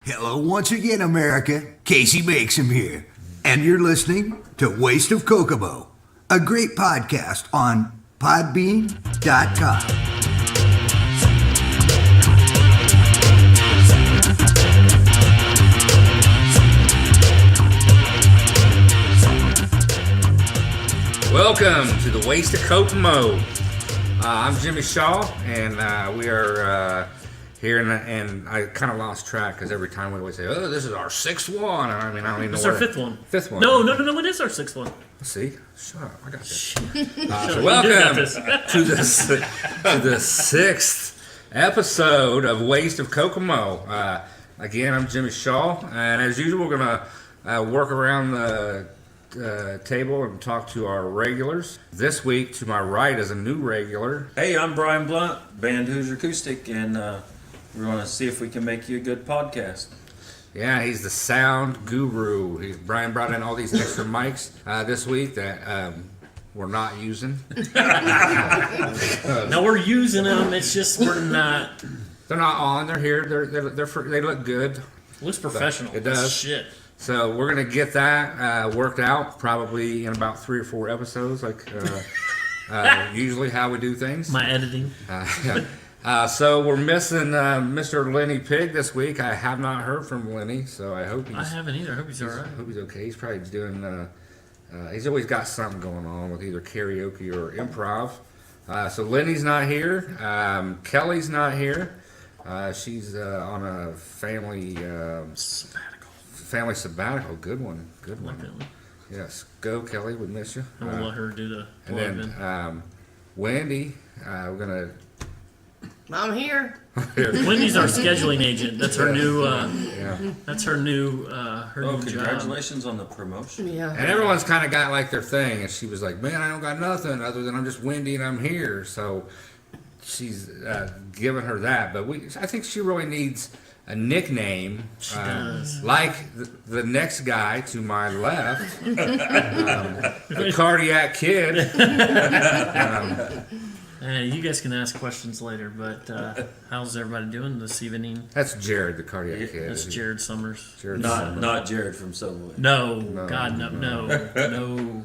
Hello once again, America. Casey Makes here. And you're listening to Waste of Kokomo, a great podcast on podbean.com. Welcome to the Waste of Kokomo. I'm Jimmy Shaw, and we are here, and I kind of lost track because every time we always say, "Oh, this is our sixth one." I mean, I don't even know. It's our fifth one. Fifth one. No, it is our sixth one. See, shut up. I got this. So welcome to the sixth episode of Waste of Kokomo. Again, I'm Jimmy Shaw, and as usual, we're gonna work around the table and talk to our regulars. This week, to my right is a new regular. Hey, I'm Brian Blunt, band Hoosier Acoustic, and we're going to see if we can make you a good podcast. Yeah, he's the sound guru. Brian brought in all these extra mics this week that we're not using. No, we're using them. It's just we're not. They're not on. They're here. They look good. Looks professional. It does. Shit. So we're gonna get that worked out probably in about 3 or 4 episodes, like usually how we do things. My editing. So we're missing Mr. Lenny Pig this week. I have not heard from Lenny, so I hope I haven't either. I hope he's all right. I hope he's okay. He's probably doing. He's always got something going on with either karaoke or improv. So Lenny's not here. Kelly's not here. She's on a family sabbatical. Good one. Yes, go Kelly. We miss you. I'll let her do the. And then Wendy, we're gonna. I'm here. Wendy's our scheduling agent. That's her new. Yeah. That's her new. Her new Congratulations on the promotion. Yeah. And everyone's kind of got like their thing, and she was like, "Man, I don't got nothing other than I'm just Wendy and I'm here." So she's given her that, but I think she really needs a nickname, like the next guy to my left, the Cardiac Kid. You guys can ask questions later, but how's everybody doing this evening? That's Jared, the Cardiac Kid. That's Jared Summers. Not Jared from Subway. No, God, no.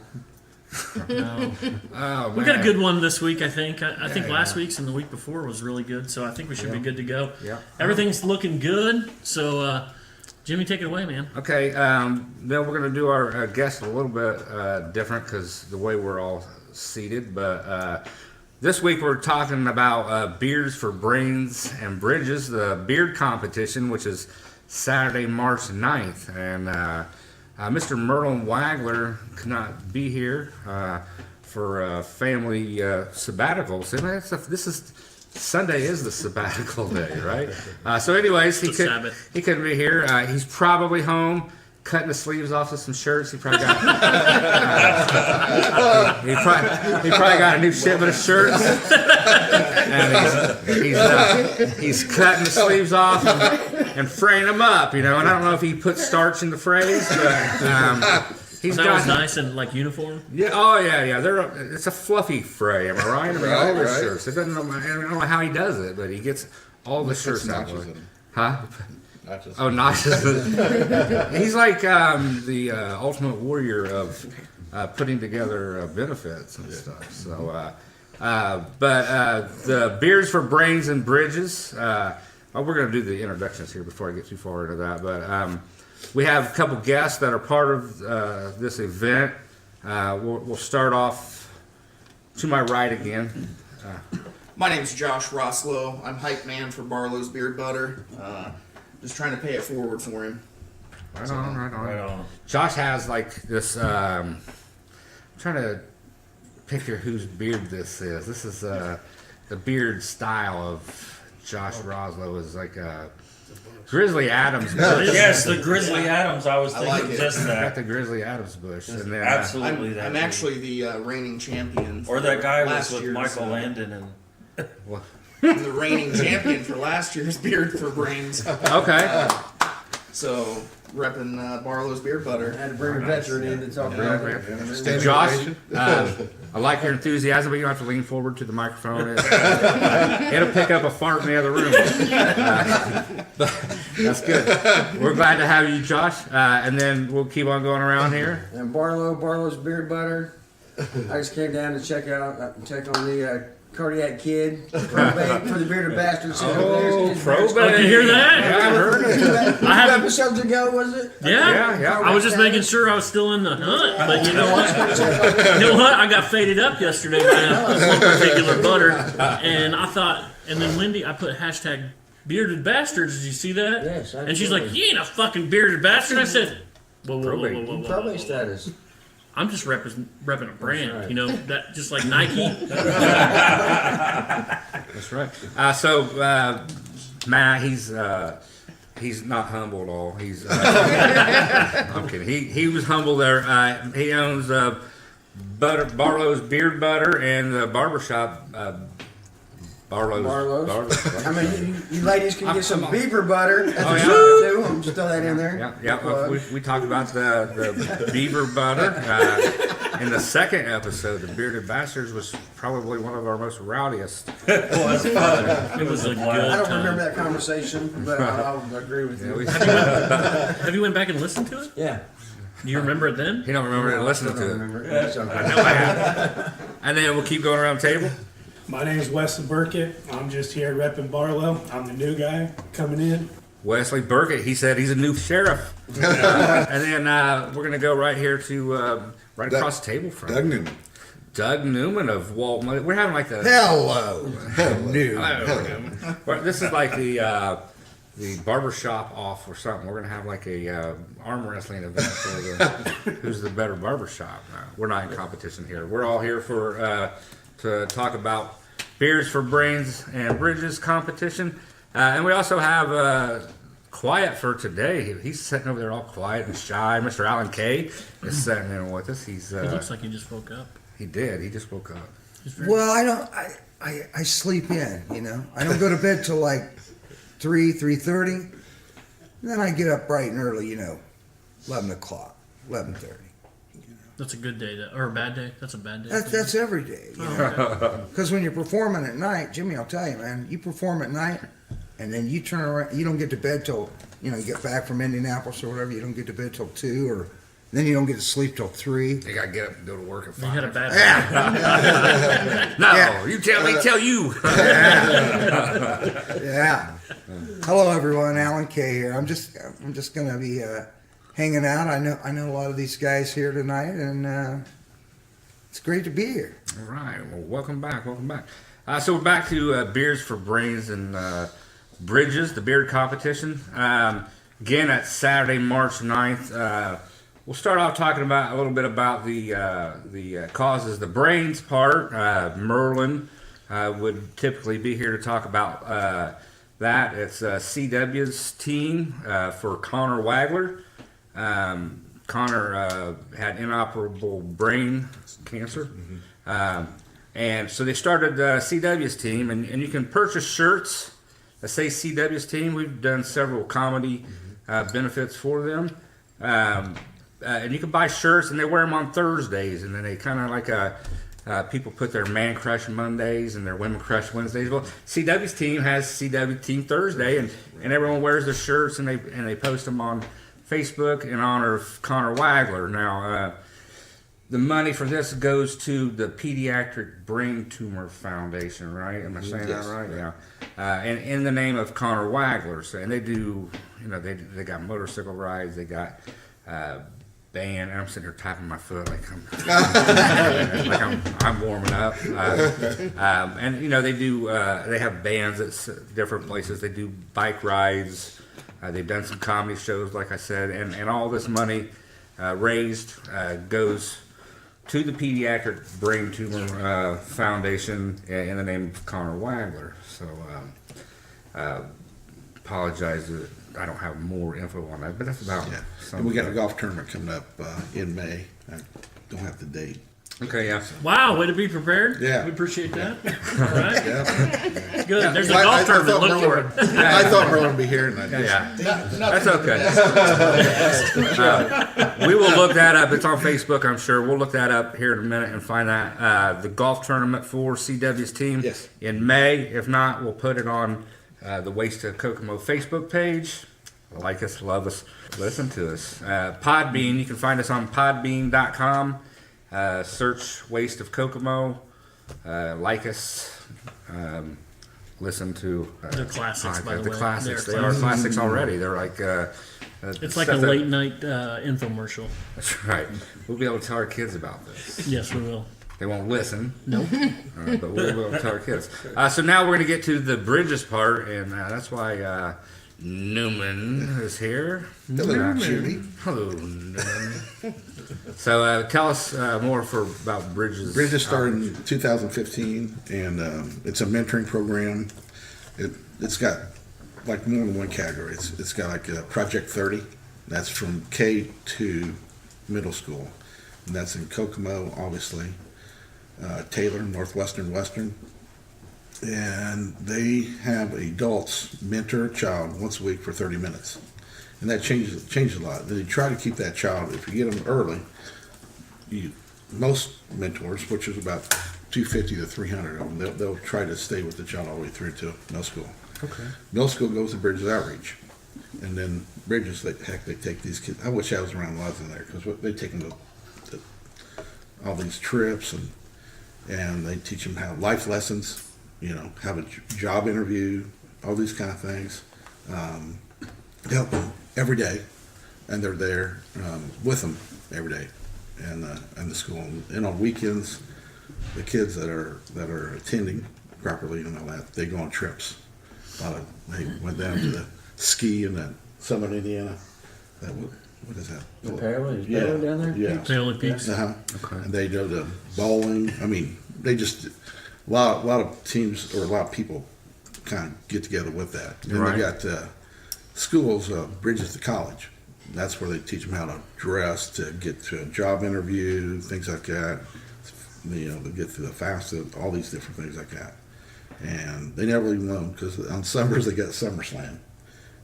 Oh, we got a good one this week, I think. I think last week's and the week before was really good, so I think we should be good to go. Yeah. Everything's looking good, so Jimmy, take it away, man. Okay, then we're going to do our guest a little bit different because the way we're all seated, but this week we're talking about Beards for Brains and Bridges, the beard competition, which is Saturday, March 9th, and Mr. Merlin Wagler could not be here for family sabbatical. So Sunday is the sabbatical day, right? So anyways, he couldn't be here. He's probably home cutting the sleeves off of some shirts. He probably got he probably got a new shipment of shirts, and he's cutting the sleeves off and fraying them up, And I don't know if he put starch in the frays, but he's that was nice and like uniform. Yeah. Oh yeah. It's a fluffy fray. Am I right? I mean, all the shirts. I don't know how he does it, but he gets all the shirts out. Huh? Notches. He's like the ultimate warrior of putting together benefits and stuff. So, but the Beards for Brains and Bridges. We're going to do the introductions here before I get too far into that. But we have a couple guests that are part of this event. We'll start off to my right again. My name's Josh Rosselot. I'm hype man for Barlow's Beard Butter. Just trying to pay it forward for him. Right on. Josh has like this. I'm trying to picture whose beard this is. This is the beard style of Josh Rosselot is like a Grizzly Adams bush. Yes, the Grizzly Adams. I was thinking like just that. Got the Grizzly Adams bush. And then, absolutely. I'm actually the reigning champion. Or that guy was with year's, Michael Landon and. I'm the reigning champion for last year's Beard for Brains. Okay. So repping Barlow's beard butter. I had to bring a veteran in to talk about it. Josh, I like your enthusiasm, but you don't have to lean forward to the microphone. It'll pick up a fart in the other room. That's good. We're glad to have you, Josh. And then we'll keep on going around here. And Barlow's beard butter. I just came down to check on the cardiac kid probate for the bearded bastard. Oh, probate. Oh, you hear that? Yeah, I heard it. Two I haven't- episodes ago, was it? Yeah. I was just making sure I was still in the hunt, but you know what? I got faded up yesterday by one particular butter, and I thought, and then Lindy, I put hashtag bearded bastards. Did you see that? Yes, And she's like, "You ain't a fucking bearded bastard." I said, "Whoa, Probate whoa. status. I'm just repping a brand, right. you know, that just like Nike." That's right. Matt, he's not humble at all. He's I'm kidding. He was humble there. He owns Barlow's Beard Butter and the barbershop. Barlow's. I mean, you ladies can get some beaver butter at the yeah. shop too. I'm just throw that in there. Yeah. We talked about the beaver butter. In the second episode, the Bearded Bastards was probably one of our most rowdiest. It was a good I don't time. remember that conversation, but I'll agree with you. Have you went back and listened to it? Yeah. Do you remember it then? He don't remember it listening to it. Remember. It's okay. I know I have. And then we'll keep going around the table. My name is Wesley Burkett. I'm just here repping Barlow. I'm the new guy coming in. Wesley Burkett, he said he's a new sheriff. And then we're going to go right here to right across the table from Doug Newman. Doug Newman of Walt. We're having like the Hello. New. Well, this is like the barbershop off or something. We're gonna have like a arm wrestling event for who's the better barbershop. We're not in competition here. We're all here for to talk about Beers for Brains and Bridges competition, and we also have quiet for today. He's sitting over there all quiet and shy. Mr. Alan Kay is sitting in with us. He's He looks like he just woke up. he did. He just woke up. Well, I don't. I sleep in. You know, I don't go to bed till like 3:30. Then I get up bright and early. 11 o'clock, 11:30. That's a good day, or a bad day. That's a bad day. That's every day. Because when you're performing at night, Jimmy, I'll tell you, man, you perform at night, and then you turn around. You don't get to bed till you get back from Indianapolis or whatever. You don't get to bed till 2, or then you don't get to sleep till 3. They gotta get up and go to work at 5. You had a bad day. No, Yeah. you tell me. Tell you. Yeah. Hello, everyone. Alan Kay here. I'm just gonna be hanging out. I know a lot of these guys here tonight, and it's great to be here. All right. Well, welcome back. Welcome back. So we're back to Beers for Brains and Bridges, the beard competition. Again, that's Saturday, March 9th. We'll start off talking about a little bit about the causes. The brains part. Merlin would typically be here to talk about that. It's CW's team for Connor Wagler. Connor had inoperable brain cancer. And so they started CW's team, and you can purchase shirts that say CW's team. We've done several comedy benefits for them. And you can buy shirts, and they wear them on Thursdays, and then they kind of like people put their man crush Mondays and their women crush Wednesdays. Well, CW's team has CW Team Thursday, and everyone wears their shirts, and they post them on Facebook in honor of Connor Wagler. Now, the money for this goes to the Pediatric Brain Tumor Foundation, right? Am I saying that right? Yeah. And in the name of Connor Wagler. So, and they do, they got motorcycle rides, they got band, and I'm sitting here tapping my foot like I'm warming up. And they do, they have bands at different places. They do bike rides. They've done some comedy shows, like I said, and all this money raised goes to the Pediatric Brain Tumor Foundation in the name of Connor Wagler. So, apologize that I don't have more info on that, but that's about And we got a golf tournament coming up in May. I don't have the date. Okay, yeah. Wow, way to be prepared. Yeah. We appreciate that. All right. Yeah. Good. There's a golf tournament. Look for it. I thought Merlin would be here, and I just, Yeah, that's okay. We will look that up. It's on Facebook, I'm sure. We'll look that up here in a minute and find that the golf tournament for CW's team Yes. in May. If not, we'll put it on the Waste of Kokomo Facebook page. Like us, love us, listen to us. Podbean, you can find us on podbean.com. Search Waste of Kokomo. Like us. Listen to They're classics, by the way. classics. They're They are classics already. They're like It's like a late night infomercial. That's right. We'll be able to tell our kids about this. Yes, we will. They won't listen. Nope. But we'll be able to tell our kids. So now we're going to get to the bridges part, and that's why Newman is here. hello, Judy. Hello, Newman. So tell us more about bridges. Bridges started in 2015, and it's a mentoring program. It's got like more than one category. It's got like Project 30. That's from K to middle school, and that's in Kokomo, obviously, Taylor, Northwestern, Western. And they have adults mentor a child once a week for 30 minutes. And that changes a lot. They try to keep that child, if you get them early, most mentors, which is about 250 to 300 of them, they'll try to stay with the child all the way through to middle school. Okay. Middle school goes to Bridges Outreach. And then Bridges, they take these kids. I wish I was around when I was in there, because they take them to all these trips, and they teach them how life lessons, have a job interview, all these kind of things. Help them every day, and they're there with them every day, and the school. And on weekends, the kids that are attending properly and all that, they go on trips. They went down to the ski in that Summit, Indiana. What is that? The Paoli? Is Yeah. Paoli down there? Yeah. Paoli Peaks. Uh-huh. Okay. And they go to bowling. I mean, they just a lot of teams or a lot of people kind of get together with that. And Right. they got schools, Bridges to College. That's where they teach them how to dress to get to a job interview, things like that. They get through the FAFSA, all these different things like that. And they never leave them alone, because on summers they got SummerSlam.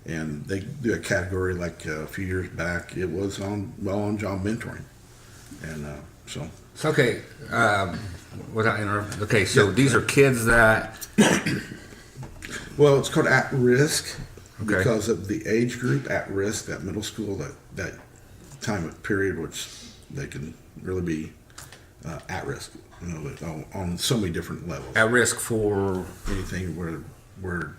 And they do a category like a few years back. It was on job mentoring, and so So, okay. Without interrupting. Okay, so these are kids that. well, it's called at risk Okay. because of the age group at risk. That middle school, that time period, which they can really be at risk. On so many different levels. At risk for. Anything where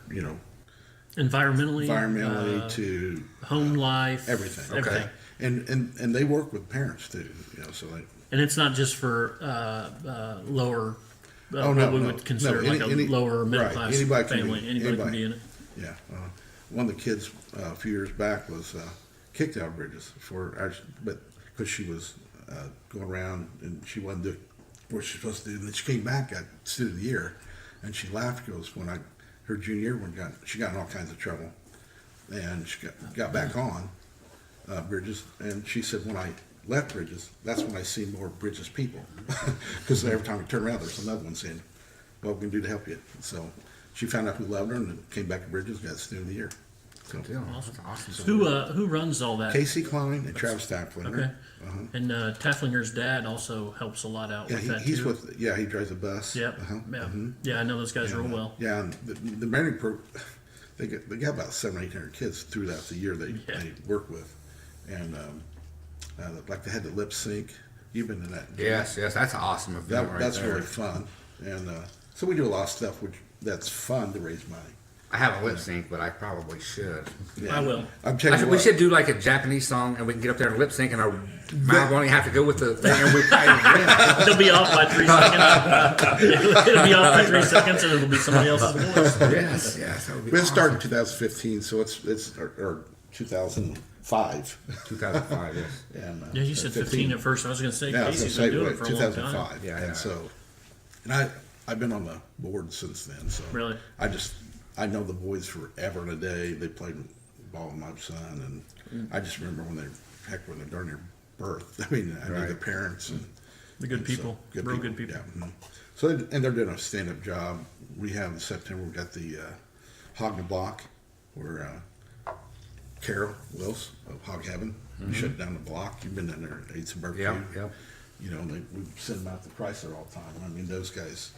Environmentally, to home life, everything. everything. And they work with parents too. So they. And it's not just for lower, Oh, what no, we no. would consider No, like any- a lower middle right. class Anybody can family. be- Anybody can anybody. be in it. Yeah, one of the kids a few years back was kicked out of Bridges but because she was going around and she wasn't doing what she's supposed to do. And then she came back at Student of the Year, and she laughed because her junior year she got in all kinds of trouble, and she got back on Bridges, and she said, when I left Bridges, that's when I see more Bridges people, because every time we turn around, there's another one saying, "What we can do to help you?" So she found out who loved her, and then came back to Bridges, got Student of the Year. So, Awesome. Who runs all that? Casey Klein and Travis Tacklinger. Okay. And Tafflinger's dad also helps a lot out Yeah, with that he's too. He drives a bus. Yep. Uh-huh. Yeah. Mhm. Yeah, I know those guys real well. Yeah, and the mentoring they got about 700 or 800 kids throughout the year they work with, and like they had the lip sync. You've been in that. Yes, that's an awesome event right That's there. really fun, and so we do a lot of stuff that's fun to raise money. I haven't lip sync, but I probably should. I will. I'm telling you We what, should do like a Japanese song, and we can get up there and lip sync, and our mouth won't even have to go with the thing, and we They'll be off by 3 seconds. It'll be off by 3 seconds, and it'll be somebody else's voice. Yes, that would be we awesome. started in 2015, so it's or 2005. 2005, yes. And, Yeah, you said 15 at first. I was going to say Yeah, I was Casey's gonna been say, doing it for a long time. 2005. Yeah, and yeah. so, and I've been on the board since then. So Really? I know the boys forever and a day. They played ball with my son, and I just remember when they're during their birth. I mean, I knew Right. the parents, The good And people. Real good people. Yeah. Mhm. So, and they're doing a stand-up job. We have in September, we got the Hog the Block, where Carol Wills of Hog Heaven shut down the block. You've been down there, ate some barbecue. Yep. You know, we send them out to Chrysler all the time. I mean, those guys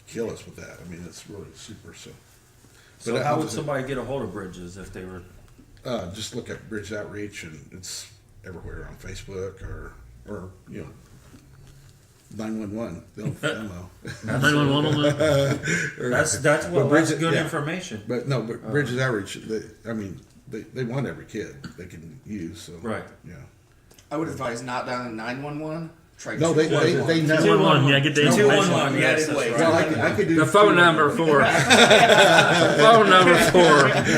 kill us with that. I mean, it's really super. So, So But how I would was- somebody get a hold of Bridges if they were? just look at Bridge Outreach, and it's everywhere on Facebook or 911. They'll know. 911 on the. That's But Bridges- good yeah. information. But no, but Bridges Outreach. They want every kid they can use. So Right. Yeah. I would advise not dialing 911. Try No, they know. 211, yeah, get the information. 211, yes, that's United Way. right. I could do The phone number for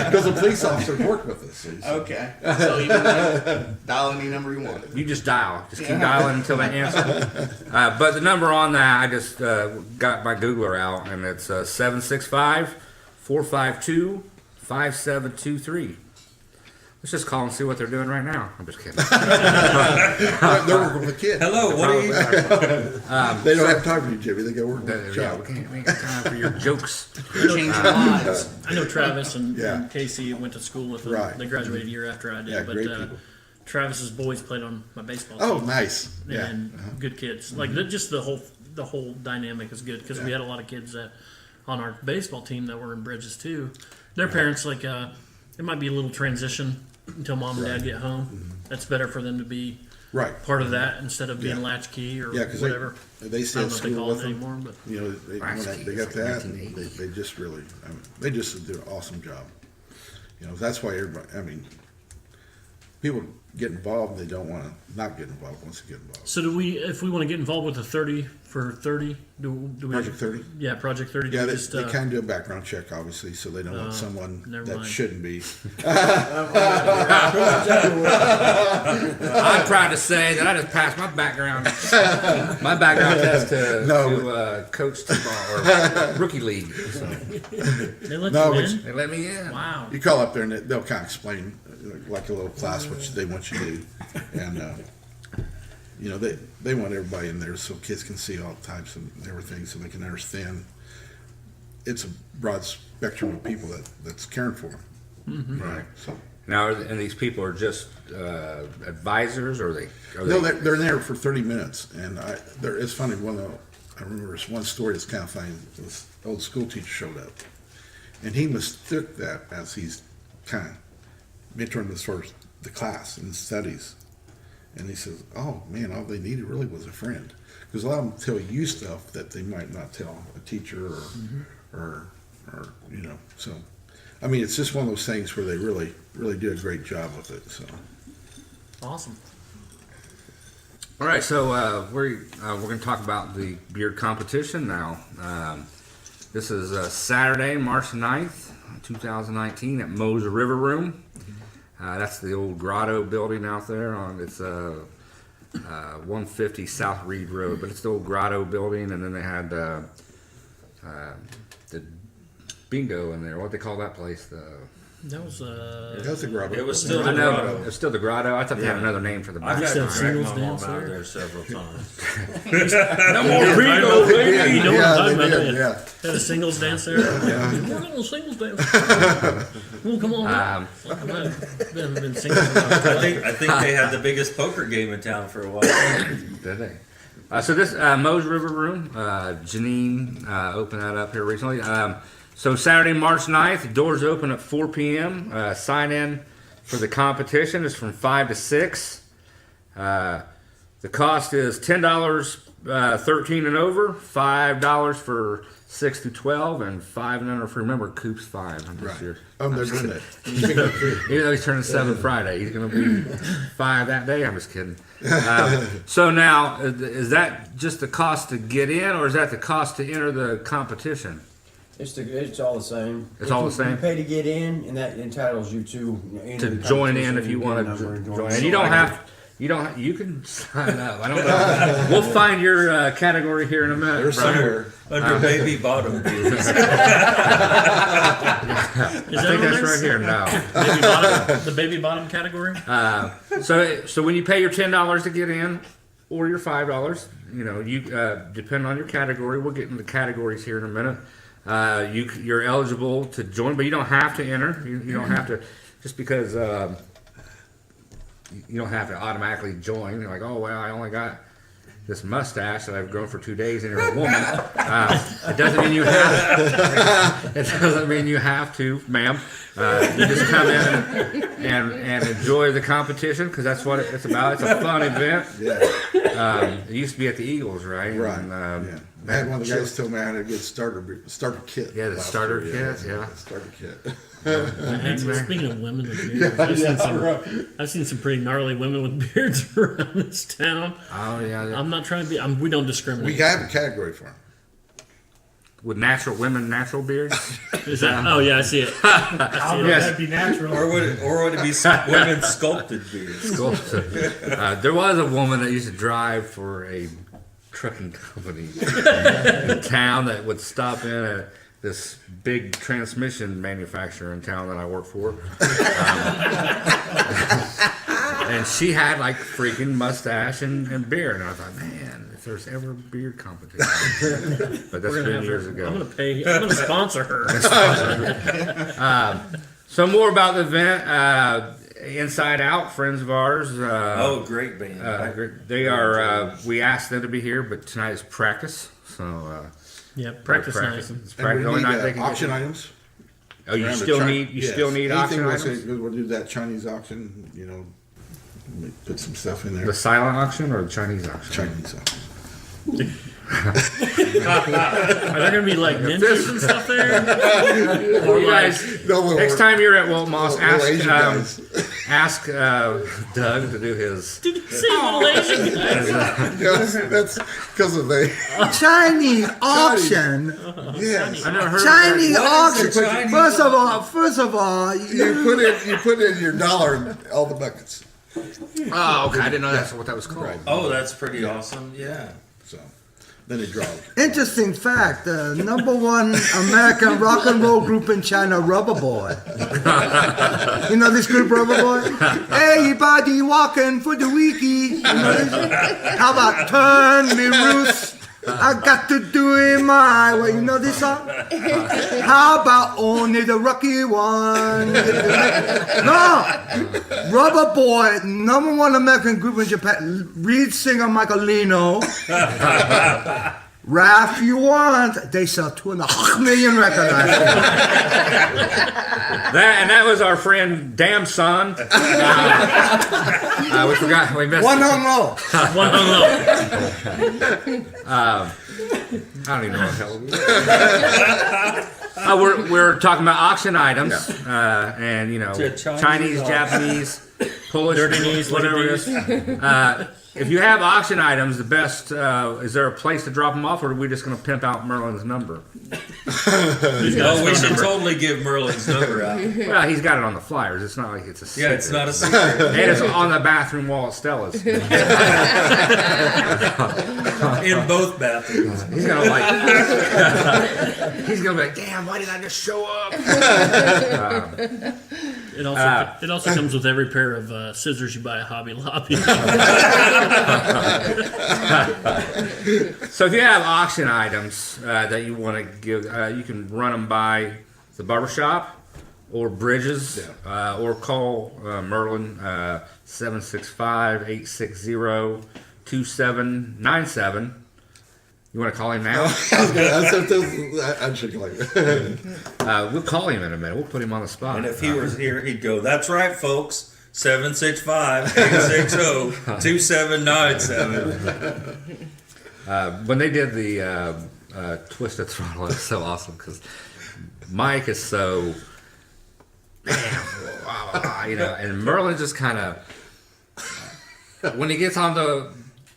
because the police officers work with us. See, so. Okay. So you can dial any number you want. you just dial. Just keep dialing until they answer. But the number on that, I just got my Googler out, and it's 765-452-5723. Let's just call and see what they're doing right now. I'm just kidding. They're working with kids. Hello, what are you? They don't have time for you, Jimmy. They go work with the Yeah, job. we ain't got time for your jokes. Changing lives. I know Travis and, Yeah. and Casey went to school with them. Right. They graduated a year after I did. Yeah, but great people. Travis's boys played on my baseball team. Oh, nice. Yeah. And good kids. Like just the whole dynamic is good because we had a lot of kids on our baseball team that were in Bridges too. Their parents it might be a little transition until mom and dad get home. That's better for them to be Right. part of that instead of being Yeah. latchkey or Yeah, because whatever. they I stay don't at know if they school call with it them. anymore, but You know, when they got that, they just really, they just do an awesome job. You know, that's why everybody, people get involved, they don't want to not get involved once they get involved. so if we want to get involved with the 30 for 30, do we Project 30? Yeah, Project 30. Yeah, do we they kind of do a background check, obviously, so they don't want someone never that mind. shouldn't be. I'm proud to say that I just passed my background test to coach t-ball or rookie league. So They let No, you it's- in? they let me in. Wow. You call up there and they'll kind of explain, like a little class, what they want you to do. And, they want everybody in there so kids can see all types and everything so they can understand. It's a broad spectrum of people that's caring for them. Mm-hmm. Right. So. Now, and these people are just advisors, or No, they're there for 30 minutes. And it's funny, I remember this one story that's kind of funny. This old school teacher showed up. And he mistook that as he's kind of mentoring the class and the studies. And he says, oh, man, all they needed really was a friend. Because a lot of them tell you stuff that they might not tell a teacher or so. I mean, it's just one of those things where they really, really do a great job with it. So. Awesome. All right, so we're going to talk about the beard competition now. This is Saturday, March 9th, 2019 at Moe's River Room. That's the old Grotto building out there on 150 South Reed Road, but it's the old Grotto building, and then they had the bingo in there. What they call that place? That was That's a grubber. It was still I the know Grotto. it's still the Grotto. I thought they had another name for the I've building. got to Said drag singles my mom dance out there? there several times. no more bingo, baby. You know what I'm talking about? did, don't you? yeah. Had a singles dance there. We're having a singles dance. Well, come on. Been singles. I think they had the biggest poker game in town for a while. Did they? So this Moe's River Room, Janine opened that up here recently. So Saturday, March 9th, doors open at 4 p.m. Sign in for the competition is from 5 to 6. The cost is $10, 13 and over, $5 for 6 to 12, and 5 and under. If you remember, Coop's 5. I'm just here. They're doing that. Even though he's turning 7 Friday, he's going to be 5 that day. I'm just kidding. So now, is that just the cost to get in, or is that the cost to enter the competition? It's all the same. It's all the same? You pay to get in, and that entitles you to enter the Join in if competition, you get a want number to and join. And you don't have. You can sign up. I don't know. We'll find your category here in a minute. There's Brian. somewhere. Under baby bottom beers. Is I that think on that's there? right here. No. Baby bottom, the baby bottom category. So when you pay your $10 to get in, or your $5. You know, you depending on your category. We'll get into the categories here in a minute. You're eligible to join, but you don't have to enter. You don't have to, just because you don't have to automatically join. You're like, oh well, I only got this mustache that I've grown for 2 days, and you're a woman. It doesn't mean you have. It doesn't mean you have to, ma'am. You just come in and enjoy the competition, because that's what it's about. It's a fun event. Yeah. It used to be at the Eagles, right? Right. And, Yeah. I had one of the guys tell me I had a good starter kit. Yeah, the last starter year. kit, yeah. Starter kit. Speaking of women with beards, I've seen some pretty gnarly women with beards around this town. Oh yeah. I'm not trying to be. We don't discriminate. We have a category for them. With natural beards. Is that? Oh yeah, I see it. I don't know if Yes. that'd be natural. Or would it be women sculpted beards? There was a woman that used to drive for a trucking company in town that would stop in at this big transmission manufacturer in town that I work for. And she had like freaking mustache and beard. And I thought, man, if there's ever a beard competition. But that's been years ago. I'm gonna sponsor her. So more about the event. Inside Out, friends of ours. Oh, great band. They are. We asked them to be here, but tonight is practice. So Yeah, practice night. It's And practice. we Only need night they can auction get. items. Oh, you Around the still Chi- need yes. auction Anything items. We'll do that Chinese auction. You know, we put some stuff in there. The silent auction or the Chinese auction? Chinese auction. Are there gonna be like ninjas and stuff there? Or You like, guys, No, next time you're at Walt Moss, little Asian guys. ask Doug to do his. did you say little Asian guys? Yes, that's because of the Chinese auction. yes. I never heard Chinese of auction. Chinese First of all, You put in your dollar in all the buckets. that. Oh, okay. I didn't know that's what that was called. Right. Oh, that's pretty awesome. Yeah. So then they draw. interesting fact: the #1 American rock and roll group in China, Rubber Boy. You know this group, Rubber Boy? Everybody walking for the wiki. You know this? How about turn me loose? I got to do it my way. You know this song? How about only the lucky one? No! Rubber Boy, #1 American group in Japan. Lead singer Michaelino. Ralph, you want? They sell 2.5 million records. That was our friend Damn Son. We forgot. We missed. One on low. One I don't even know what the hell. We're talking about auction items, and Chinese, Japanese, Polish, Dirty whatever it is. If you have auction items, the best is there a place to drop them off, or are we just going to pimp out Merlin's number? Oh, we should totally give Merlin's number out. Well, he's got it on the flyers. It's not like it's a secret. Yeah, it's not a secret. And it's on the bathroom wall at Stella's. In both bathrooms. He's gonna he's gonna be like, damn, why did I just show up? It also comes with every pair of scissors you buy at Hobby Lobby. So if you have auction items that you want to give, you can run them by the barbershop or Bridges, or call Merlin 765-860-2797. You want to call him now? I should like We'll call him in a minute. We'll put him on the spot. And if he was here, he'd go, that's right, folks. 765-860-2797. When they did the Twisted Throttle, it was so awesome because Mike is so, and Merlin just kind of, when he gets on the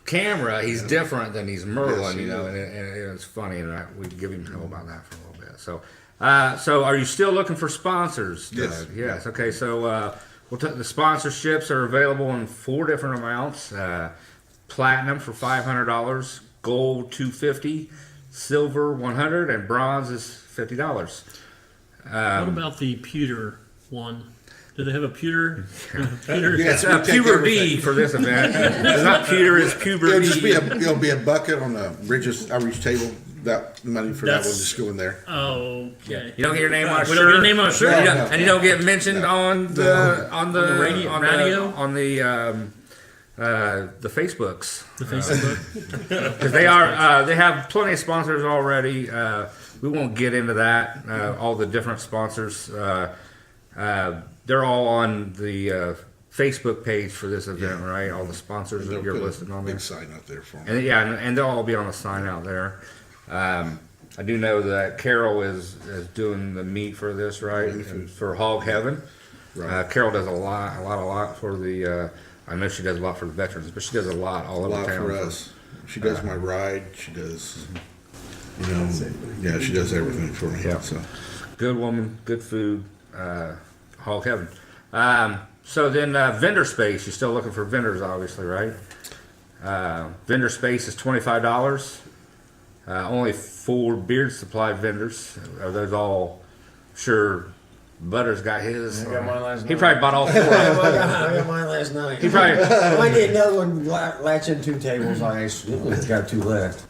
camera, he's different than he's Merlin, Yes, and it's funny, and we give him hell about that for a little bit. So, so are you still looking for sponsors, Doug? Yes. Yes. Okay. So the sponsorships are available in 4 different amounts: platinum for $500, gold $250, silver $100, and bronze is $50. What about the pewter one? Do they have a pewter? Pewter. Yes. It's puberty for this event. It's not pewter, it's puberty. It'll be a bucket on the Bridges outreach table. That money for that will That's- just go in there. Okay. You don't get your name on a We shirt. don't get a name on a shirt. You No, don't- and you don't get mentioned on the radio- on the Facebooks. The Facebook. Because they have plenty of sponsors already. We won't get into that. All the different sponsors. They're all on the Facebook page for this event, right? All the sponsors that you're Put a listed on there. big sign up there for them. And and they'll all be on the sign out there. I do know that Carol is doing the meat for this, right? Mhm. For Hog Heaven. Right. Carol does a lot for the. I know she does a lot for the veterans, but she does a lot all A over lot town. for us. She does my ride. She does, yeah, she does everything for me. Yeah. So Good woman, good food. Hog Heaven. So then vendor space. You're still looking for vendors, obviously, right? Vendor space is $25. Only 4 beard supply vendors. Are those all? Sure, Butter's got his. I got mine last He night. probably bought all 4. I got mine last night. He probably. I need another one latch in 2 tables. I got 2 left.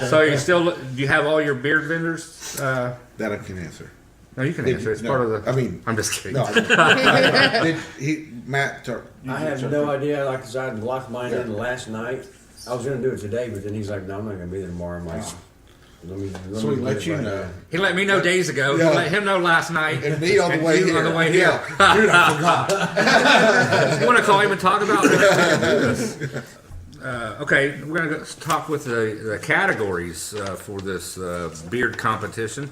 So you still? Do you have all your beard vendors? that I can answer. No, you can answer. It's No, part of the. I mean, I'm just kidding. no. Matt? I have no idea. Like, 'cause I locked mine in last night. I was gonna do it today, but then he's like, "No, I'm not gonna be there tomorrow." I'm like, "Let me." So he do let it you right know. now." He let me know days ago. Yeah. He let him know last night. And me on the way you here. on the way here. Yeah. Dude, I forgot. You want to call him and talk about this? Okay, we're going to talk with the categories for this beard competition.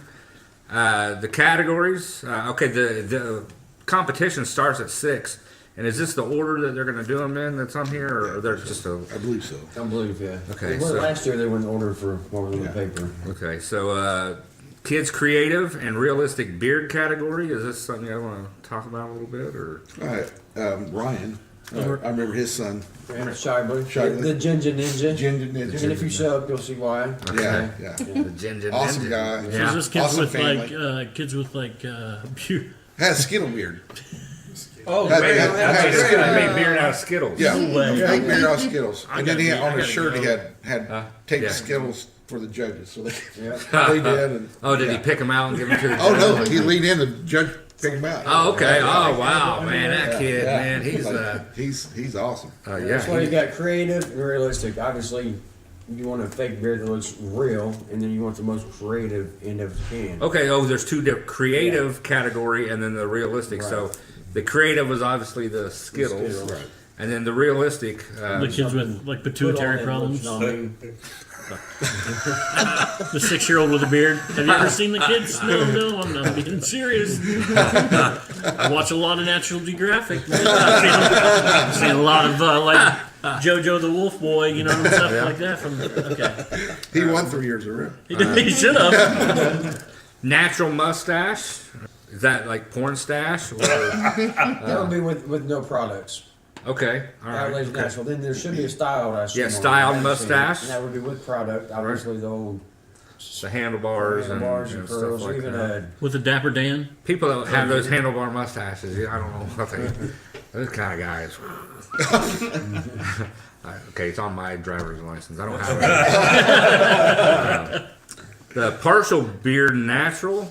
The categories, okay, the competition starts at 6. And is this the order that they're going to do them in that's on here, or there's just a? I believe so. I believe, yeah. Okay, Well, so- last year they went in order for what was in the Yeah. paper. Okay, so kids creative and realistic beard category. Is this something you want to talk about a little bit, or? All right, Ryan. I remember his son. And Shibly. Shibly. The Ginger Ninja. Ginger Ninja. And if you show up, you'll see why. Yeah, yeah. The Ginger Awesome Ninja. guy. So Yeah. is this kids Awesome with family. kids with Has Skittle beard. Oh, Had- man, had- I had- made beard out of Skittles. Yeah, way. fake beard out of Skittles. I And then gotta he be- on I his gotta shirt he go. had taped yeah. Skittles for the judges. So they Yeah. they did. And, Oh, did he yeah. pick them out and give them to the Oh no, judge? he leaned in. The judge picked him out. Oh, okay. Oh, wow, man, that kid, Yeah. man, he's Like, he's awesome. yeah. That's why you got creative and realistic. Obviously, you want a fake beard that looks real, and then you want the most creative end of the can. Okay. Oh, there's 2 different creative category and then the realistic. Right. So the creative was obviously the Skittles, Skittles. Right. and then the realistic. the kids with like pituitary problems? The 6-year-old with a beard. Have you ever seen the kids? No, I'm not being serious. I watch a lot of National Geographic. I've seen a lot of like JoJo the Wolf Boy, and stuff like that. Okay, He won 3 years in a row. he should have. Natural mustache. Is that like porn stash? Or, That would be with no products. okay. All right. Outlay natural. Then there should be a styled, I assume. Yeah, on it. styled I haven't seen it. mustache. And that would be with product. Obviously, the old The handlebars, handlebars and stuff curls, like even that. With a Dapper Dan. People that have those handlebar mustaches, I don't know what they. Those kind of guys. Okay, it's on my driver's license. I don't have it. The partial beard natural.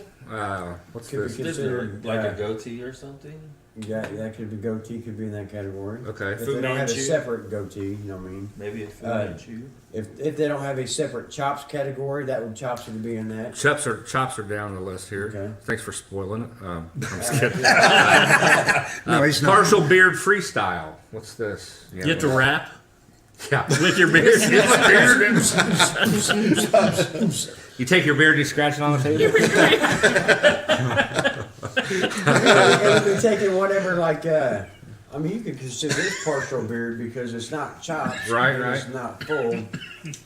What's Could be this? considered Like a goatee or something? Yeah, that could be goatee. Could be in that category. Okay. If Fu they don't have a Manchu. separate goatee, you know what I mean. Maybe a Fu Uh, Manchu. If they don't have a separate chops category, chops would be in that. Chops are down the list here. Okay. Thanks for spoiling it. I'm just kidding. No, he's not. Partial beard freestyle. What's this? You have to rap Yeah. with your beard. You take your beard, you scratch it on the table. And be taking whatever you could consider this partial beard because it's not chops. Right, and right. It's not full.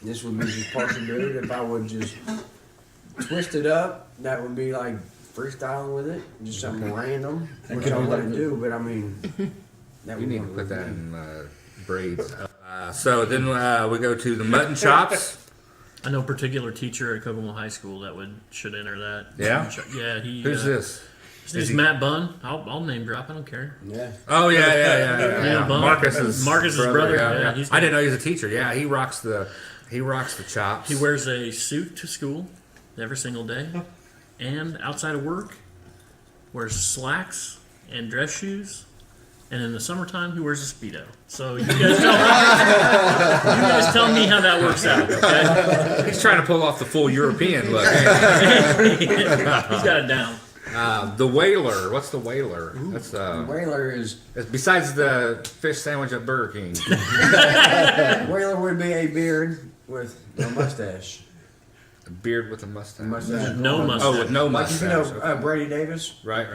This would be just partial beard. If I would just twist it up, that would be like freestyling with it, just something random, which I wouldn't do. But I mean, that You would need to put that in braids. So then we go to the mutton chops. I know a particular teacher at Kokomo High School that should enter that. Yeah? Yeah, he. Who's this? His name's Matt Bunn. I'll name drop. I don't care. Yeah. Oh yeah. Bunn. Marcus's brother. Yeah. He's I didn't know he was a teacher. Yeah, he rocks the chops. He wears a suit to school every single day, and outside of work, wears slacks and dress shoes. And in the summertime, he wears a Speedo. So you guys tell me how that works out, okay? He's trying to pull off the full European look. He's got it down. The Whaler. What's the Whaler? That's Whaler is besides the fish sandwich at Burger King. Whaler would be a beard with a mustache. A beard with a mustache. No mustache. Oh, with no Like mustache. you know, Brady Davis. Right.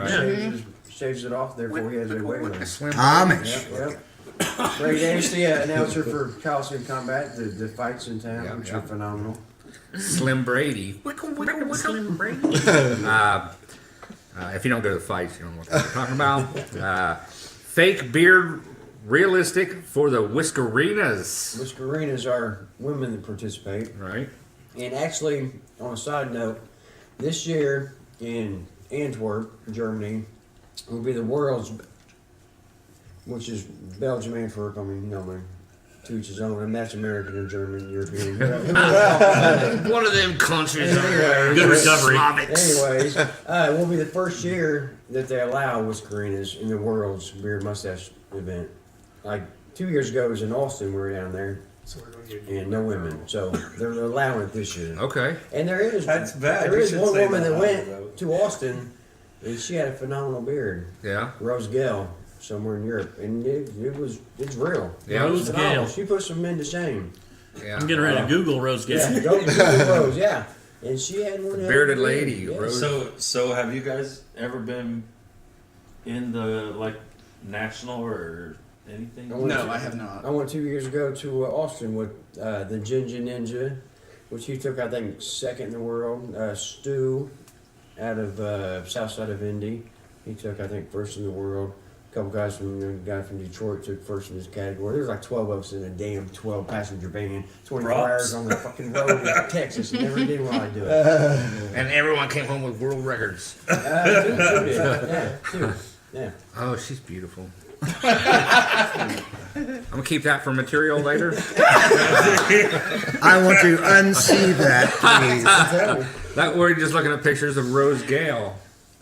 Shaves it off, therefore he has a Whaler. Amish. Yep. Brady Davis, the announcer for Coliseum Combat, the fights in town, which are phenomenal. Slim Brady. Slim Brady. If you don't go to the fights, you don't know what we're talking about. Fake beard, realistic for the Whiskerinas. Whiskerinas are women that participate. Right. And actually, on a side note, this year in Antwerp, Germany, will be the world's, which is Belgium, Antwerp, Newman, to each his own, and that's American and German, European. One of them countries. Good recovery. Anyways, it will be the first year that they allow Whiskerinas in the world's beard mustache event. Like 2 years ago, it was in Austin, we were down there, and no women. So they're allowing it this year. Okay. And there is That's bad. There You is should one say woman that that out went loud. to Austin, and she had a phenomenal beard. Yeah. Rose Gale, somewhere in Europe, and it's real. Yeah. Rose Phenomenal. Gale. She put some men to shame. Yeah. I'm getting ready to Google Rose Gale. Yeah, go Google Rose. Yeah, and she had one. Bearded lady. Yeah. Rose. So have you guys ever been in the national or anything? No, I have not. I went 2 years ago to Austin with the Ginger Ninja, which he took, I think, second in the world. Stu, out of south side of Indy, he took, I think, first in the world. A couple guys from the guy from Detroit took first in his category. There was like 12 of us in a damn 12-passenger van, 24 Props. hours on the fucking road in Texas. Never did want to do it. And everyone came home with world records. Two did. Yeah, two. Yeah. Oh, she's beautiful. I'm gonna keep that for material later. I want to unsee that, please. That we're just looking at pictures of Rose Gale.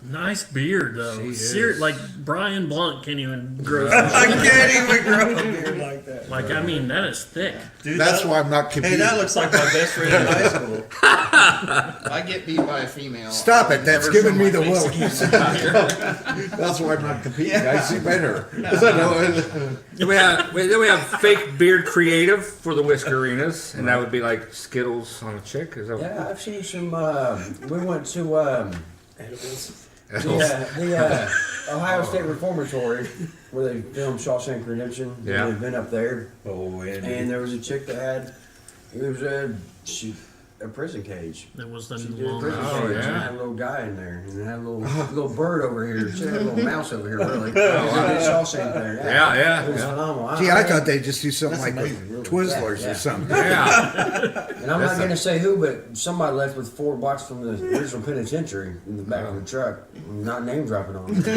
Nice beard, though. She is. Like Brian Blunt can't even grow. I can't even grow a beard like that. That is thick. Dude, That's that- why I'm not Hey, competing. that looks like my best friend in high school. I get beat by a female. Stop it. That's Never giving show me my the face willies. That's why I'm not competing. I see better. Then we have fake beard creative for the Whiskerinas, and that would be like Skittles on a chick. Is that Yeah, I've seen some. We went to the Ohio State Reformatory where they filmed Shawshank Redemption. Yeah. They've been up there, Oh, and there was a chick that had. It was a prison cage. That was the She did a long. prison Oh, cage and yeah. had a little guy in there, and it had a little bird over here. She had a little mouse over here, really. She wow. did Shawshank there. Yeah. It was phenomenal. Gee, I thought they'd just do something like amazing, really. Twizzlers Yeah. or something. Yeah. And I'm not going to say who, but somebody left with 4 bucks from the original penitentiary in the back of the truck. I'm not name dropping on them.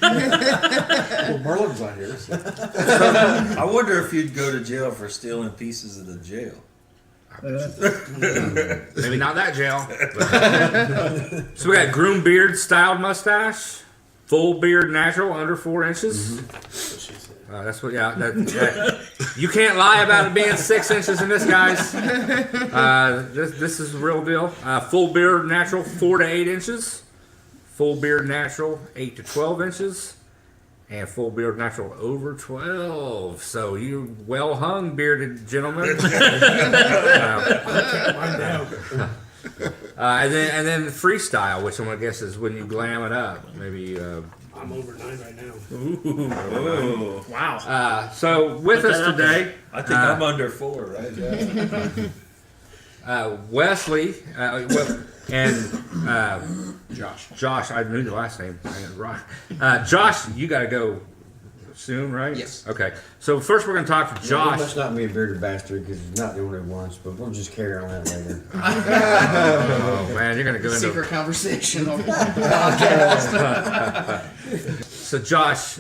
Well, Merlin's not here. So. I wonder if you'd go to jail for stealing pieces of the jail. Maybe not that jail. So we got groom beard styled mustache, full beard natural under 4 inches. That's what. Yeah. You can't lie about it being 6 inches in this, guys. This is the real deal. Full beard natural 4 to 8 inches. Full beard natural 8 to 12 inches. And full beard natural over 12. So you well hung bearded gentlemen. And then freestyle, which I'm gonna guess is when you glam it up. Maybe. I'm over 9 right now. Oh, Wow. So with us today, I think I'm under 4, right? Wesley and Josh. I knew the last name. Josh, you got to go soon, right? Yes. Okay. So first we're going to talk to He Josh. must not be a bearded bastard because he's not doing it once, but we'll just carry on that later. Oh man, you're going to go into. Secret conversation. So Josh,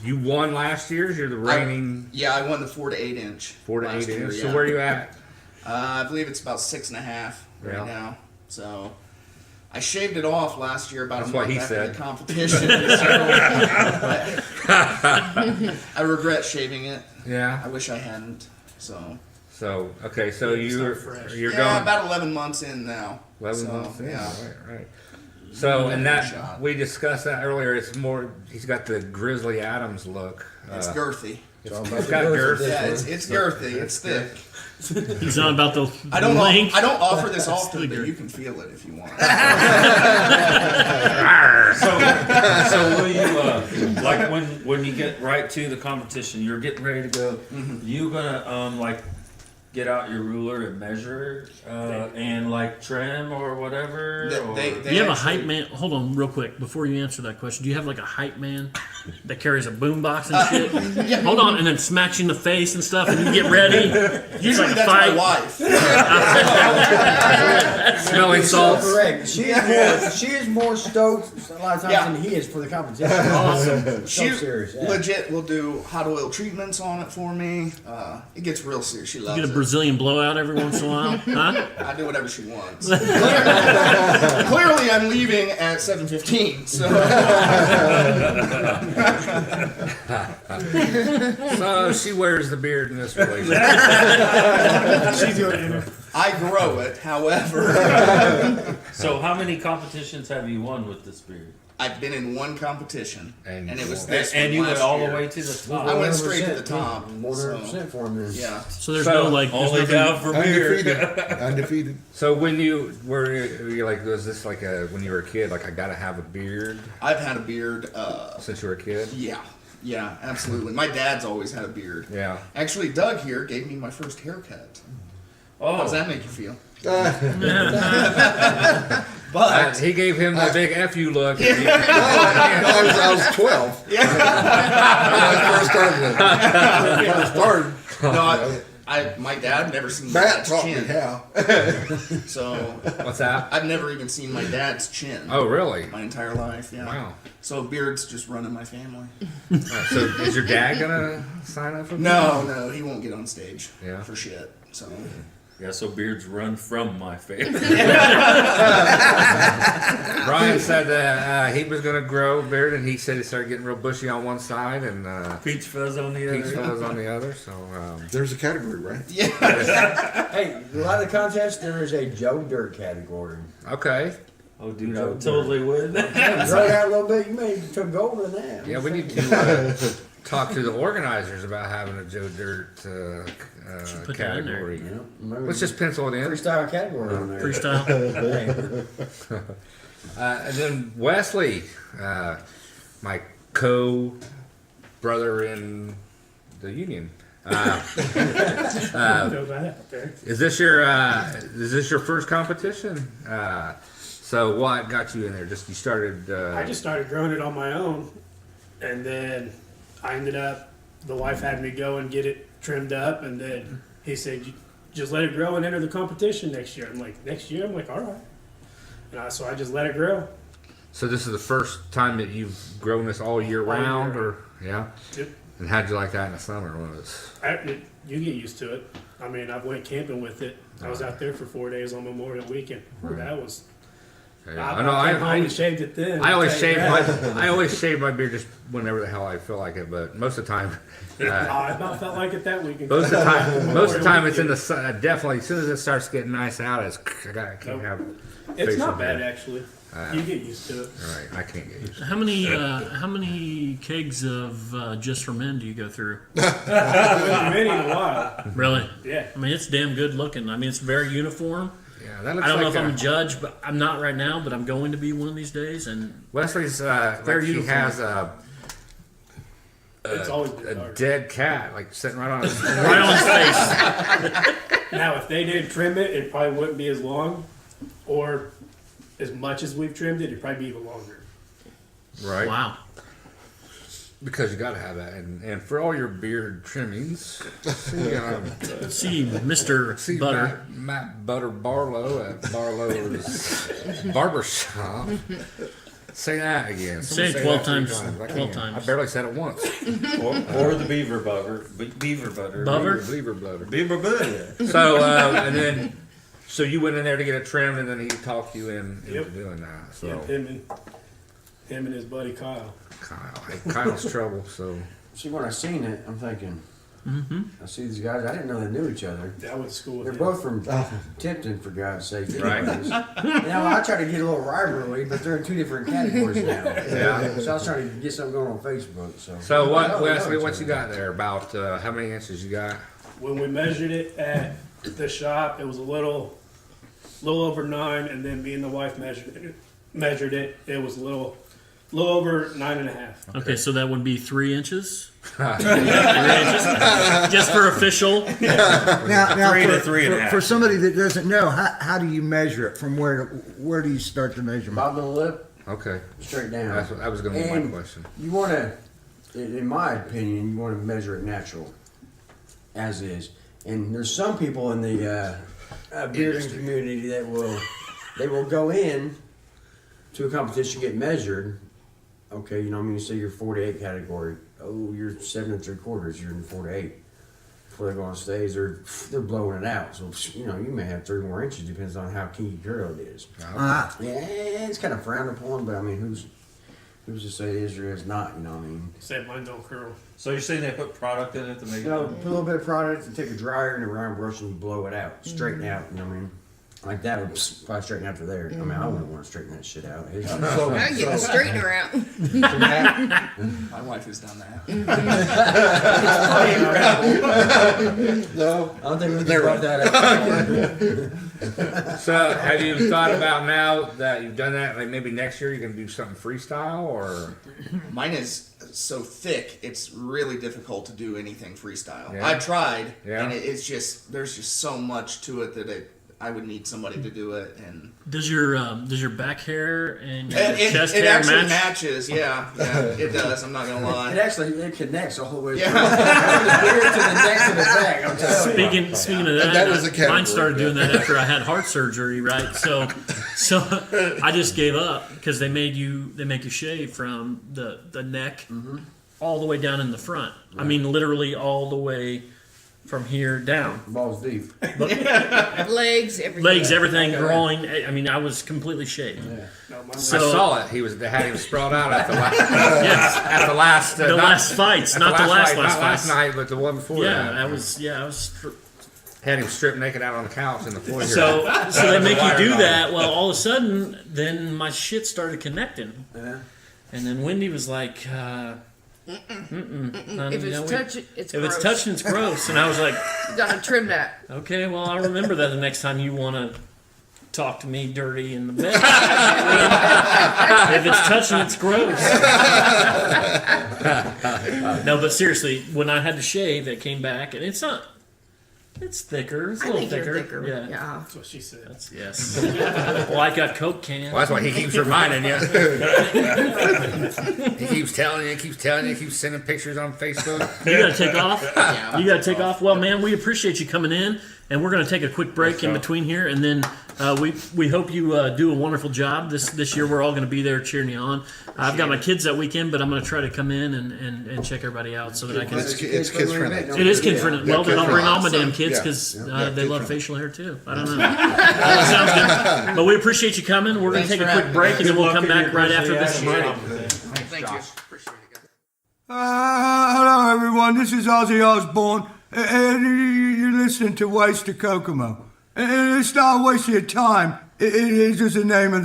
you won last year. You're the reigning Yeah, I won the 4 to 8 inch. 4 to 8 last year, inch. yeah. So where are you at? I believe it's about 6.5 right Yeah. now. So I shaved it off last year about That's a month what he after said. the competition. But I regret shaving it. Yeah. I wish I hadn't. So Okay. So you're fresh. you're yeah, going about 11 months in now. 11 So, months in. Yeah. Right. So and that Shot. we discussed that earlier. It's more. He's got the Grizzly Adams look. It's girthy. It's all about It's the got girth. girth. Yeah, it's girthy. It's thick. He's on about the I don't length. I don't offer this often, Still but good. you can feel it if you want. So will you like when you get right to the competition, you're getting ready to go. You gonna like get out your ruler and measure and like trim or whatever? They- or- they- Do you have a actually- hype man? Hold on, real quick, before you answer that question. Do you have like a hype man that carries a boombox and shit? Hold on, and then smacks you in the face and stuff, and you get ready. Usually like a that's my fight. wife. Smelling salts. Correct. She is more stoked a lot of times Yeah. than he is for the competition. Awesome. She So serious. Yeah. legit will do hot oil treatments on it for me. It gets real serious. She loves Get a it. Brazilian blowout every once in a while, huh? I do whatever she wants. Clearly, I'm leaving at 7:15. So So she wears the beard in this relationship. She's going in. I grow it. However, So how many competitions have you won with this beard? I've been in one competition, And and it was and this. And one you went last all year. the way to the top. I went straight to the 100%, top. 100% for him. Then. Yeah. So there's So, no like, there's Only nothing- down for beard. Undefeated. So when you were you like, was this like when you were a kid? Like I gotta have a beard I've had a beard. since you were a kid. Yeah, absolutely. My dad's always had a beard. Yeah. Actually, Doug here gave me my first haircut. Oh, How does that make you feel? Uh, But He gave him the big "fu" look. I was 12. When I first started. no, my dad never seen my Matt dad's taught me chin. how. So What's that? I've never even seen my dad's chin. Oh, really? My entire life, yeah. Wow. So beards just run in my family. So is your dad gonna sign up for? No, he won't get on stage. Yeah. For shit. So yeah. So beards run from my face. Brian said that he was gonna grow a beard, and he said he started getting real bushy on one side and Peach fuzz on the peach other. fuzz on the other. So There's a category, right? yeah. Hey, a lot of the contests, there is a Joe Dirt category. okay. Oh, dude, I totally would. Grow it out a little bit, you may took gold in that. Yeah, we need to talk to the organizers about having a Joe Dirt put that in there. category. Yeah, maybe Let's just pencil it in. freestyle category on there. Freestyle. And then Wesley, my co-brother in the union. Go back there. Is this your first competition? So what got you in there? Just you started. I just started growing it on my own, and then I ended up. The wife had me go and get it trimmed up, and then he said, "You just let it grow and enter the competition next year." I'm like, "Next year?" I'm like, "All right." And so I just let it grow. So this is the first time that you've grown this all year All year. round, or yeah? Yep. And how'd you like that in the summer? Was You get used to it. I mean, I went camping with it. I was out there for 4 days on Memorial Weekend. That was. I know. came home and shaved it then. I always I'll tell you shave that. my I always shave my beard just whenever the hell I feel like it, but most of the time. I about felt like it that weekend. Most of the time, it's in the sun. Definitely, as soon as it starts getting nice out, I can't have. It's facial not bad hair. actually. You get used to it. All right, I can't get used. How many kegs of Just for Men do you go through? Many in a while. Really? Yeah. I mean, it's damn good looking. I mean, it's very uniform. Yeah, that looks I don't know like if I'm a judge, but I'm not right now. But I'm going to be one of these days. And Wesley's. Very Like he uniform. has It's always been a dark. dead cat, like sitting right on his. right on his face. Now, if they did trim it, it probably wouldn't be as long, or as much as we've trimmed it, it'd probably be even longer. Right. Wow. because you got to have that. And for all your beard trimmings, See, Mr. see Butter. Matt Butter Barlow at Barlow's Barbershop. Say that again. Say it Someone 12 that times. 3 I 12 can't. times. I barely said it once. Or the beaver butter. Beaver butter. Butter? Beaver butter. Beaver butter. So and then, so you went in there to get it trimmed, and then he talked you into Yep. doing that. So Yeah, him and his buddy Kyle. Kyle's trouble. So See, when I seen it, I'm thinking, I see these guys. I didn't know they knew each other. I went to school with They're him. both from Tipton, for God's sake. Right. I try to get a little rivalry, but they're in two different categories now. Yeah. So I was trying to get something going on Facebook. so what, Oh, Wesley? no, What you got there? About how many inches you got? When we measured it at the shop, it was a little over 9, and then me and the wife measured it. It was a little over 9.5. Okay, so that would be 3 inches. 3 inches. Just for official. Now 3 to 3.5. for somebody that doesn't know, how do you measure it? From where do you start the measurement? Bottom of the lip, Okay, straight down. that was going to be my And question. You want to, in my opinion, you want to measure it natural, as is. And there's some people in the bearding community that will go in to a competition, get measured. Okay, you know, I mean, you say you're 4 to 8 category. Oh, you're 7 3/4. You're in 4 to 8. Before they go on stage, they're blowing it out. So you know, you may have 3 more inches. Depends on how kinky girl it is. Ah, Yeah, it's kind of frowned upon, but I mean, who's to say it is or is not? You know what I mean? Said mine don't curl. So you're saying they put product in it to make You know, put a little bit of product and take a dryer and a round brush and blow it out, straighten out. You know what I mean? Like that would probably straighten out to there. I mean, I wouldn't want to straighten that shit out. I get the straightener out. My wife has done that. No, I don't think we can brought that up. So have you thought about now that you've done that, like maybe next year you can do something freestyle or? Mine is so thick, it's really difficult to do anything freestyle. Yeah. I've tried, Yeah. and it's just there's just so much to it that I would need somebody to do it, and Does your back hair and your it chest hair actually match? matches. Yeah, it does. I'm not gonna lie. It connects all the way Yeah. from the beard to the neck to the back. I'm telling you. Speaking of that, that is a category, mine started doing yeah. that after I had heart surgery, right? So I just gave up because they make you shave from the neck all the way down in the front. I mean, literally all the way from here down. Balls deep. Legs, everything. Legs, everything, groin. I mean, I was completely shaved. No, mine So- I saw it. They had him sprawled out at the last. Yes. At the last. The last fights, at not the last fight, not last fights. night, but the one before. Yeah, that. I was. Had him stripped naked out on the couch in the foyer. So they make you do that. Well, all of a sudden, then my shit started connecting, Yeah. and then Wendy was like, honey, If it's touching, it's if gross. it's touching, it's gross. And I was like, You gotta trim that. okay, well, I'll remember that the next time you want to talk to me dirty in the bed. If it's touching, it's gross. No, but seriously, when I had to shave, it came back, and it's not. It's thicker. It's a I little think you're thicker. thicker. Yeah. That's what she said. That's, yes. Well, I got Coke cans. Well, that's why he keeps reminding you. He keeps telling you, keeps sending pictures on Facebook. You gotta take off. You gotta take off. Well, man, we appreciate you coming in, and we're gonna take a quick break in between here, and then we hope you do a wonderful job this year. We're all gonna be there cheering you on. I've got my kids that weekend, but I'm gonna try to come in and check everybody out so that I can. It's kids friendly. It is kid friendly. Well, then I'll bring all my damn kids Yeah. because Yeah, they kid love friendly. facial hair too. I don't know. Sounds good. But we appreciate you coming. We're gonna Thanks take a for quick having break, me. and then we'll Good come luck in back your right after this. Grizzly Thank you. Appreciate it, guys. Hello, everyone. This is Ozzy Osbourne, and you're listening to Waste to Kokomo. And it's not a waste of your time. It is just the name of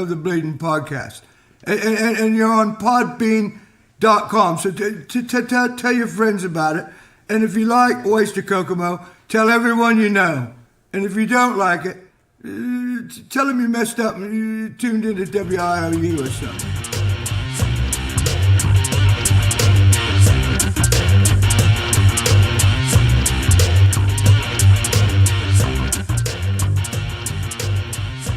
the Bleeding Podcast. And you're on podbean.com. So tell your friends about it. And if you like Waste to Kokomo, tell everyone you know. And if you don't like it, tell them you messed up and you tuned into WIOU or something.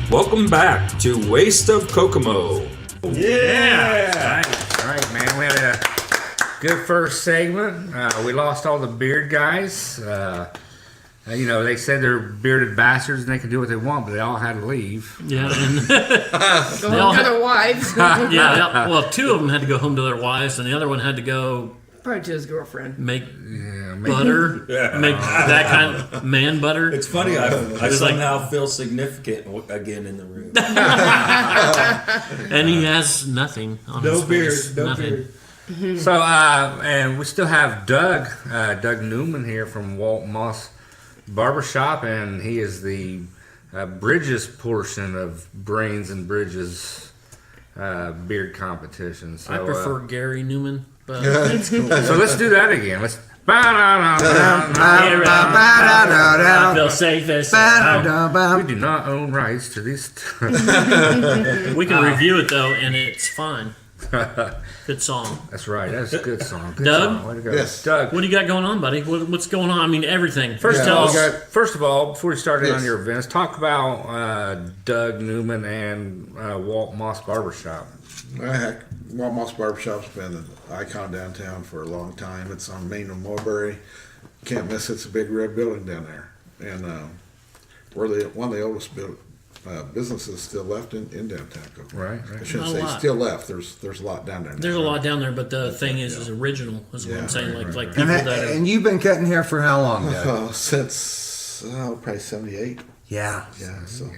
Welcome back to Waste of Kokomo. Yeah. All right, man. We had good first segment. We lost all the beard guys. You know, they said they're bearded bastards and they can do what they want, but they all had to leave. Yeah, and Go home to their wives. yeah. Well, two of them had to go home to their wives, and the other one had to go Probably to his girlfriend. make butter, make that kind of man butter. It's funny. I somehow feel significant again in the room. And he has nothing on his face. Nothing. So, and we still have Doug Newman here from Walt Moss Barbershop, and he is the Bridges portion of Brains and Bridges beard competition. So, I prefer Gary Newman, but so let's do that again. Let's. I feel safe as We do not own rights to these. we can review it though, and it's fine. Good song. That's right. That's a good song. Good Doug? song. Way to go. Yes. Doug. What do you got going on, buddy? What's going on? I mean, everything. First, Tell us. first of all, before we start Yes. on your events, talk about Doug Newman and Walt Moss Barbershop. Well, heck, Walt Moss Barbershop's been an icon downtown for a long time. It's on Main and Mulberry. Can't miss it. It's a big red building down there. And we're one of the oldest businesses still left in downtown Kokomo. Right. I shouldn't Not a say lot. still left. There's a lot down there. There's a now. lot down there, but the thing is original. Is what I'm saying. Like people And, that. and you've been cutting hair for how long, Doug? Since probably 78. Yeah. Yeah, so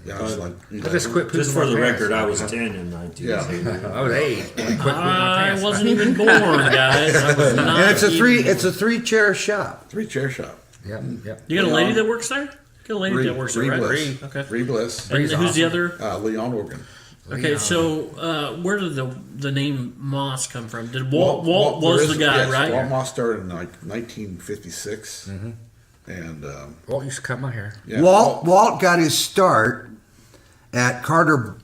yeah, I was like, I just quit pooping Just for the my pants. record, I was 10 in 1980. I was 8. I quit pooping my I pants. wasn't even born, guys. I was not. And it's a even- three chair shop. 3-chair shop. Yep. Yep. You got a lady that works there? Got a lady that works there, right? Bliss. Okay. Bree Bliss. And who's the other? Leon Organ. Okay, so where did the name Moss come from? Did Walt was there the is- guy, yes, right? Walt Moss started in like 1956. And Walt used to cut my hair. yeah, Walt got his start at Carter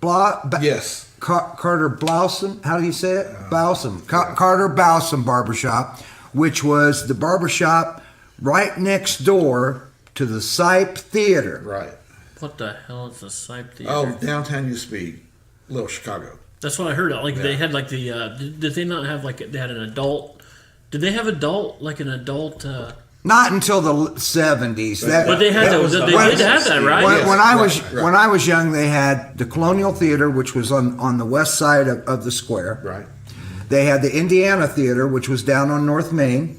yes. Carter Blossom. How do you say it? Blossom. Carter Blossom Barbershop, which was the barbershop right next door to the Sipe Theater. Right. What the hell is the Sipe Theater? Oh, downtown used to be Little Chicago. That's what I heard. Like they had like the did they not have like they had an adult? Did they have an adult? Not until the 70s. But they had That they was the did highest have that, right? When, Yes, when I right, was right. when I was young, they had the Colonial Theater, which was on the west side of the square. Right. They had the Indiana Theater, which was down on North Main.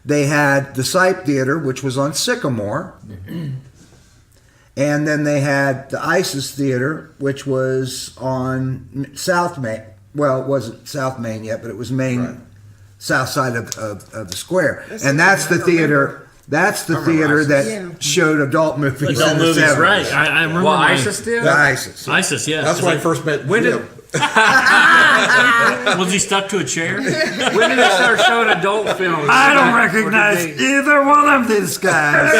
They had the Sipe Theater, which was on Sycamore. And then they had the Isis Theater, which was on South Main. Well, it wasn't South Main yet, but it was Main, Right. south side of the square. And that's the theater. That's the theater that Yeah. showed adult movies Adult in the movies, 70s. right? I remember Well, my- ISIS did? The Isis. ISIS, yeah. That's when I first met When did- Jim. Was he stuck to a chair? When did they start showing adult films? I don't recognize either one of these guys.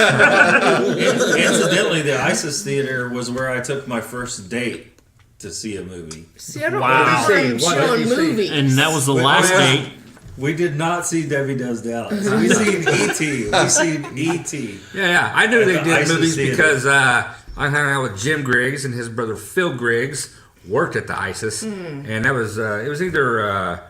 Incidentally, the ISIS Theater was where I took my first date to see a movie. See, I don't Wow. remember him What did showing you see? movies. And that was the last date. We did not see Debbie Does Dallas. We seen E.T. We seen E.T. Yeah. I knew At they the did ISIS movies theater. because I hung out with Jim Griggs and his brother Phil Griggs worked at the ISIS, and that was it was either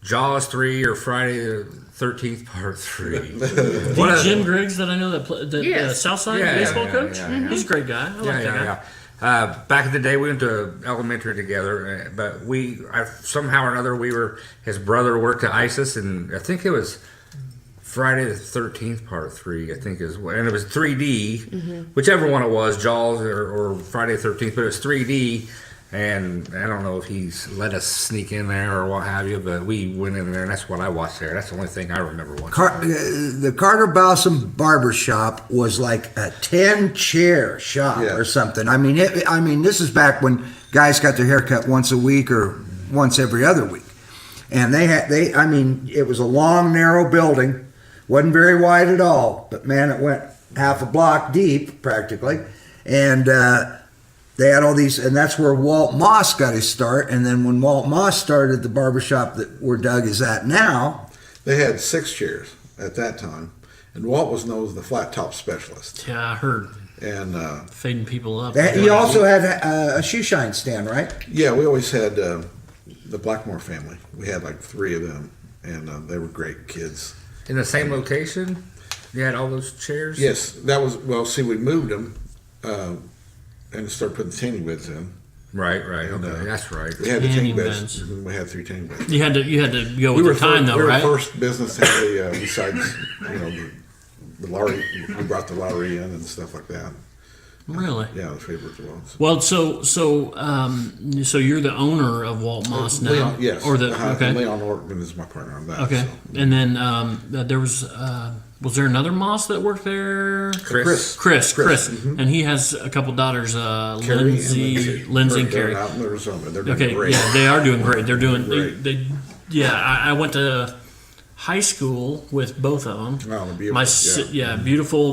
Jaws 3 or Friday the 13th Part 3. The Jim Griggs that I know that the Yes. Southside Yeah, baseball yeah, coach. yeah. He's a great guy. I like that guy. Back in the day, we went to elementary together, but somehow or another his brother worked at ISIS, and I think it was Friday the 13th Part 3, I think and it was 3D, whichever one it was, Jaws or Friday the 13th, but it was 3D. And I don't know if he's let us sneak in there or what have you, but we went in there, and that's what I watched there. That's the only thing I remember watching. The Carter Blossom Barbershop was like a 10-chair shop Yeah. or something. I mean, this is back when guys got their hair cut once a week or once every other week, and it was a long, narrow building, wasn't very wide at all, but man, it went half a block deep practically, and they had all these, and that's where Walt Moss got his start. And then when Walt Moss started the barbershop where Doug is at now, They had 6 chairs at that time, and Walt was known as the flat top specialist. Yeah, I heard And fading people up. he also had a shoe shine stand, right? yeah, we always had the Blackmore family. We had like 3 of them, and they were great kids. In the same location, you had all those chairs. Yes, that was see, we moved them and started putting tanning beds in. Right. Okay, And, that's right. We had the Tanning tanning beds. beds. We had 3 tanning beds. You had to go with the time though, we were right? the first business to have besides the lottery. We brought the lottery in and stuff like that. Really? Yeah, the favorite ones. Well, so you're the owner of Walt Moss now, Leon, yes. Or the okay, Leon Ortman is my partner on that. okay, So. and then there was there another Moss that worked there? Chris. And he has a couple daughters, Carrie Lindsay and They're Carrie. out in Arizona. They're doing Okay, great. yeah, they are doing great. They're doing Great. I went to high school with both of them. Oh, they're beautiful. Beautiful.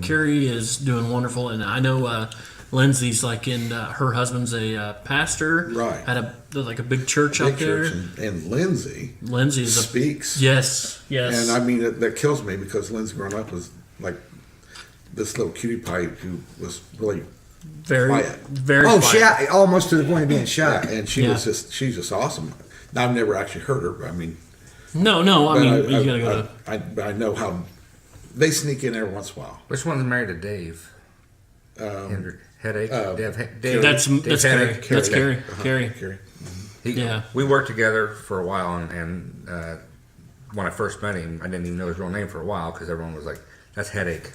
Carrie is doing wonderful, and I know Lindsay's like in her husband's a pastor. Right. At a big church Big up there. church, and Lindsay Lindsay's speaks. Yes. And I mean, that kills me because Lindsay growing up was like this little cutie pie who was really very quiet. very. Oh, quiet. shy, almost to the point of being shy. And she's just awesome. Now, I've never actually heard her, but I mean, No. I but mean, you gotta go to. but I know how they sneak in every once in a while. Which one's married to Dave? Headache. Dave. That's Dave Carrie. Headache. That's Carrie. Carrie. Carrie. Yeah. We worked together for a while, and when I first met him, I didn't even know his real name for a while because everyone was like, "That's Headache."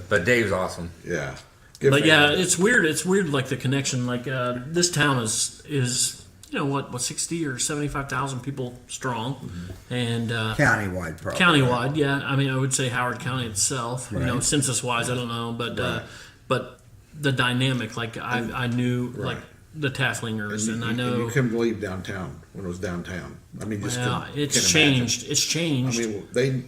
But Dave's awesome. Yeah. Good But for yeah, him. it's weird. It's weird, like the connection. Like this town is what 60 or 75,000 people strong, and Countywide, probably. countywide. Yeah, I mean, I would say Howard County itself. Right. Census wise, I don't know, but the dynamic. Like I knew like the Tafflingers, and I know. You couldn't believe downtown when it was downtown. I mean, just Well, couldn't it's imagine. changed. It's changed I mean, they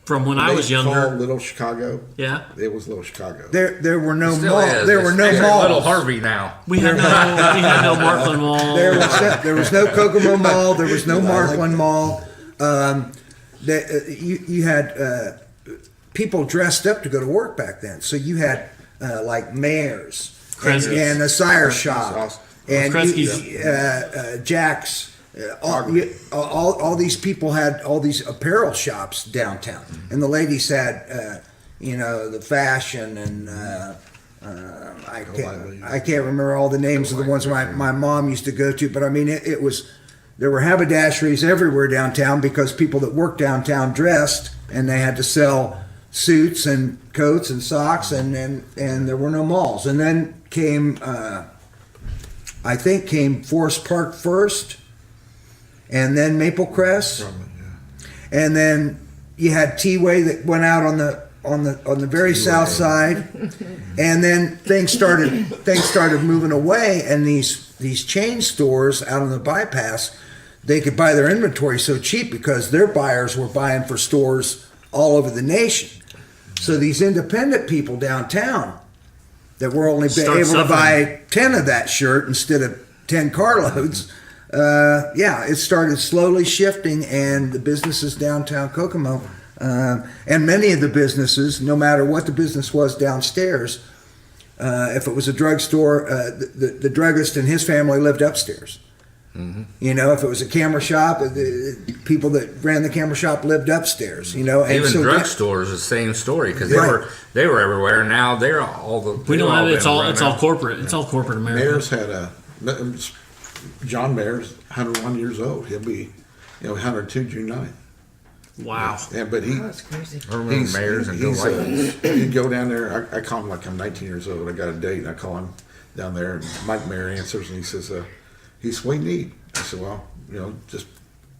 from when I was called younger. Little Chicago. Yeah, It was Little Chicago. There were no Still malls. is. There were no It's malls. Little Harvey now. we had no Markland Mall. There was no Kokomo Mall. There was no Markland Mall. You had people dressed up to go to work back then. So you had like mayors Kresge's. and a cider shop awesome. and Kresge's. Jack's. All these people had all these apparel shops downtown, and the ladies had the fashion and I can't remember all the names of the ones my mom used to go to, but I mean it was there were haberdasheries everywhere downtown because people that worked downtown dressed, and they had to sell suits and coats and socks, and there were no malls. And then came Forest Park first, and then Maple Crest, and then you had T-Way that went out on the very south side, and then things started moving away, and these chain stores out on the bypass, they could buy their inventory so cheap because their buyers were buying for stores all over the nation. So these independent people downtown that were only able to buy 10 of that shirt instead of 10 carloads. It started slowly shifting, and the businesses downtown Kokomo, and many of the businesses, no matter what the business was downstairs, if it was a drugstore, the druggist and his family lived upstairs. Mm-hmm. If it was a camera shop, the people that ran the camera shop lived upstairs. And Even so drugstores is the same story because Right. they were everywhere. Now they're all the. We don't have been it's all around. corporate. It's all corporate America. Mayor's had John Mayer's 101 years old. He'll be 102 June 9th. Wow. Yeah, but That's crazy. I remember mayors and Bill White. you go down there. I call him like I'm 19 years old. I got a date, and I call him down there, and Mike Mayer answers, and he says, "He's what you need." I said, "Well, just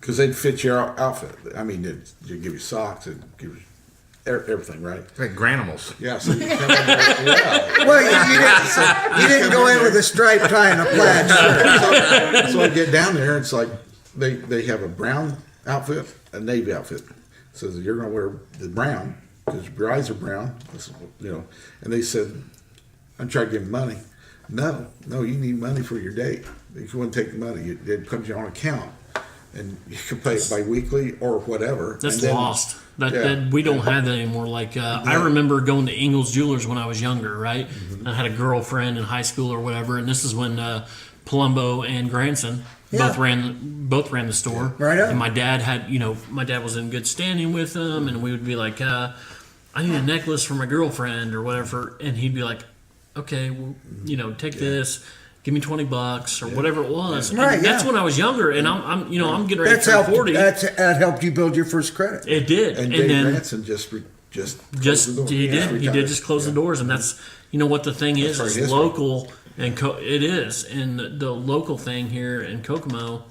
because they'd fit your outfit. I mean, they'd give you socks and give you everything, right?" Like Granimals. Yeah. So you come in there, yeah. Well, you didn't go in with a striped tie and a plaid shirt. So I get down there, it's like they have a brown outfit, a navy outfit. So you're going to wear the brown because your eyes are brown, And they said, I'm trying to give them money. No, you need money for your date. If you want to take the money, it comes to your own account, and you can pay it bi-weekly or whatever. That's and then, lost. Yeah. That we don't have that anymore. Like I remember going to Ingles Jewelers when I was younger, right? Mm-hmm. I had a girlfriend in high school or whatever, and this is when Palumbo and Granson Both ran the store. Right on. And my dad my dad was in good standing with them, and we would be like, I need a necklace for my girlfriend or whatever, and he'd be like, okay, well, take this. Give me $20 or whatever it was. Right, And that's when I was younger, and I'm getting ready That's to turn helped. 40. That helped you build your first credit. It did, And and Dave then Ranson just just he did just close the doors, and that's what the thing is. right, It's history. local, and it is, and the local thing here in Kokomo,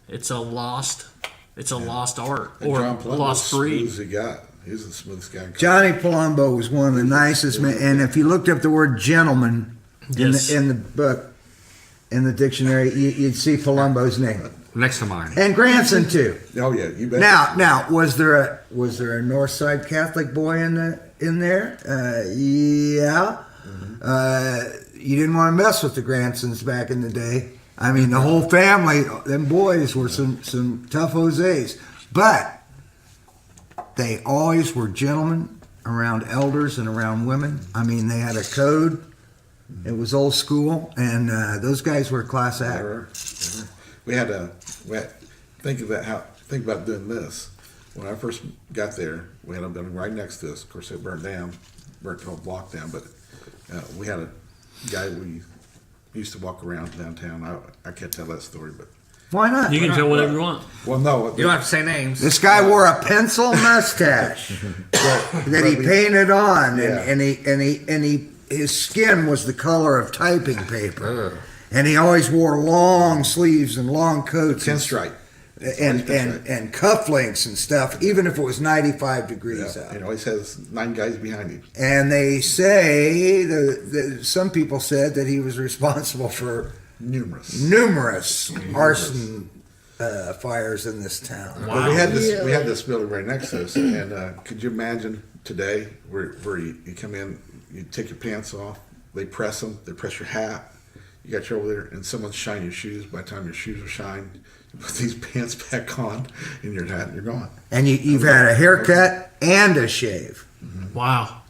it's a lost art And or John Plummer's lost breed. smooth as he got. He's the smoothest guy. Johnny Palumbo was one of the nicest men, and if you looked up the word gentleman Yes. in the book, in the dictionary, you'd see Palumbo's name. Next to mine. And Granson too. Oh yeah, you bet. Now, was there a North Side Catholic boy in there? Yeah. You didn't want to mess with the Gransons back in the day. I mean, the whole family, them boys were some tough Jose's, but they always were gentlemen around elders and around women. I mean, they had a code. It was old school, and those guys were a class act. We had think about doing this. When I first got there, we had a building right next to us. Of course, it burnt the whole block down. But we had a guy we used to walk around downtown. I can't tell that story, but Why not? You can tell whatever you want. well, no, You don't have to say names. This guy wore a pencil mustache that he painted on, Yeah. and his skin was the color of typing paper, Ugh. and he always wore long sleeves and long coats pinstripe. and cufflinks and stuff, even if it was 95 degrees Yeah, out. and always has 9 guys behind him. And they say some people said that he was responsible for numerous arson fires in this town. Wow. But we had this building right next to us, and could you imagine today where you come in, you take your pants off, they press them, they press your hat, you got you over there, and someone's shining your shoes. By the time your shoes are shined, you put these pants back on, and your hat, and you're gone. And you've had a haircut and a shave. Wow.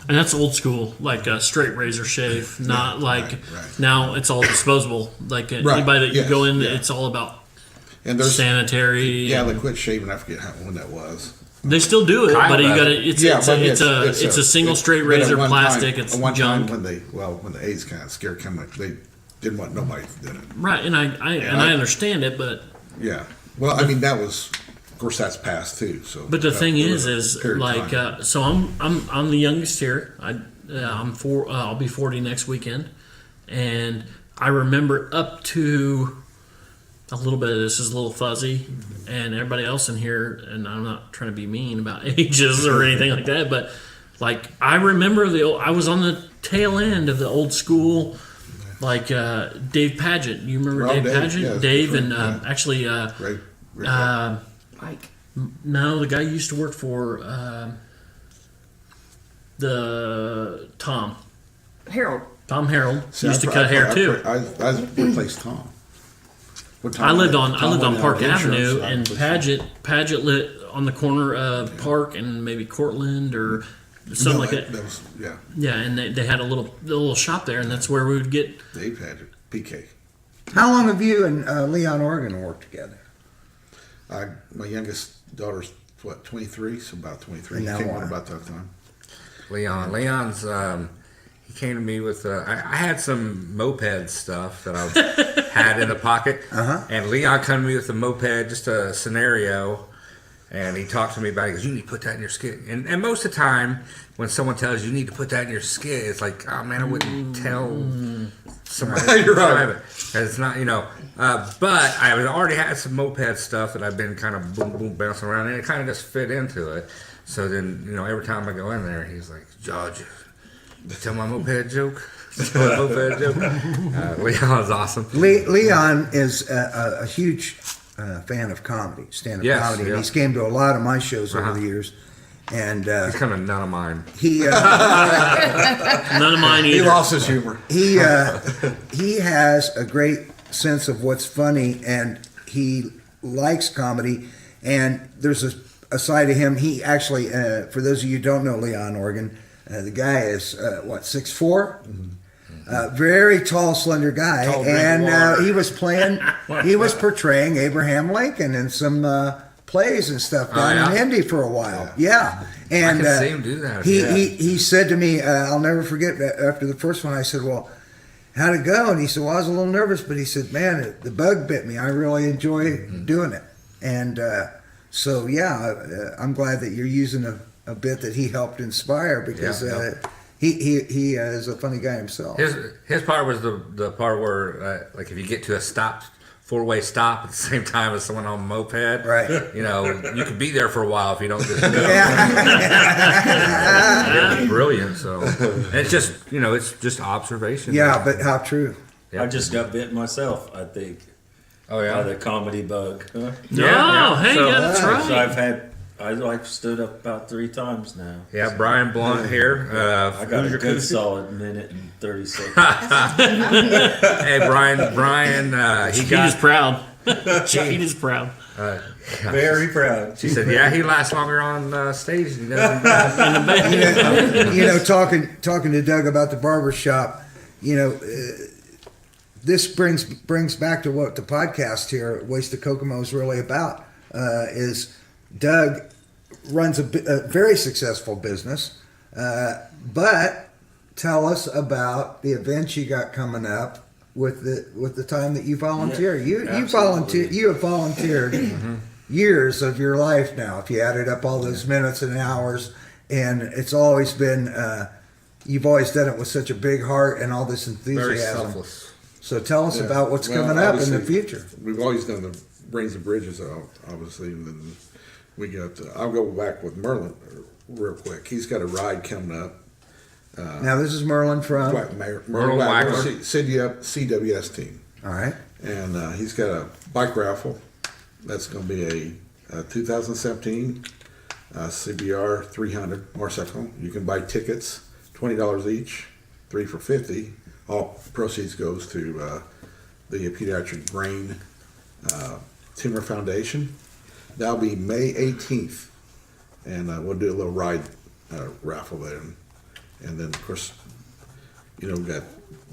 And that's old school, like a straight razor shave, not like right. now it's all disposable. Like Right, anybody that you yes, go in, yeah. it's all about And there's sanitary. yeah, they quit shaving. I forget when that was. They still do it, but you Kinda. got to. It's a single straight but at razor one plastic. time- It's at one junk, time when the AIDS kind of scared come, they didn't want nobody to do it. right? And I understand it, but Yeah. Well, I mean that was, of course, that's past too. So. the thing there is was a period of like time. so I'm the youngest here. I'll be 40 next weekend, and I remember up to a little bit of this is a little fuzzy, and everybody else in here, and I'm not trying to be mean about ages or anything like that, but like I remember I was on the tail end of the old school, like Dave Paget. You remember Oh, Dave Dave, Paget? yes, Dave that's and right, yeah. actually Right. Mike. no, the guy used to work for the Tom Harold. Harold See, used to I- cut I- hair I- too. I replaced Tom. What Tom I lived did- on Tom went out Park of insurance, Avenue, I and was- Paget lit on the corner of Park and maybe Cortland or something No, like that. That was yeah. Yeah, and they had a little shop there, and that's where we would get. Dave had it. PK. How long have you and Leon Oregon worked together? My youngest daughter's 23, so about 23. And He now came what? on about that time. Leon's he came to me with I had some moped stuff that I had in the pocket, and Leon came to me with a moped, just a scenario, and he talked to me about it. He goes, "You need to put that in your skid." And most of the time, when someone tells you need to put that in your skid, it's like, "Oh man, I wouldn't tell somebody to You're right. drive it." And it's not, but I had already had some moped stuff that I've been kind of boom boom bouncing around, and it kind of just fit into it. So then, every time I go in there, he's like, "George, tell my moped joke." Tell my moped joke. Leon's awesome. Leon is a huge fan of comedy, stand-up Yes, comedy. yeah. And he's came to a lot of my shows over the years. And He's kind of none of mine. he None of mine He either. lost his humor. he has a great sense of what's funny, and he likes comedy. And there's a side of him. He actually, for those of you who don't know Leon Oregon, the guy is 6'4", Very tall, slender guy, Tall drink of and water. he was playing. He was portraying Abraham Lincoln in some plays and stuff down yeah? in Indy for a while. Yeah, and I can see him do that. he said to me, I'll never forget that after the first one. I said, "Well, how'd it go?" And he said, "Well, I was a little nervous, but he said, man, the bug bit me. I really enjoy doing it." And so, yeah, I'm glad that you're using a bit that he helped inspire because he is a funny guy himself. His part was the part where like if you get to a stop. 4-way stop at the same time as someone on a moped. Right. You know, you could be there for a while if you don't just go. Yeah. It was brilliant. So and it's just, it's just observation. Yeah, but how true. Yeah. I just got bit myself, I think, Oh, by yeah. the comedy bug. No, Yeah. hey, So- yeah, that's So right. I stood up about 3 times now. Yeah, Brian Blunt here. I got who's a your good coach? solid minute and 30 seconds. Hey, Brian, he He is got. proud. He is proud. Very proud. She said, "Yeah, he lasts longer on stage than he does." Talking to Doug about the barber shop, this brings back to what the podcast here, Waste of Kokomo, is really about. Is Doug runs a very successful business, but tell us about the events you got coming up with the time that you volunteer. You have volunteered years of your life now. If you added up all those minutes and hours, and it's always been you've always done it with such a big heart and all this enthusiasm. Very selfless. So tell us about what's coming up in the future. We've always done the Brains and Bridges, obviously. And then we got. I'll go back with Merlin real quick. He's got a ride coming up. Now this is Merlin from. Merlin Wagner. CWS team. All right. And he's got a bike raffle. That's going to be a 2017 CBR 300 motorcycle. You can buy tickets, $20 each, 3 for $50. All proceeds goes to the Pediatric Brain Tumor Foundation. That'll be May 18th, and we'll do a little ride raffle there. And then, of course, we've got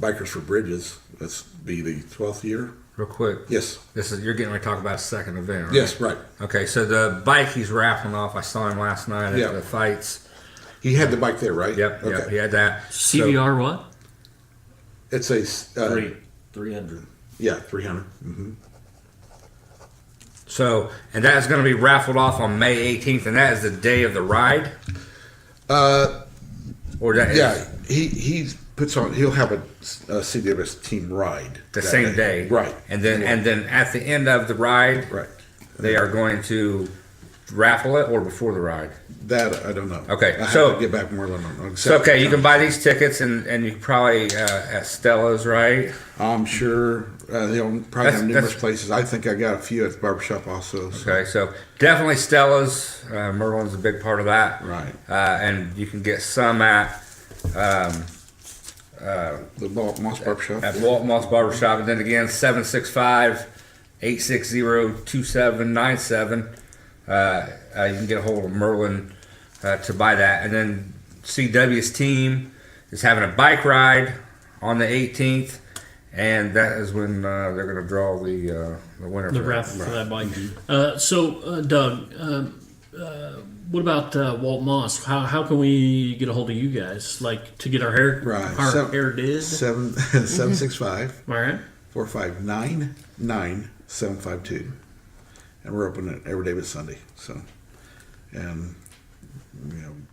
Bikers for Bridges. That's be the 12th year. Real quick. Yes. You're getting ready to talk about a second event, right? Yes, right. Okay, so the bike he's raffling off, I saw him last night at the fights. He had the bike there, right? Yep, he had that. CBR what? It's a 300. Yeah, 300. Mm-hmm. So, and that is going to be raffled off on May 18th, and that is the day of the ride? Or that he puts on. He'll have a CWS team ride the that same day, right? And then at the end of the ride, right, they are going to raffle it, or before the ride. That I don't know. Okay, I have so to get back more on. So okay, you can buy these tickets, and you can probably at Stella's, right? I'm sure they'll probably have numerous places. I think I got a few at the barbershop also. So. Okay, so definitely Stella's. Merlin's a big part of that, right? And you can get some at the Walt Moss Barbershop. At Walt Moss Barbershop, and then again 765-860-2797. You can get a hold of Merlin to buy that, and then CW's team is having a bike ride on the 18th, and that is when they're going to draw the winner. The raffle for that bike. So, Doug, what about Walt Moss? How can we get a hold of you guys? Like to get our hair hair did? 765 All right. 459 9752, and we're open every day but Sunday. So, and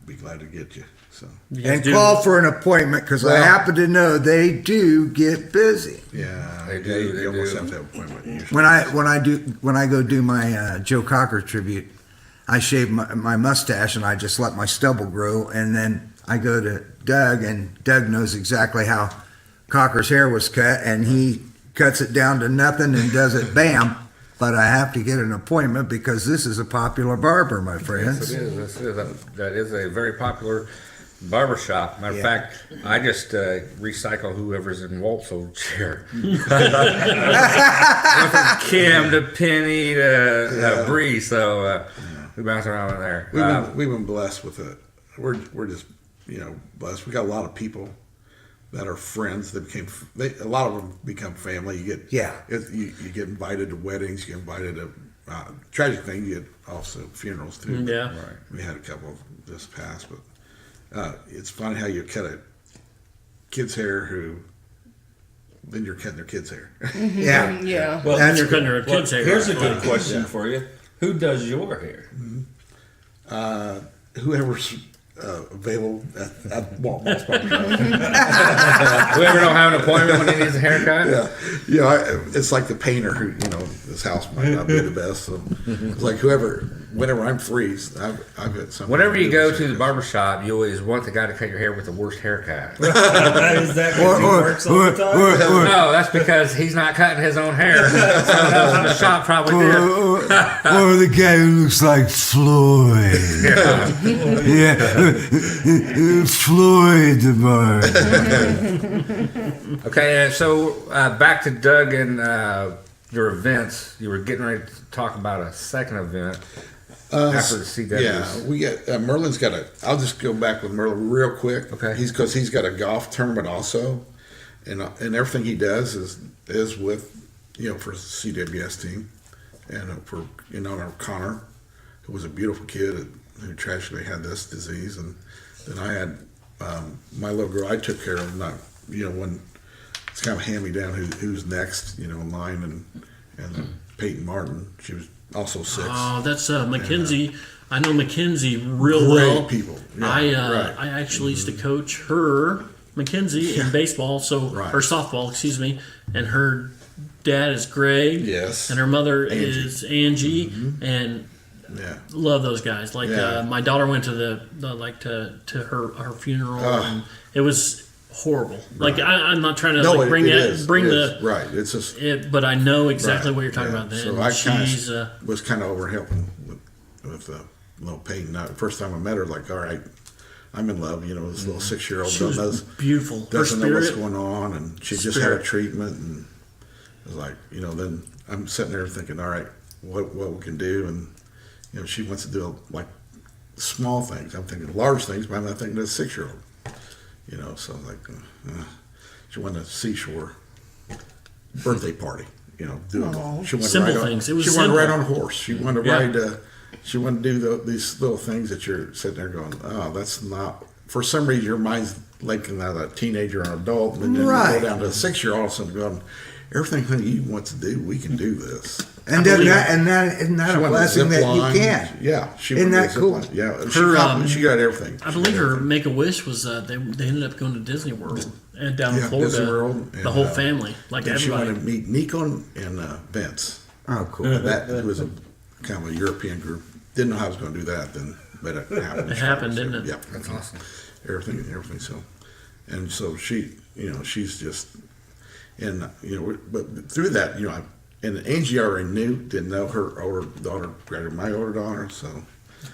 be glad to get you. So And call for an appointment because I happen to know they do get busy. Yeah, they do. You almost have to have an appointment usually. When I go do my Joe Cocker tribute, I shave my mustache and I just let my stubble grow, and then I go to Doug, and Doug knows exactly how Cocker's hair was cut, and he cuts it down to nothing and does it bam. But I have to get an appointment because this is a popular barber, my friends. Yes, it is. That is a very popular barbershop. Matter of fact, I just recycle whoever's in Walt's old chair. From Kim to Penny to Bree, so we bounce around in there. We've been blessed with it. We're just blessed. We got a lot of people that are friends. A lot of them become family. You get you get invited to weddings. You get invited to tragic thing. You get also funerals too. Yeah, Right. We had a couple of this past, but it's funny how you cut a kid's hair who then you're cutting their kid's hair. Yeah. Yeah. Well, and you're cutting her kids' hair. here's a good question for you. Who does your hair? Whoever's available at Walmart's barbershop. Whoever don't have an appointment when he needs a haircut. Yeah, it's like the painter who, his house might not be the best. So it's like whenever I'm free, I've got something. Whenever you go to the barbershop, you always want the guy to cut your hair with the worst haircut. Is that because he works all the time? No, that's because he's not cutting his own hair. Someone else in the shop probably did. Or the guy who looks like Floyd. Yeah. Floyd the bar. Okay, so back to Doug and your events. You were getting ready to talk about a second event after the CWs. Yeah, we got Merlin's got I'll just go back with Merlin real quick. Okay. Because he's got a golf tournament also, and everything he does is with for the CWS team, and for honor of Connor, who was a beautiful kid who tragically had this disease, and then I had my little girl I took care of. Not when it's kind of hand me down who's next in line, and Peyton Martin, she was also 6. Oh, that's Mackenzie. I know Mackenzie real Great well. people. Yeah, I actually used to coach her, Mackenzie, in baseball, or softball, excuse me. And her dad is Greg. Yes. And her mother is Angie, and love those guys. Like my daughter went to to her funeral, and it was horrible. Like I'm not trying to bring the right. It's just but I know exactly what you're talking about. Then so I she's was kind of over helping with little Peyton. The first time I met her, like, all right, I'm in love. This little 6-year-old she was beautiful. Doesn't know what's going on, and she just had a treatment, and it was like, then I'm sitting there thinking, all right, what we can do, and she wants to do like small things. I'm thinking large things, but I'm not thinking of a 6-year-old. So like she went to the seashore birthday party. She went simple to ride things. On, It was she simple. wanted to ride on a horse. She wanted to ride. She wanted to do these little things that you're sitting there going, oh, that's not. For some reason, your mind's linking out a teenager or an adult, and then you go down to a 6-year-old, all of a sudden going, everything you want to do, we can do this. And isn't that a blessing that you can? Yeah, isn't that cool? Yeah, she got everything. I believe her Make-A-Wish was they ended up going to Disney World and down in Florida. Disney World, the whole family, like and everybody. She wanted to meet Nico and Vince. Oh, cool. That was a kind of a European group. Didn't know how I was going to do that then, but it happened. It happened, didn't it? Yeah, That's awesome. Everything. So, and so she, she's just, and but through that, and Angie already didn't know her older daughter, my older daughter. So,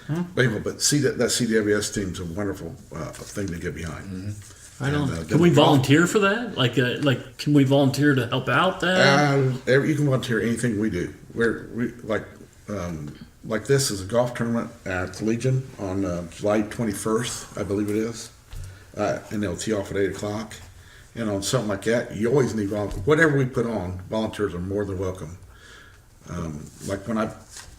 but see that CWS team's a wonderful thing to get behind. Mm-hmm. I know. Can we volunteer for that? Like, can we volunteer to help out that? You can volunteer anything we do. We like this is a golf tournament at the Legion on July 21st, I believe it is, and they'll tee off at 8:00. And on something like that, you always need volunteers. Whatever we put on, volunteers are more than welcome. Like when I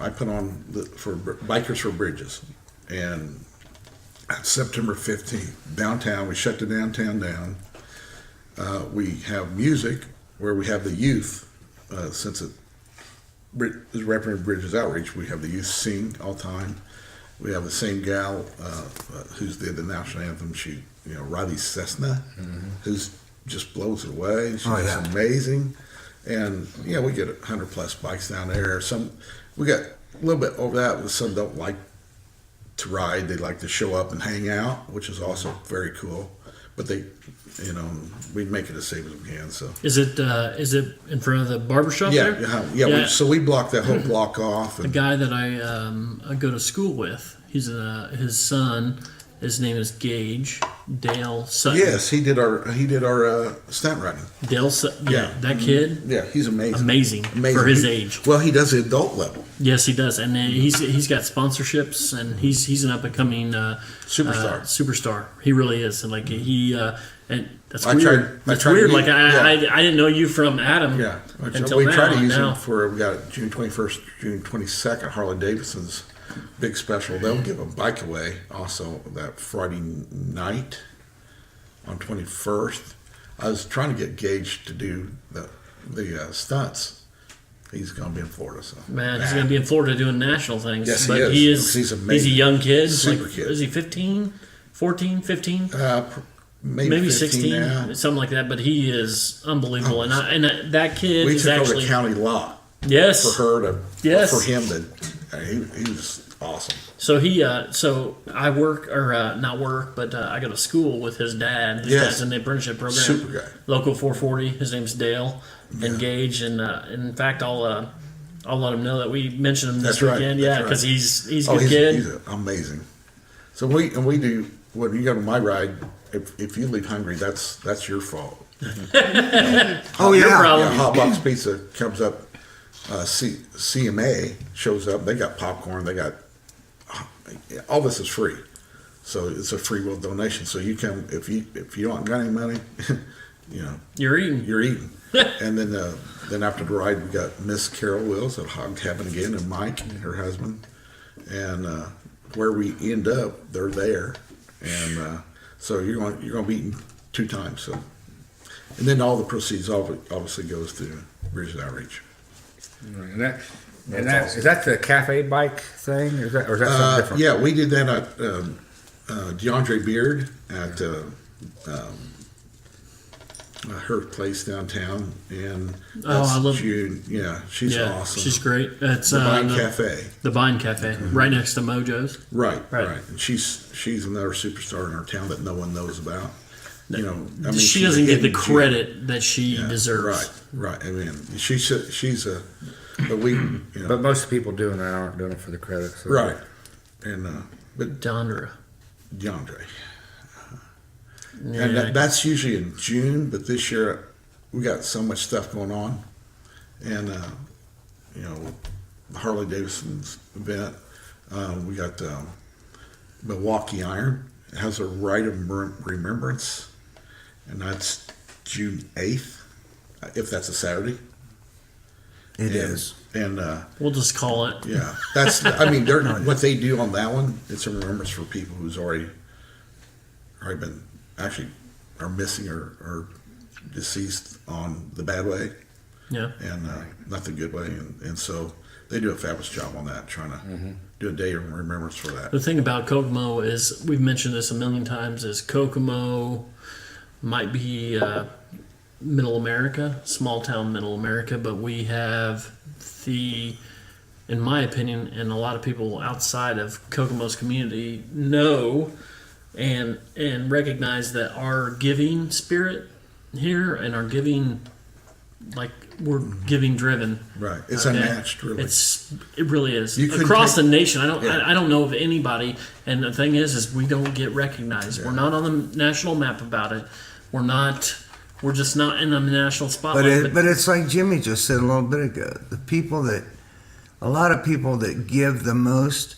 put on for Bikers for Bridges, and September 15th, downtown, we shut the downtown down. We have music where we have the youth, since it is representing Bridges Outreach, we have the youth sing all the time. We have the same gal who's did the national anthem. She, Riley Cessna, who's just blows it away. She's just amazing. And we get 100+ bikes down there. We got a little bit over that. Some don't like to ride; they like to show up and hang out, which is also very cool. But they, we make it as safe as we can. So Is it in front of the barbershop there? Yeah. So we block that whole block off. The guy that I go to school with, he's his son. His name is Gage Dale Sutton. Yes, he did our stunt riding. Dale Sutton. Yeah, that kid. Yeah, he's amazing. Amazing for his age. Well, he does the adult level. Yes, he does, and he's got sponsorships, and he's an up and coming Superstar. Superstar. He really is, and like he And that's I weird. tried- I That's tried to weird. use- Like I yeah. didn't know you from Adam. Yeah, Until we now. try to use now. them for, we got June 21st, June 22nd, Harley Davidson's big special. They'll give a bike away also that Friday night on 21st. I was trying to get Gage to do the stunts. He's going to be in Florida, so. Man, he's going to be in Florida doing national things. Yes, he but is. he is. He's He's amazing. a young kid. Super like, kid. Is he 15, 14, 15? Maybe 16, now. something like that. But he is unbelievable, and that kid We is took over actually the county law yes. for her to, Yes. for him to, he was awesome. So so I work or not work, but I go to school with his dad. His Yes. dad's in the apprenticeship program. Super guy. Local 440. His name's Dale. Engage, and in fact, I'll let him know that we mentioned him this That's right. weekend. That's Yeah, right. because he's a Oh, good kid. he's amazing. So we do, when you go to my ride, if you leave hungry, that's your fault. Oh Your yeah. problem. Yeah, Hot Box Pizza comes up, CMA shows up, they got popcorn, they got, all this is free. So it's a free will donation. So you come, if you don't got any money, You're eating. you're eating. And then after the ride, we got Miss Carol Wills at Hog Cabin again, and Mike, her husband. And where we end up, they're there. And so you're going to be eating 2 times. So, and then all the proceeds obviously goes to Bridges Outreach. Right. Is that the cafe bike thing, or is that something different? Yeah, we did that at DeAndre Beard at her place downtown, and I love- June. Yeah, she's Yeah, awesome. she's great. It's the Vine Cafe. The Vine Cafe, right next to Mojo's. Right. Right. And she's another superstar in our town that no one knows about. I mean, She she's doesn't a get the hidden gem. credit that she Yeah, deserves. Right. I mean, she's a, but we, But most people doing that aren't doing it for the credit. So. right. And but Dondra. DeAndre. Yeah. And that's usually in June, but this year we got so much stuff going on, and the Harley Davidson's event. We got Milwaukee Iron. It has a right of remembrance, and that's June 8th, if that's a Saturday. It is. And We'll just call it. yeah, that's. I mean, they're what they do on that one. It's a remembrance for people who's already been actually are missing or deceased on the bad way, Yeah. and not the good way, and so they do a fabulous job on that, trying to do a day of remembrance for that. The thing about Kokomo is, we've mentioned this a million times, is Kokomo might be middle America, small town middle America, but we have in my opinion, and a lot of people outside of Kokomo's community know and recognize that our giving spirit here and our giving, like, we're giving driven. Right, it's Okay. unmatched, really. It really is You couldn't across take- the nation. Yeah. I don't know of anybody. And the thing is we don't get recognized. Yeah. We're not on the national map about it. We're just not in the national But spotlight. but it's like Jimmy just said a little bit ago. A lot of people that give the most,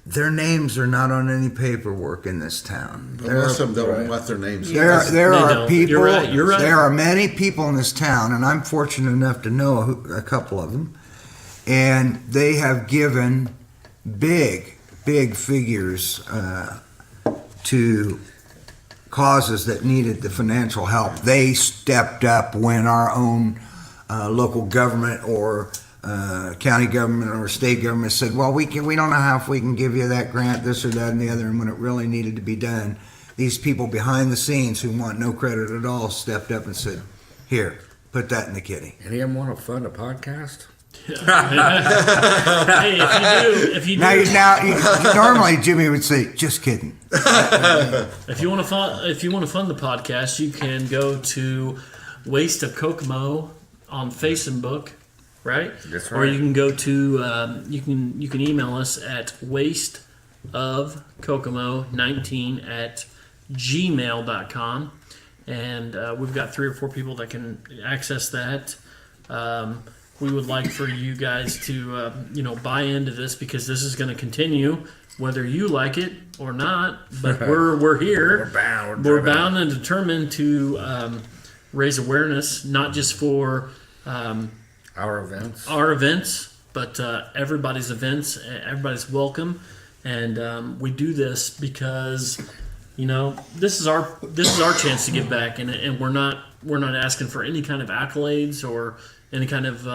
their names are not on any paperwork in this town. Most of them don't let their names. There They are don't. people. You're right, you're right. There are many people in this town, and I'm fortunate enough to know a couple of them, and they have given big figures to causes that needed the financial help. They stepped up when our own local government or county government or state government said, well, we don't know how if we can give you that grant, this or that and the other, and when it really needed to be done, these people behind the scenes who want no credit at all stepped up and said, here, put that in the kitty. Any of them want to fund a podcast? Hey, if you do, Now, normally Jimmy would say, just kidding. if you want to fund the podcast, you can go to Waste of Kokomo on Facebook, right? That's Or right. you can go to you can email us at wasteofkokomo19@gmail.com, and we've got 3 or 4 people that can access that. we would like for you guys to, buy into this because this is going to continue, whether you like it or not. But we're here. We're bound and determined to raise awareness, not just for Our events. but everybody's events. Everybody's welcome, and we do this because this is our chance to give back, and we're not asking for any kind of accolades or any kind of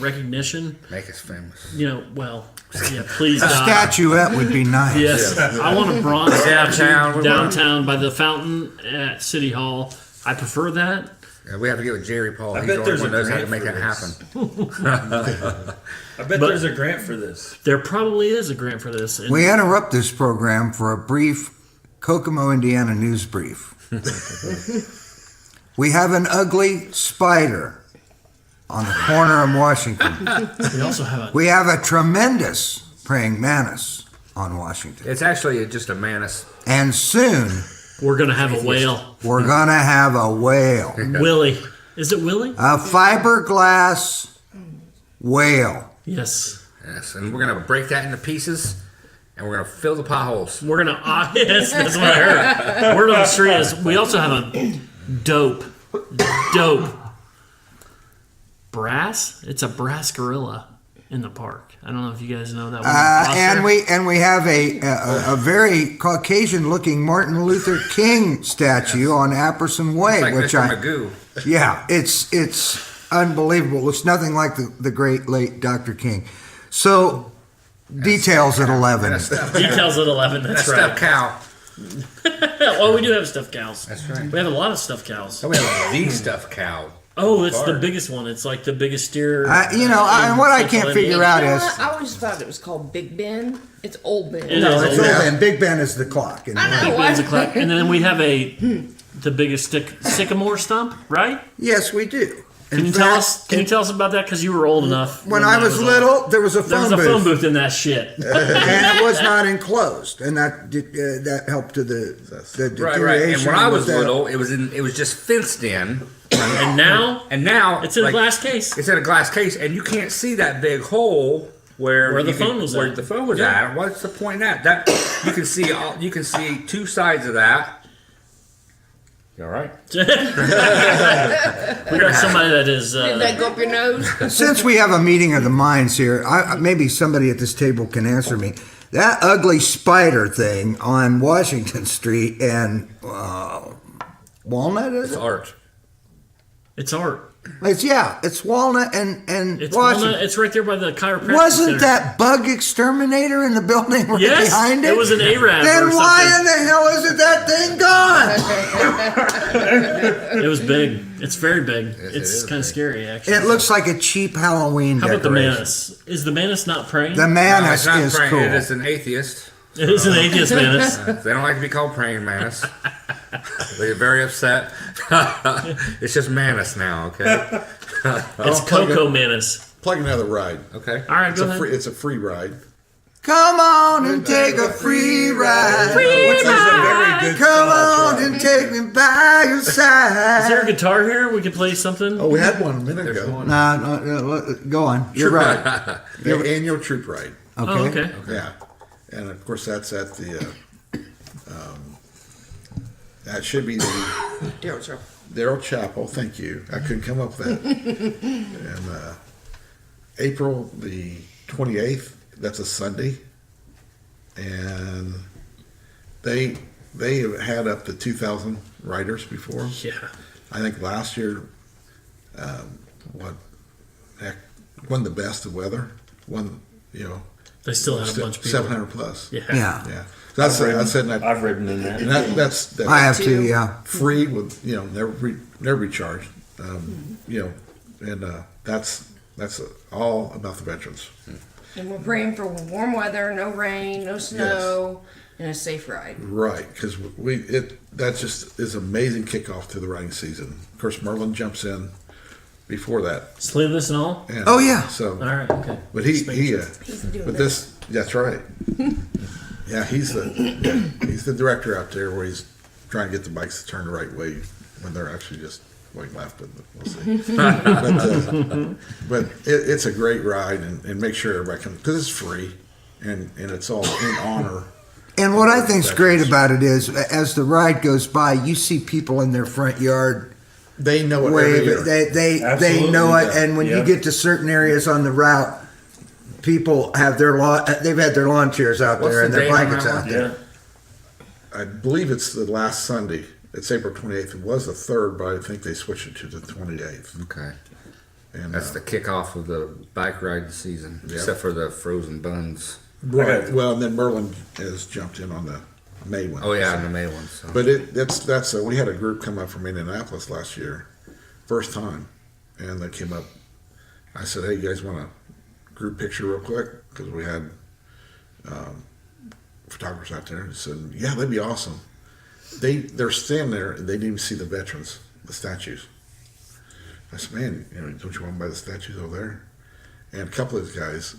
recognition. Make us famous. Please. A statuette would be nice. Yes, I want a bronze statue Downtown. downtown by the fountain at City Hall. I prefer that. Yeah, we have to get with Jerry Paul. I He's bet the only there's one a who knows how to grant make for that this. happen. I bet there's a grant for this. There probably is a grant for this. And We interrupt this program for a brief Kokomo, Indiana news brief. We have an ugly spider on the corner of Washington. we also have We have a tremendous praying mantis on Washington. It's actually just a manus. And soon, we're going to have a whale. we're going to have a whale. Willie. Is it Willie? A fiberglass whale. Yes. Yes, and we're gonna break that into pieces, and we're gonna fill the potholes. We're going to... yes, that's what I heard. Word on the street is we also have a dope brass. It's a brass gorilla in the park. I don't know if you guys know that one. And we have a very Caucasian-looking Martin Luther King statue on Apperson Way, It's like which Mr. Magoo. yeah, it's unbelievable. It's nothing like the great late Dr. King. So details at 11. Details at 11. That's That right. stuffed cow. Well, we do have stuffed cows. That's right. We have a lot of stuffed cows. Oh, we have the stuffed cow. Oh, it's the Park. biggest one. It's like the biggest steer. And what I can't figure out is I always thought it was called Big Ben. It's Old Ben. It no, is it's old. Old Ben. Big Ben is the clock. And I know. Big Ben's a clap. And then we have the biggest sycamore stump, right? yes, we do. Can you tell us about that? Because you were old enough. When I was little, there was a there was phone a phone booth, booth in that shit. and it was not enclosed, and that helped to the Right. deterioration. And when I was with that. little, it was just fenced in. And now And now it's in a glass case. It's in a glass case, and you can't see that big hole where the you phone was where at. the phone was Yeah. at. What's the point in that? That you can see two sides of that. You all right? We got somebody that is. Did that go up your nose? Since we have a meeting of the minds here, maybe somebody at this table can answer me. That ugly spider thing on Washington Street and Walnut, is It's it? art. It's art. It's Walnut and It's Washington. Walnut. It's right there by the chiropractic Wasn't center. that bug exterminator in the building right Yes, behind it? it was an Arab Then or why something. in the hell isn't that thing gone? It was big. It's very big. it It's is kind of big. scary, actually. It looks like a cheap Halloween How about the decoration. manus? Is the manus not praying? The No, manus it's not is praying. cool. It is an atheist. It is an atheist manus. They don't like to be called praying manus. They get very upset. It's just manus now. Okay. It's Coco manus. Plug another ride. Okay. All right, It's go a ahead. free. It's a free ride. Come on and take a free ride. Which is a very good. Come style on ride. and take me by your side. Is there a guitar here? We could play something. Oh, we had one a minute ago. No, go on. You're right. The annual troop ride. Okay. Oh, okay. Yeah, and of course that's at the. That should be the Daryl Chapel. Darrell Chapel. Thank you. I couldn't come up with that. And April the 28th. That's a Sunday, and they have had up to 2,000 riders before. Yeah. I think last year, won the best of weather. They still had a bunch of people. 700 plus. Yeah. Yeah. That's I said that. I've ridden in that. And that's I have to, yeah. free with never be charged. And that's all about the veterans. And we're praying for warm weather, no rain, no snow, and a safe ride. Right, because that just is amazing kickoff to the riding season. Of course, Merlin jumps in before that. Sleeveless and all? And Oh, yeah. So, All right, okay. but He's but doing this that's right. Yeah, he's the director out there where he's trying to get the bikes to turn the right way when they're actually just Well, he left, but we'll see. but it's a great ride, and make sure everybody comes, because it's free, and it's all in honor. And what I think's great about it is, as the ride goes by, you see people in their front yard. They know it wave every year. it. They Absolutely, know it, yeah. and when Yeah. you get to certain areas on the route, people have their lawn. They've had their lawn chairs out What's there and the their date on blankets that out one? there. Yeah. I believe it's the last Sunday. It's April 28th. It was the 3rd, but I think they switched it to the 28th. Okay. And That's the kickoff of the bike riding season, Yeah. except for the frozen buns. right. Well, and then Merlin has jumped in on the May one. Oh yeah, and the May one. So. But we had a group come up from Indianapolis last year, first time, and they came up. I said, "Hey, you guys want a group picture real quick?" Because we had photographers out there. And said, "Yeah, that'd be awesome." They're standing there and they didn't even see the veterans, the statues. I said, "Man, don't you want to buy the statues over there?" And a couple of these guys,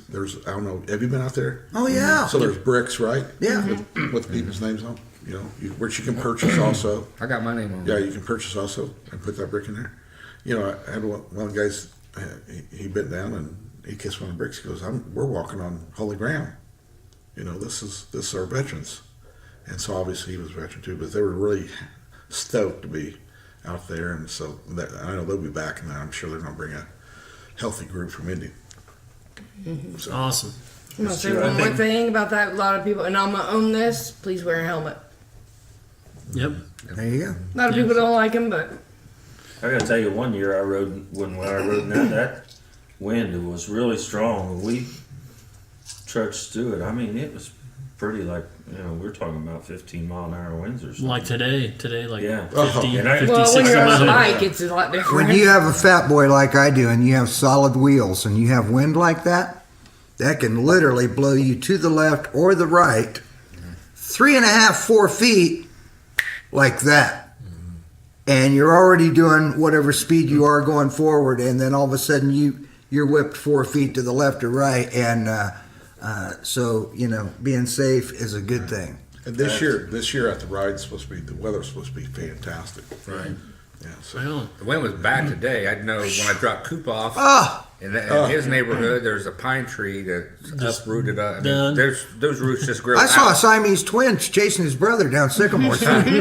I don't know, have you been out there? Oh yeah. So there's bricks, right? Yeah. With people's names on, which you can purchase also. I got my name on. Yeah, you can purchase also and put that brick in there. I had one of the guys, he bent down and he kissed one of the bricks. He goes, "We're walking on holy ground. This is our veterans." And so obviously he was a veteran too, but they were really stoked to be out there. And so I know they'll be back, and I'm sure they're going to bring a healthy group from Indy. So, Awesome. I'm gonna say one more thing about that. A lot of people, and I'm gonna own this. Please wear a helmet. Yep. There you go. A lot of people don't like them, but I gotta tell you, one year I rode when I rode in that wind was really strong. We trudged through it. I mean, it was pretty we're talking about 15-mile-an-hour winds or something. Like today, like Yeah. 50, And I- 50, well, when 60 you're on miles a an hour. bike, it's a lot different. When you have a fat boy like I do, and you have solid wheels, and you have wind like that, that can literally blow you to the left or the right, 3.5, 4 feet, like that. And you're already doing whatever speed you are going forward, and then all of a sudden you're whipped 4 feet to the left or right, and so being safe is a good thing. and this year at the ride, the weather's supposed to be fantastic. Right. Yeah. So Right on. The wind was bad today. I know when I dropped Coop off Ah, in his neighborhood, there's a pine tree that's uprooted up. I mean, done. those roots just grow I saw a out. Siamese twin chasing his brother down Sycamore Street.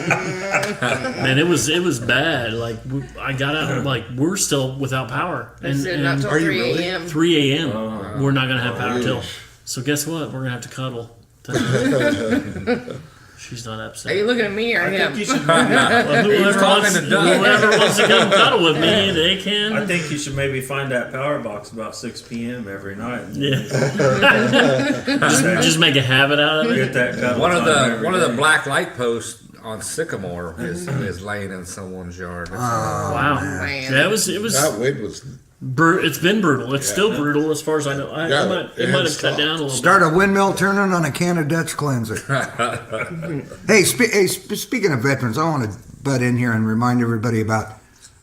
Man, it was bad. Like I got out, like we're still without power, They said not till Are you 3 really? a.m. 3 a.m. We're not gonna have power till. So guess what? We're gonna have to cuddle. She's not Are you upset. looking at me or I him? think you should. Well, whoever, talking wants, to Doug. whoever wants to come cuddle with me, they I can. think you should maybe find that power box about 6 p.m. every night. Yeah. just make a habit out of it. Get that cuddle One of time every the day. black light posts on Sycamore is laying in someone's yard. Wow. Man. Yeah, it was. that wind was. It's been brutal. It's still brutal as far as I know. Yeah, It might have cut down a little Start a windmill turning on a can of Dutch cleanser. Hey, speaking of veterans, I want to butt in here and remind everybody about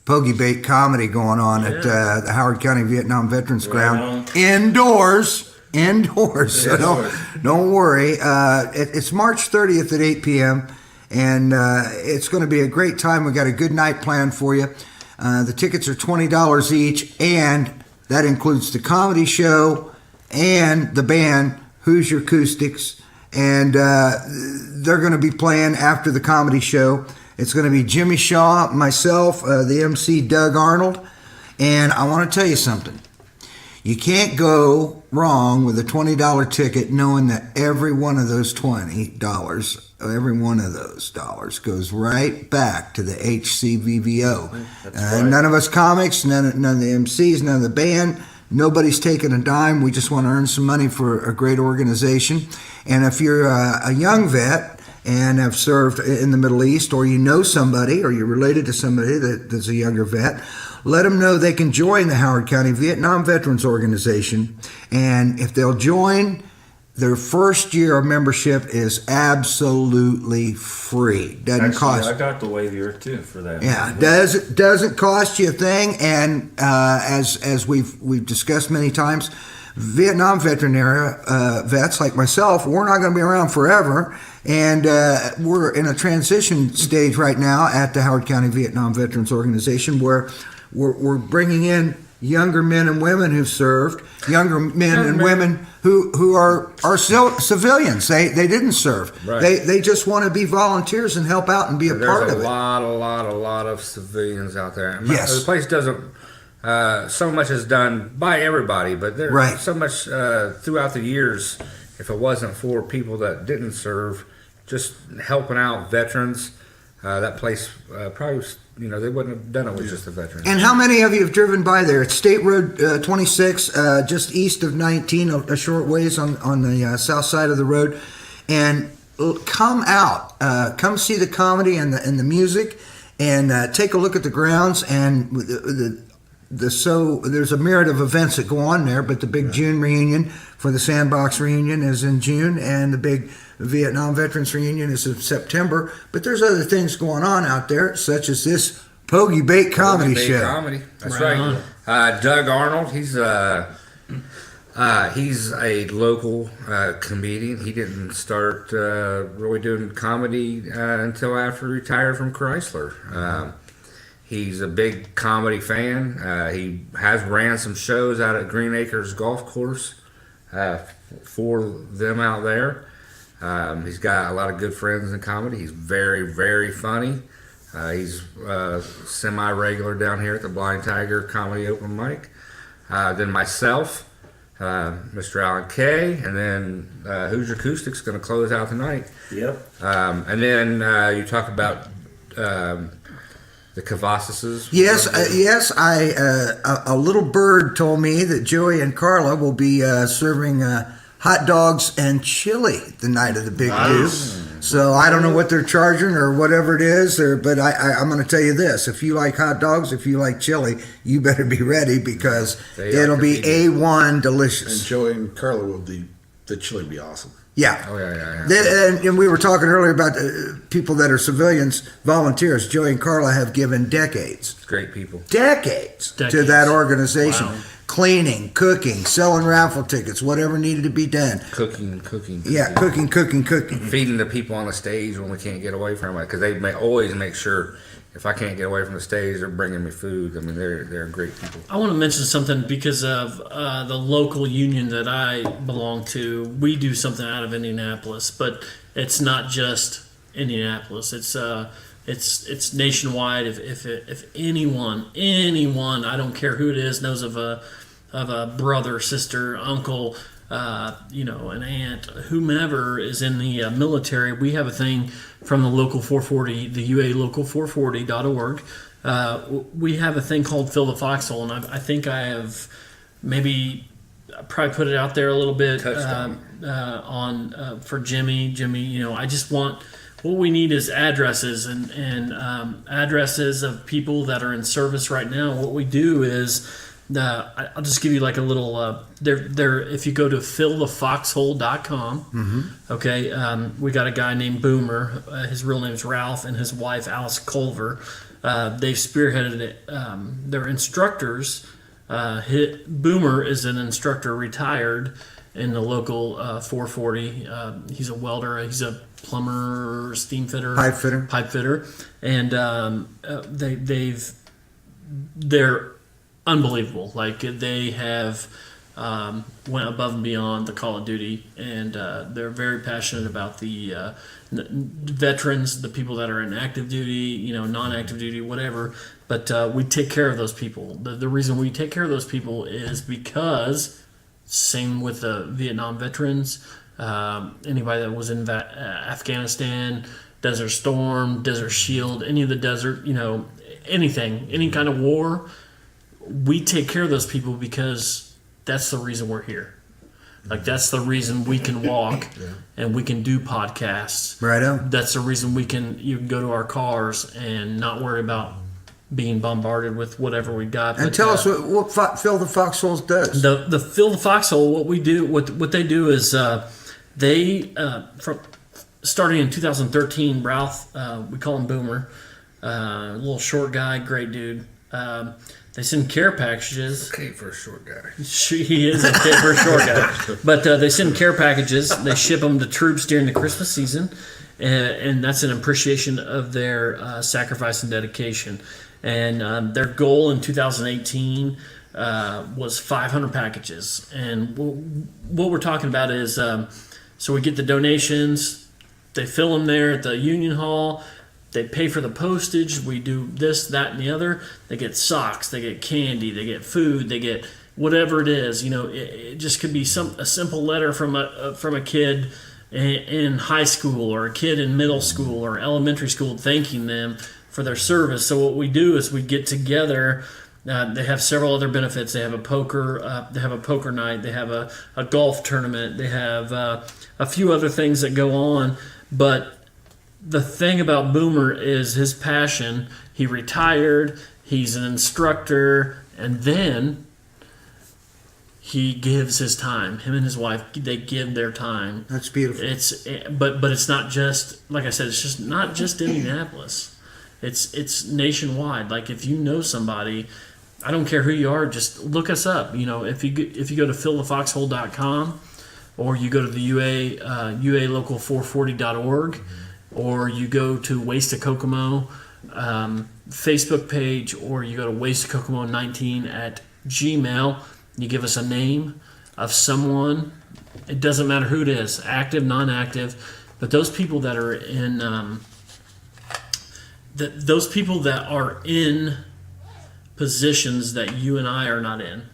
Pogey Bait comedy going on at the Howard County Vietnam Veterans Ground. Indoors. So don't worry. It's March 30th at 8 p.m. And it's going to be a great time. We got a good night planned for you. The tickets are $20 each, and that includes the comedy show and the band Hoosier Acoustics, and they're going to be playing after the comedy show. It's going to be Jimmy Shaw, myself, the MC Doug Arnold, and I want to tell you something. You can't go wrong with a $20 ticket knowing that every one of those $20, every one of those dollars goes right back to the HCVVO. None of us comics, none of the MCs, none of the band, nobody's taking a dime. We just want to earn some money for a great organization. And if you're a young vet and have served in the Middle East, or you know somebody, or you're related to somebody that's a younger vet, let them know they can join the Howard County Vietnam Veterans Organization. And if they'll join, their first year of membership is absolutely free. Doesn't Actually, cost. I got the waiver too for that. Yeah, doesn't cost you a thing. And as we've discussed many times, Vietnam veteran era vets like myself, we're not going to be around forever, and we're in a transition stage right now at the Howard County Vietnam Veterans Organization, where we're bringing in younger men and women who've served, younger men and women who are still civilians. They didn't serve. Right. They just want to be volunteers and help out and be a part of it. There's a lot of civilians out there. Yes. The place doesn't. So much is done by everybody, but there's Right. so much throughout the years. If it wasn't for people that didn't serve, just helping out veterans, that place probably, they wouldn't have done it with just the veterans. And how many of you have driven by there? It's State Road 26, just east of 19, a short ways on the south side of the road. And come out, come see the comedy and the music, and take a look at the grounds. And there's a myriad of events that go on there, but the big June reunion for the Sandbox reunion is in June, and the big Vietnam Veterans reunion is in September. But there's other things going on out there, such as this Pogey Bait comedy show. Comedy. That's Right right. Doug Arnold, he's a local comedian. He didn't start really doing comedy until after he retired from Chrysler. He's a big comedy fan. He has ran some shows out at Green Acres Golf Course for them out there. He's got a lot of good friends in comedy. He's very, very funny. He's semi-regular down here at the Blind Tiger Comedy Open Mic. Then myself, Mr. Alan Kay, and then Hoosier Acoustic's going to close out the night. Yep. And then you talk about the Cavasses. Yes. A little bird told me that Joey and Carla will be serving hot dogs and chili the night of the big do. So I don't know what they're charging or whatever it is, but I'm going to tell you this: if you like hot dogs, if you like chili, you better be ready, because it'll be A1 delicious. And Joey and Carla will the chili be awesome. Yeah. Oh, yeah. And we were talking earlier about people that are civilians, volunteers. Joey and Carla have given decades Great people. to that organization. Wow. Cleaning, cooking, selling raffle tickets, whatever needed to be done. Cooking. Yeah, cooking. Feeding the people on the stage when we can't get away from it, because they always make sure if I can't get away from the stage, they're bringing me food. I mean, they're great people. I want to mention something because of the local union that I belong to. We do something out of Indianapolis, but it's not just Indianapolis. It's nationwide. If anyone, I don't care who it is, knows of a brother, sister, uncle, an aunt, whomever is in the military, we have a thing from the local 440, the UALocal440.org. We have a thing called Fill the Foxhole, and I think I have maybe probably put it out there a little bit for Jimmy. I just want. What we need is addresses and addresses of people that are in service right now. What we do is, I'll just give you like a little. If you go to fillthefoxhole.com, okay, we got a guy named Boomer. His real name is Ralph, and his wife Alice Culver. They've spearheaded it. They're instructors. Boomer is an instructor, retired in the local 440. He's a welder. He's a plumber, steam fitter, pipe fitter, and they're unbelievable. Like, they have went above and beyond the call of duty, and they're very passionate about the veterans, the people that are in active duty, non-active duty, whatever. But we take care of those people. The reason we take care of those people is because, same with the Vietnam veterans, anybody that was in Afghanistan, Desert Storm, Desert Shield, any of the desert, anything, any kind of war, we take care of those people because that's the reason we're here. Like, that's the reason we can walk and we can do podcasts. Right on. That's the reason you can go to our cars and not worry about being bombarded with whatever we got. And tell us what Fill the Foxholes does. The Fill the Foxhole, what we do, what they do is They from starting in 2013, Ralph, we call him Boomer, little short guy, great dude. They send care packages. Okay for a short guy. He is okay for a short guy. But they send care packages. They ship them to troops during the Christmas season. And that's an appreciation of their sacrifice and dedication. And their goal in 2018 was 500 packages. And what we're talking about is, so we get the donations. They fill them there at the Union Hall. They pay for the postage. We do this, that, and the other. They get socks. They get candy. They get food. They get whatever it is. It just could be a simple letter from a kid in high school or a kid in middle school or elementary school thanking them for their service. So what we do is we get together. They have several other benefits. They have a poker. They have a poker night. They have a golf tournament. They have a few other things that go on, but the thing about Boomer is his passion. He retired, he's an instructor, and then he gives his time. Him and his wife, they give their time. That's beautiful. But it's not just, like I said, it's just not just Indianapolis. It's nationwide. Like if you know somebody, I don't care who you are, just look us up. If you go to fillthefoxhole.com or you go to the UA local 440.org, or you go to Waste to Kokomo Facebook page, or you go to Waste to Kokomo 19 at Gmail. You give us a name of someone. It doesn't matter who it is, active, non-active, but those people that are in those people that are in positions that you and I are not in,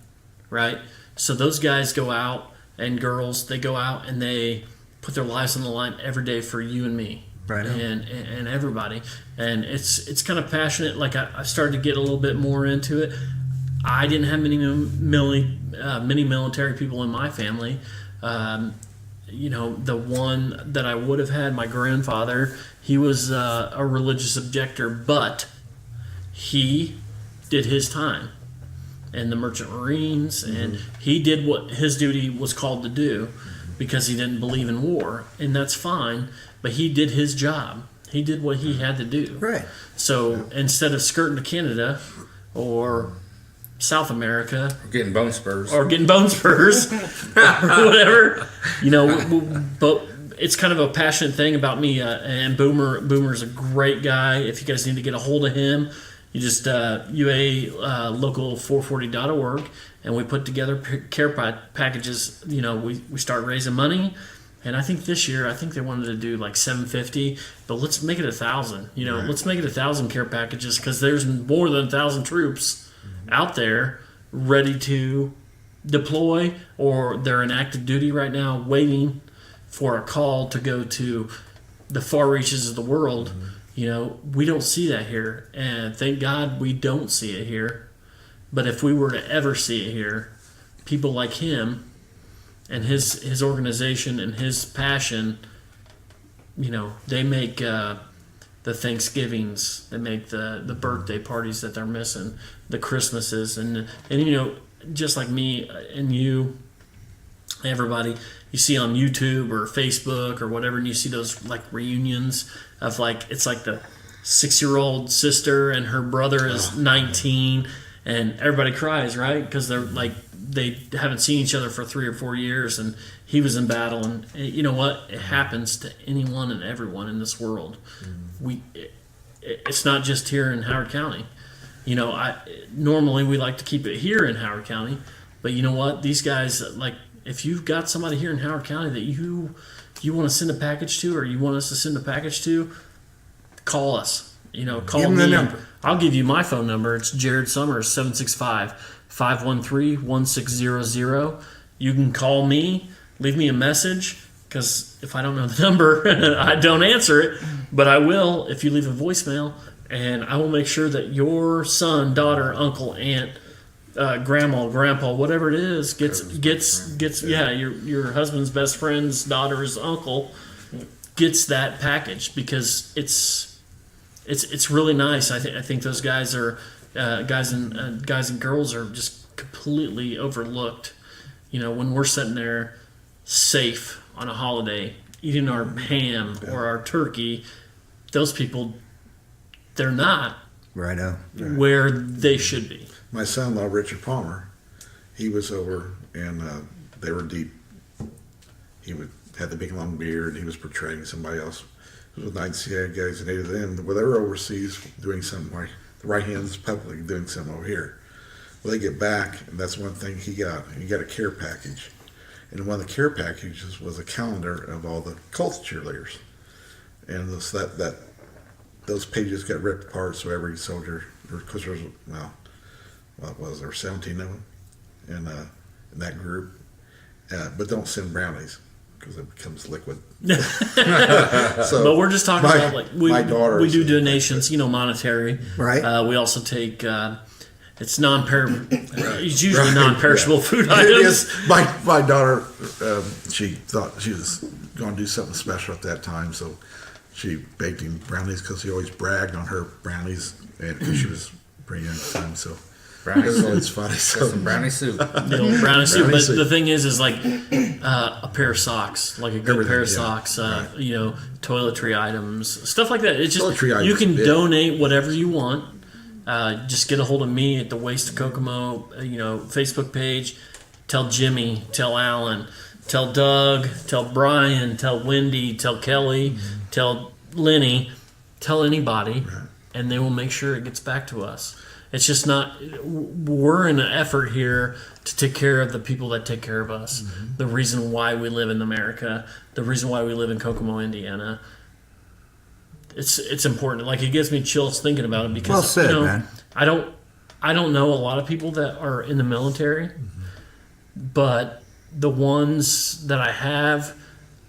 right? So those guys go out, and girls, they go out and they put their lives on the line every day for you and me. Right. And everybody, and it's kind of passionate. Like I started to get a little bit more into it. I didn't have many military people in my family. The one that I would have had, my grandfather, he was a religious objector, but he did his time in the Merchant Marines, and he did what his duty was called to do because he didn't believe in war, and that's fine. But he did his job. He did what he had to do. Right. So instead of skirting to Canada or South America, Getting bone spurs. or whatever, but it's kind of a passionate thing about me. And Boomer's a great guy. If you guys need to get a hold of him, you just UA local 440.org, and we put together care packages. We start raising money. And I think this year, they wanted to do like 750, but let's make it 1,000. Right. Let's make it 1,000 care packages, because there's more than 1,000 troops out there ready to deploy, or they're in active duty right now, waiting for a call to go to the far reaches of the world. We don't see that here, and thank God we don't see it here. But if we were to ever see it here, people like him and his organization and his passion, they make the Thanksgivings, they make the birthday parties that they're missing, the Christmases, and just like me and you, everybody, you see on YouTube or Facebook or whatever, and you see those like reunions of it's like the 6-year-old sister and her brother is 19, and everybody cries, right? Because they're like, they haven't seen each other for 3 or 4 years, and he was in battle. And you know what? It happens to anyone and everyone in this world. It's not just here in Howard County. Normally we like to keep it here in Howard County, but you know what? These guys, like, if you've got somebody here in Howard County that you want to send a package to, or you want us to send a package to, call us. Call Give them me. the number. I'll give you my phone number. It's Jared Summers, 765-513-1600. You can call me, leave me a message, because if I don't know the number, I don't answer it, but I will if you leave a voicemail, and I will make sure that your son, daughter, uncle, aunt, grandma, grandpa, whatever it is, gets your husband's best friend's daughter's uncle gets that package, because it's really nice. I think those guys are guys and girls are just completely overlooked. When we're sitting there safe on a holiday, eating our ham or our turkey, those people, they're not Right now. where they should be. My son-in-law, Richard Palmer, he was over and they were deep. He had the big long beard. He was portraying somebody else. It was with CIA guys, and they were overseas doing something like the right hand's public doing something over here. Well, they get back, and that's one thing he got. He got a care package, and one of the care packages was a calendar of all the Colts cheerleaders, and those pages got ripped apart. So every soldier, because there were 17 of them, in that group, but don't send brownies because it becomes liquid. So, But we're just talking about like my daughter. we do donations, monetary. Right. We also take it's it's usually non-perishable food items. It is. My daughter, she thought she was going to do something special at that time, so she baked him brownies because he always bragged on her brownies, and because she was pretty young at the time. So Brownie it's soup. always funny. So Some brownie soup. Brownie soup. Brownie But soup. the thing is like a pair of socks, like a good Everything, pair of yeah. socks. Right. Toiletry items, stuff like that. It's just Toiletry items you can is big. donate whatever you want. Just get a hold of me at the Waste of Kokomo, Facebook page. Tell Jimmy, tell Alan, tell Doug, tell Brian, tell Wendy, tell Kelly, tell Lenny, tell anybody, and they will make sure it gets back to us. It's just not. We're in an effort here to take care of the people that take care of us. The reason why we live in America, the reason why we live in Kokomo, Indiana. It's important. Like, it gives me chills thinking about it because Well said, man. I don't know a lot of people that are in the military, but the ones that I have,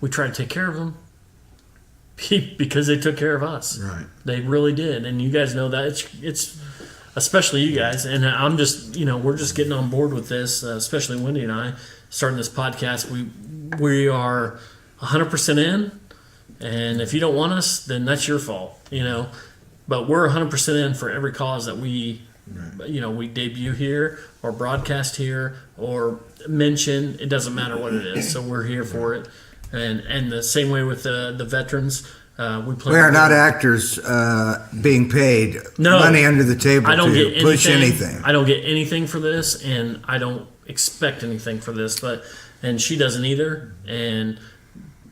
we try to take care of them because they took care of us. Right. They really did, and you guys know that. It's especially you guys, and I'm just we're just getting on board with this, especially Wendy and I starting this podcast. We are 100% in. And if you don't want us, then that's your fault, But we're 100% in for every cause that we debut here or broadcast here or mention. It doesn't matter what it is. So we're here for it. And the same way with the veterans. We are not actors being paid money under the table I don't to get push anything. I don't get anything for this, and I don't expect anything for this. And she doesn't either. And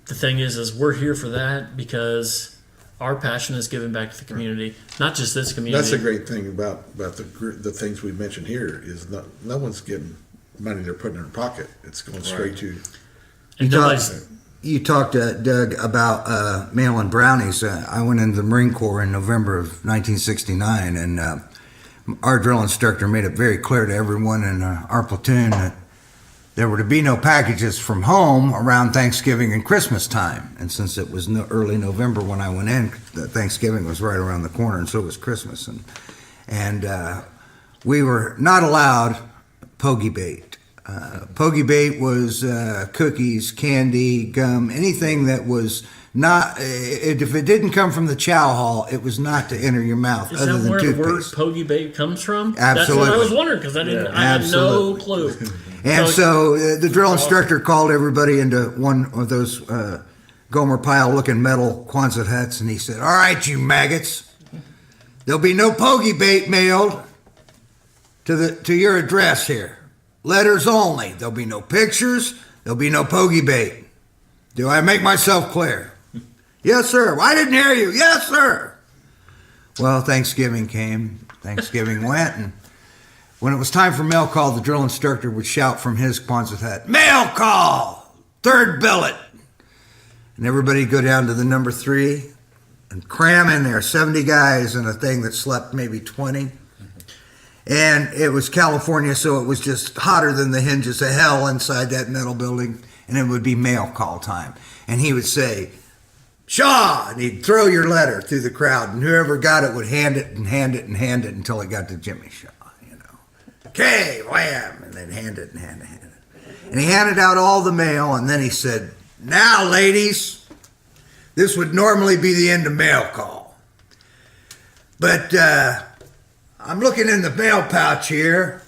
the thing is we're here for that because our passion is giving back to the community, not just this community. That's a great thing about the things we mentioned here is no one's getting money they're putting in their pocket. It's going straight to. You talked, Doug, about mailing brownies. I went into the Marine Corps in November of 1969, and our drill instructor made it very clear to everyone in our platoon that there were to be no packages from home around Thanksgiving and Christmas time. And since it was early November when I went in, Thanksgiving was right around the corner, and so was Christmas. And we were not allowed pogey bait. Pogey bait was cookies, candy, gum, anything that was not. If it didn't come from the chow hall, it was not to enter your mouth. Is other that than where toothpaste. the word pogey bait comes from? Absolutely. That's what I was wondering because I had no clue. And so the drill instructor called everybody into one of those Gomer Pyle-looking metal Quonset huts, and he said, "All right, you maggots, there'll be no pogey bait mailed to your address here. Letters only. There'll be no pictures. There'll be no pogey bait. Do I make myself clear?" "Yes, sir." "I didn't hear you." "Yes, sir." Well, Thanksgiving came. Thanksgiving went, and when it was time for mail call, the drill instructor would shout from his Quonset hut, "Mail call! 3rd billet!" And everybody would go down to the number 3 and cram in there, 70 guys in a thing that slept maybe 20. And it was California, so it was just hotter than the hinges of hell inside that metal building. And it would be mail call time. And he would say, "Shaw!" And he'd throw your letter through the crowd. And whoever got it would hand it and hand it and hand it until it got to Jimmy Shaw. "Okay, wham!" And then hand it and hand it. And he handed out all the mail, and then he said, "Now, ladies, this would normally be the end of mail call. But I'm looking in the mail pouch here,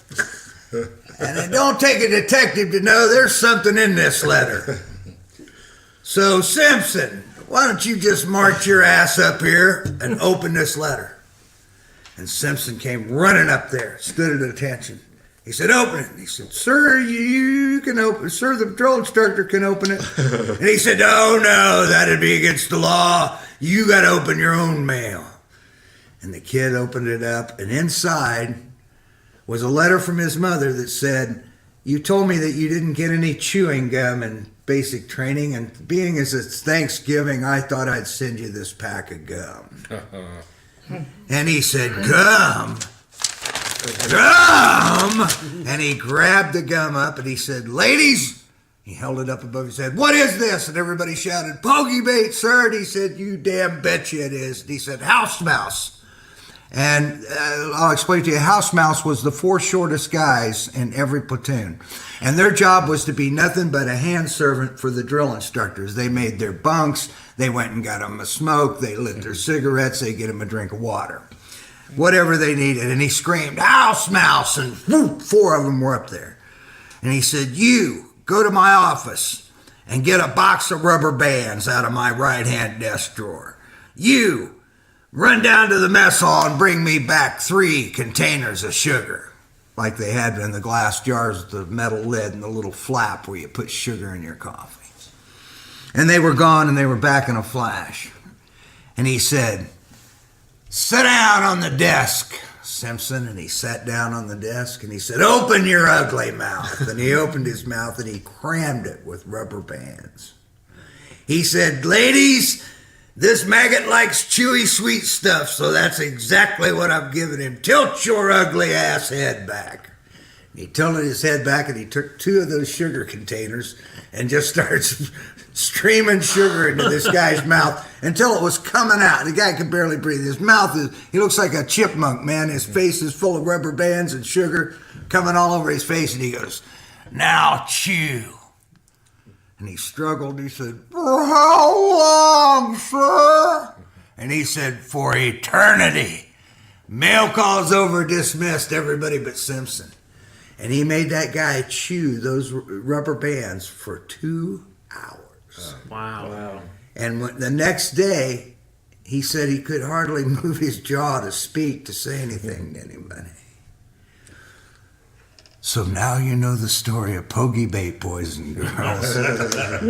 And it don't take a detective to know there's something in this letter. So, Simpson, why don't you just march your ass up here and open this letter? And Simpson came running up there, stood at attention. He said, open it. And he said, sir, you can open it. Sir, the patrol instructor can open it. And he said, oh, no, that'd be against the law. You got to open your own mail. And the kid opened it up, and inside was a letter from his mother that said, you told me that you didn't get any chewing gum in basic training, and being as it's Thanksgiving, I thought I'd send you this pack of gum. And he said, gum? Gum! And he grabbed the gum up and he said, ladies, he held it up above his head, what is this? And everybody shouted, pokey bait, sir. And he said, you damn betcha it is. And he said, house mouse. And I'll explain to you, house mouse was the 4 shortest guys in every platoon. And their job was to be nothing but a hand servant for the drill instructors. They made their bunks, they went and got them a smoke, they lit their cigarettes, they get them a drink of water. Whatever they needed. And he screamed, house mouse, and whoop, 4 of them were up there. And he said, you, go to my office and get a box of rubber bands out of my right-hand desk drawer. You, run down to the mess hall and bring me back 3 containers of sugar. Like they had in the glass jars with the metal lid and the little flap where you put sugar in your coffee. And they were gone and they were back in a flash. And he said, sit down on the desk, Simpson. And he sat down on the desk and he said, open your ugly mouth. And he opened his mouth and he crammed it with rubber bands. He said, ladies, this maggot likes chewy, sweet stuff, so that's exactly what I'm giving him. Tilt your ugly ass head back. And he tilted his head back and he took 2 of those sugar containers and just started streaming sugar into this guy's mouth until it was coming out. The guy could barely breathe. His mouth he looks like a chipmunk, man. His face is full of rubber bands and sugar coming all over his face. And he goes, now chew. And he struggled. He said, for how long, sir? And he said, for eternity. Mail calls over, dismissed, everybody but Simpson. And he made that guy chew those rubber bands for 2 hours. Wow. And the next day, he said he could hardly move his jaw to speak, to say anything to anybody. So now you know the story of pokey bait poison, girls.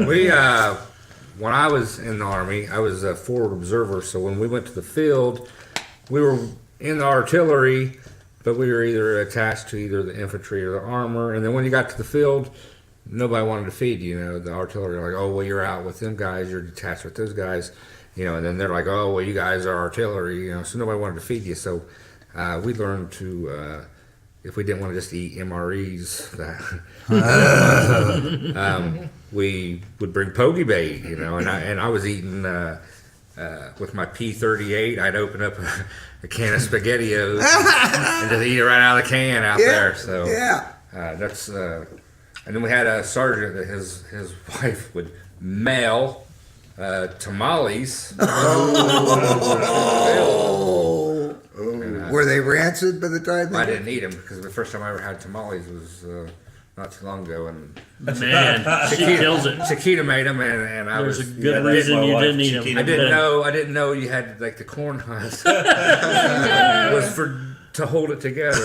We, when I was in the Army, I was a forward observer, so when we went to the field, we were in the artillery, but we were either attached to either the infantry or the armor, and then when you got to the field, nobody wanted to feed you, the artillery, like, oh, well, you're out with them guys, you're detached with those guys, and then they're like, oh, well, you guys are artillery, so nobody wanted to feed you, so we learned to... if we didn't want to just eat MREs, we would bring pokey bait, and I was eating with my P38. I'd open up a can of SpaghettiOs and just eat it right out of the can out there. So that's and then we had a sergeant that his wife would mail tamales. Were they rancid by the time? I didn't eat them because the first time I ever had tamales was not too long ago, and Man, she kills it. Chiquita made them, and I There's was. a good reason you didn't eat them. I didn't know you had like the corn husk was to hold it together.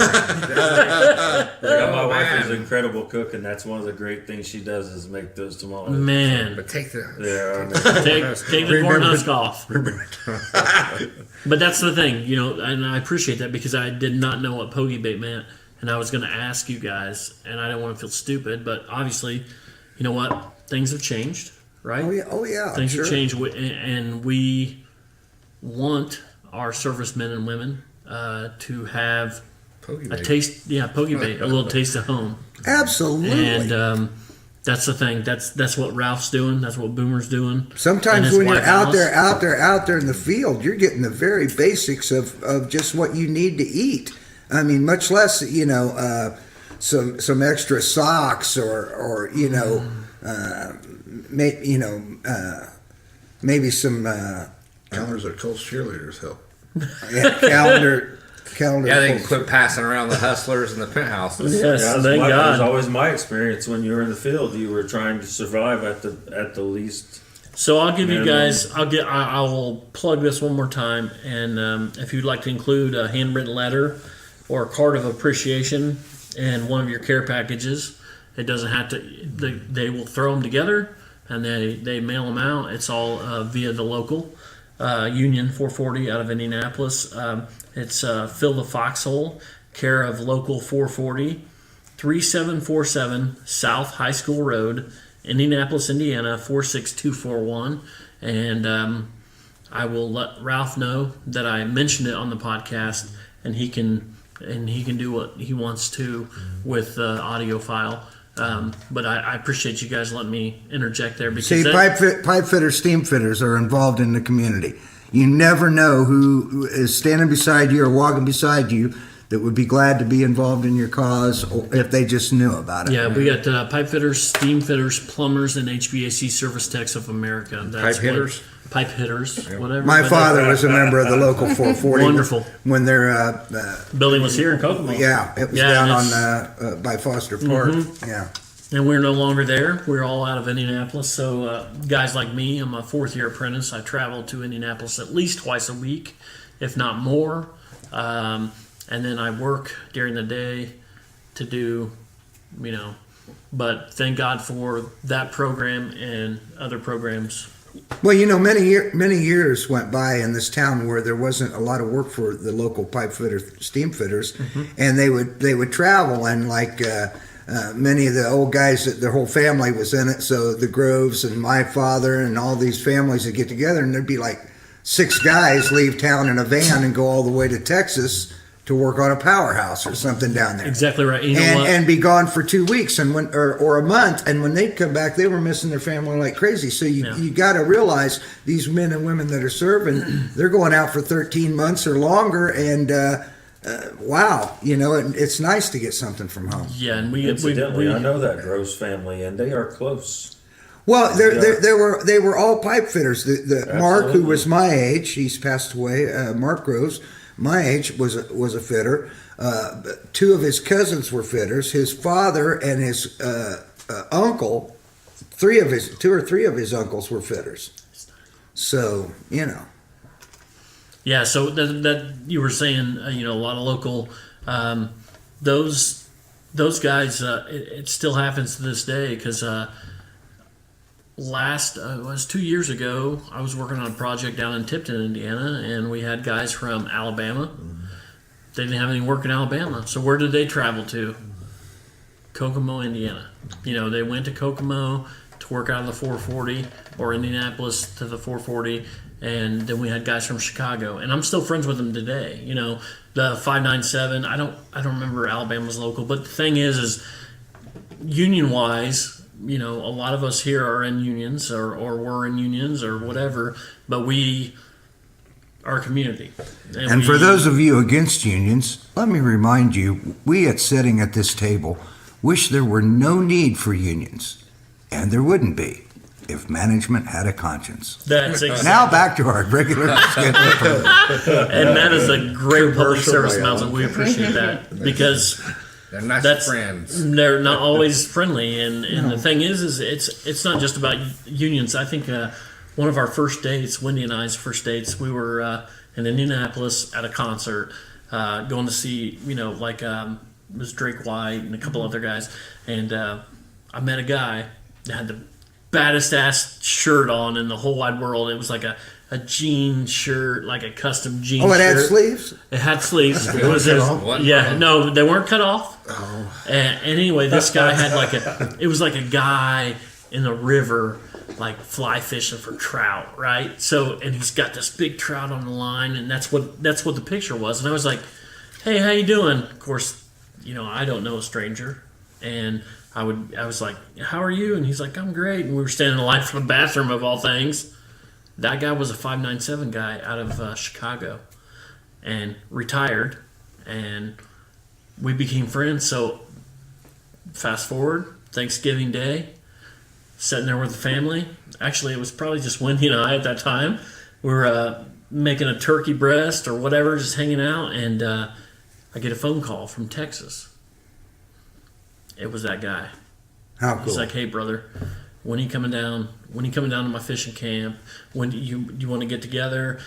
My wife is an incredible cook, and that's one of the great things she does is make those tamales. Man, But take the take the corn husk off. But that's the thing, and I appreciate that because I did not know what pokey bait meant, and I was going to ask you guys, and I didn't want to feel stupid, but obviously, you know what? Things have changed, right? Oh yeah. Things have changed, and we want our servicemen and women to have a taste, pokey bait, a little taste of home. Absolutely. And that's the thing. That's what Ralph's doing. That's what Boomer's doing. Sometimes when you're out there in the field, you're getting the very basics of just what you need to eat. I mean, much less some extra socks or maybe some Calendars of Colts cheerleaders help. calendar. calendar. Yeah, they can posts. quit passing around the hustlers and the penthouses. Yes, Yeah, thank that was God. always my experience when you were in the field. You were trying to survive at the least. So I'll give you Minimum. guys. I will plug this one more time, and if you'd like to include a handwritten letter or a card of appreciation in one of your care packages, it doesn't have to. They will throw them together and they mail them out. It's all via the local Union 440 out of Indianapolis. It's Fill the Foxhole, care of local 440, 3747 South High School Road, Indianapolis, Indiana 46241, and I will let Ralph know that I mentioned it on the podcast, and he can do what he wants to with the audio file. But I appreciate you guys letting me interject there because See, pipe fitters, steam fitters are involved in the community. You never know who is standing beside you or walking beside you that would be glad to be involved in your cause, or if they just knew about it. yeah, we got pipe fitters, steam fitters, plumbers, and HVAC Service Techs of America. That's Pipe hitters? pipe hitters, whatever. My But father was a member of the local 440. Wonderful. When their that building was here in Kokomo. yeah, it was Yeah, down and on by Foster Park. Yeah. And we're no longer there. We're all out of Indianapolis. So guys like me, I'm a fourth-year apprentice. I travel to Indianapolis at least twice a week, if not more. And then I work during the day to do, but thank God for that program and other programs. Well, many years went by in this town where there wasn't a lot of work for the local pipe fitter, steam fitters, and they would travel, and like many of the old guys, that their whole family was in it. So the Groves and my father and all these families would get together, and there'd be like 6 guys leave town in a van and go all the way to Texas to work on a powerhouse or something down there. Exactly right. You know what? And be gone for 2 weeks or a month, and when they'd come back, they were missing their family like crazy. So you got to realize these men and women that are serving, they're going out for 13 months or longer, and wow, it's nice to get something from home. Yeah, and we Incidentally, I know that Gross family, and they are close. Well, they were all pipe fitters. The Mark, who was my age, he's passed away. Mark Groves, my age, was a fitter. 2 of his cousins were fitters. His father and his uncle, 2 or 3 of his uncles were fitters. So Yeah, so that you were saying, a lot of local, those guys. It still happens to this day because it was 2 years ago. I was working on a project down in Tipton, Indiana, and we had guys from Alabama. They didn't have any work in Alabama, so where did they travel to? Kokomo, Indiana. They went to Kokomo to work out of the 440 or Indianapolis to the 440. And then we had guys from Chicago, and I'm still friends with them today. The 597. I don't remember Alabama's local, but the thing is union wise, a lot of us here are in unions or were in unions or whatever, but we are a community. And for those of you against unions, let me remind you, we sitting at this table wish there were no need for unions, and there wouldn't be if management had a conscience. That's exactly. Now back to our regular schedule. And that is a great public service announcement. We appreciate that because They're nice friends. they're not always friendly. And the thing is it's not just about unions. I think one of our first dates, Wendy and I's first dates, we were in Indianapolis at a concert, going to see, it was Drake White and a couple other guys. And I met a guy that had the baddest ass shirt on in the whole wide world. It was like a jean shirt, like a custom jean shirt. Oh, it had sleeves? It had sleeves. It was no, they weren't cut off. Oh. And anyway, this guy had it was like a guy in the river, like fly fishing for trout, right? So, and he's got this big trout on the line, and that's what the picture was. And I was like, hey, how you doing? Of course, I don't know a stranger. And I was like, how are you? And he's like, I'm great. And we were standing in line for the bathroom of all things. That guy was a 597 guy out of Chicago and retired. And we became friends. So fast forward, Thanksgiving Day, sitting there with the family. Actually, it was probably just Wendy and I at that time. We were making a turkey breast or whatever, just hanging out, and I get a phone call from Texas. It was that guy. How cool. He's like, "Hey, brother, when are you coming down? When are you coming down to my fishing camp? When do you want to get together?"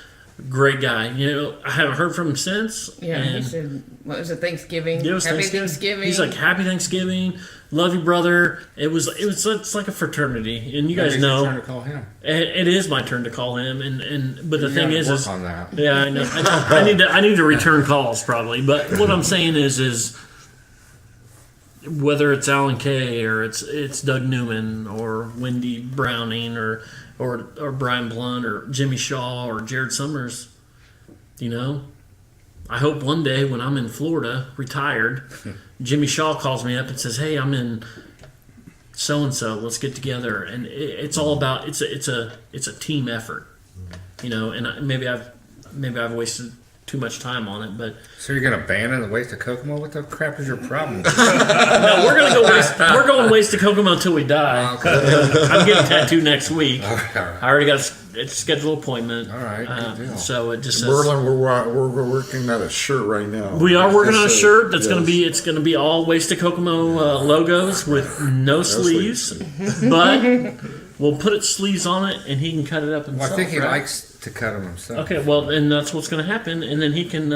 Great guy. You know, I haven't heard from him since. Yeah, and he said, what was it, Thanksgiving? it was Happy Thanksgiving. He's like, "Happy Thanksgiving, love you, brother." It's like a fraternity, and you guys Maybe it's your know turn to call him. it is my turn to call him, but the You thing gotta is work on that. yeah, I know. I need to return calls probably, but what I'm saying is whether it's Alan Kay or it's Doug Newman or Wendy Browning or Brian Blunt or Jimmy Shaw or Jared Summers, you know, I hope one day when I'm in Florida, retired, Jimmy Shaw calls me up and says, "Hey, I'm in so and so. Let's get together." And it's all about it's a team effort, you know. And maybe I've wasted too much time on it, but So you're gonna abandon the waste of Kokomo? What the crap is your problem? no, we're going waste to Kokomo until we die. I'm getting tattooed next week. I already got a scheduled appointment. All right, good deal. So it just says, Berlin, we're working on a shirt right now. we are working on a It's shirt that's yes. going to be all waste to Kokomo logos with no sleeves, but we'll put sleeves on it and he can cut it up himself. Well, I think he right? likes to cut them himself. Okay, well, and that's what's going to happen, and then he can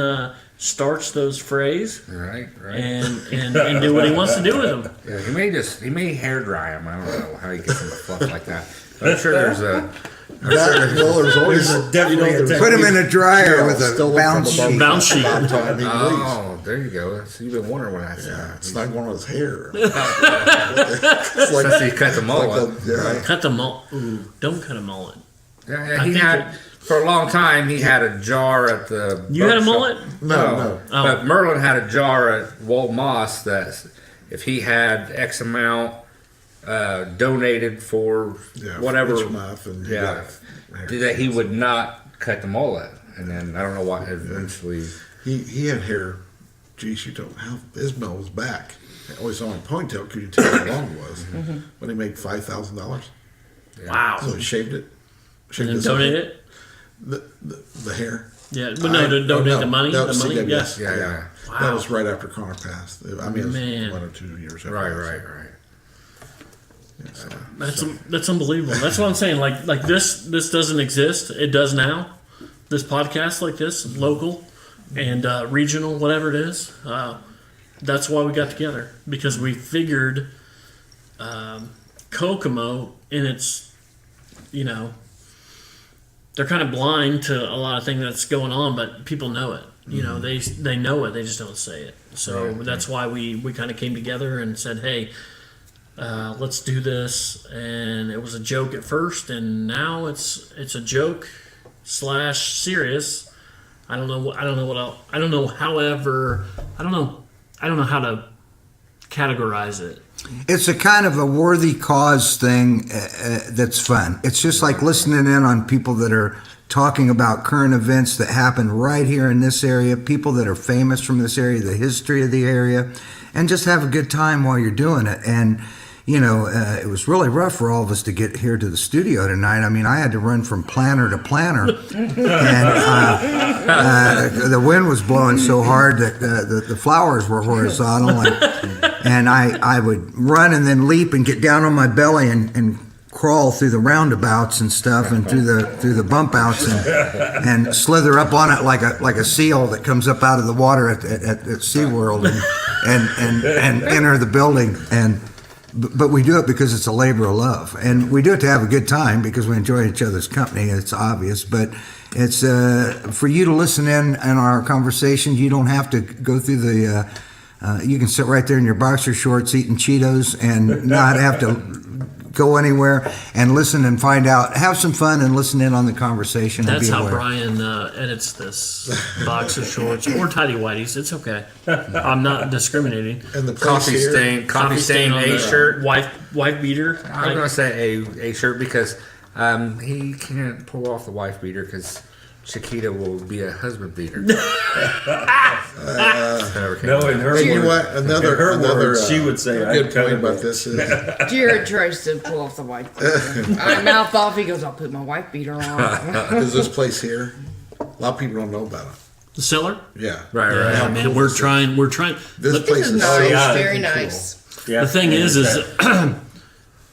starch those frays Right. and do what he wants to do with them. Yeah, he may hair dry them. I don't know how he gets them to fluff like that. But I'm sure there's a. Well, there's always Definitely Put them in a dryer Yeah, with a still bounce from sheet. Bounce sheet. By the time he leaves. Oh, there you go. So you've been wondering what I said. Yeah, it's like one of his hair. Since he cut the mullet. Yeah. Cut the mullet. Ooh, don't cut a mullet. Yeah, I he think had for a long time. He had a jar at the. You had a book mullet? shop. No. Oh. But Merlin had a jar at Walt Moss that if he had X amount donated for Yeah, whatever, each month, and yeah, that he would not cut the mullet. And then I don't know why eventually. He had hair. Geez, you don't how Ismail was back. I always saw him ponytail because you tell how long it was. But he made $5,000. Wow. So he shaved it. And then his donate hair. it? The hair. Yeah, but no, to donate the money? No, The money? CWS. Yes. Yeah. Wow. That was right after Connor passed. I mean, it Man. was 1 or 2 years after. Right. Yeah, so. That's unbelievable. That's what I'm saying. Like this doesn't exist. It does now. This podcast like this, local and regional, whatever it is. That's why we got together, because we figured Kokomo in its, you know, they're kind of blind to a lot of things that's going on, but people know it. You know, they know it. They just don't say it. So that's why we kind of came together and said, hey, let's do this. And it was a joke at first, and now it's a joke / serious. I don't know what else. I don't know how to categorize it. It's a kind of a worthy cause thing that's fun. It's just like listening in on people that are talking about current events that happen right here in this area, people that are famous from this area, the history of the area, and just have a good time while you're doing it. And, you know, it was really rough for all of us to get here to the studio tonight. I mean, I had to run from planter to planter, and the wind was blowing so hard that the flowers were horizontal, and I would run and then leap and get down on my belly and crawl through the roundabouts and stuff and through the bump outs and slither up on it like a seal that comes up out of the water at SeaWorld and enter the building. But we do it because it's a labor of love, and we do it to have a good time because we enjoy each other's company. It's obvious, but it's for you to listen in on our conversations. You don't have to go through the. You can sit right there in your boxer shorts eating Cheetos and not have to go anywhere and listen and find out. Have some fun and listen in on the conversation. That's and be how aware. Brian edits this. Boxer shorts or tidy whities. It's okay. I'm not discriminating. And the Coffee stain on A the shirt. Wife beater. I'm gonna say a shirt because he can't pull off the wife beater because Chiquita will be a husband beater. No, in her You know words, what? Another words, she would say, good "I cut point it." about this is Jared tries to pull off the white beater. I mouth off. He goes, "I'll put my white beater on." is this place here? A lot of people don't know about it. The cellar. Yeah. Right, right. Yeah, How man, cool we're this is. trying. We're trying. This Look, place This is is nice. yeah. Very cool. nice. Yeah. the thing is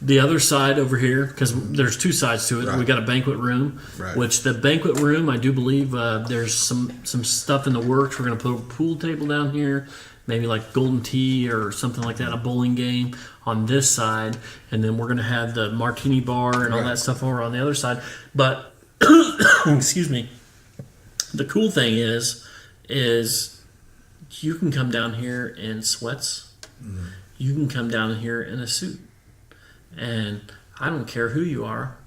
the other side over here, because there's two sides to it. Right. We got a banquet room, Right. which the banquet room, I do believe there's some stuff in the works. We're going to put a pool table down here, maybe like golden tea or something like that, a bowling game on this side, and then we're going to have the martini bar and all Right. that stuff over on the other side. But excuse me, the cool thing is you can come down here in sweats. You can come down here in a suit. And I don't care who you are.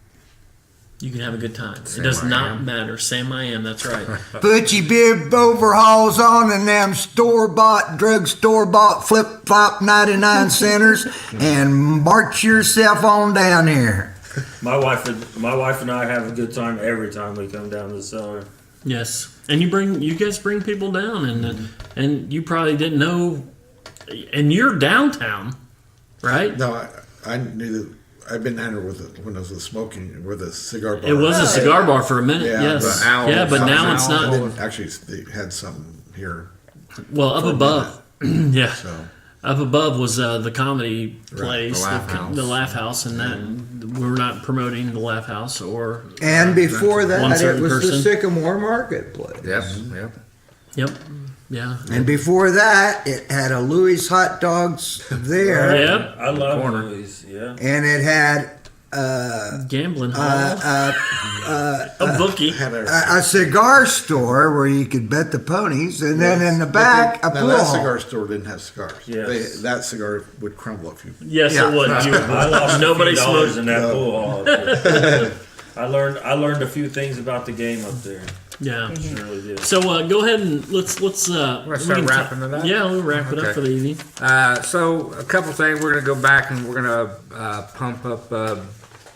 You can have a good time. It does not matter. Sam I am, that's right. Put your bib overalls on and them drugstore bought flip flop 99 centers and march yourself on down here. My wife and I have a good time every time we come down to the cellar. Yes. And you guys bring people down and you probably didn't know, and you're downtown, right? No, I knew that. I've been down there when I was smoking with a cigar bar. It was a cigar bar for a minute, Yeah, yes. the Owls. Yeah, but now it's And not. then actually, they had something here. Well, up for a above. Yeah. So Up above was the comedy place, the Laugh House. the Laugh House, and that we're not promoting the Laugh House or. And before One that, it certain was the person. Sycamore Marketplace. Yep, yep. Yep. Yeah. And before that, it had a Louis Hot Dogs there. Yep. I love Louis. Yeah. And it had Gambling hall. A bookie. had a cigar store where you could bet the ponies, and then in the But back, a now pool that hall. cigar store didn't have cigars. Yes. That cigar would crumble if you. Yes, Yeah. it would. I lost Nobody a few dollars smoked. in that pool hall. I learned a few things about the game up there. Yeah. Really did. So go ahead and let's we start can wrapping it up? Yeah, we'll wrap it up Okay. for the evening. So a couple things. We're gonna go back and we're gonna pump up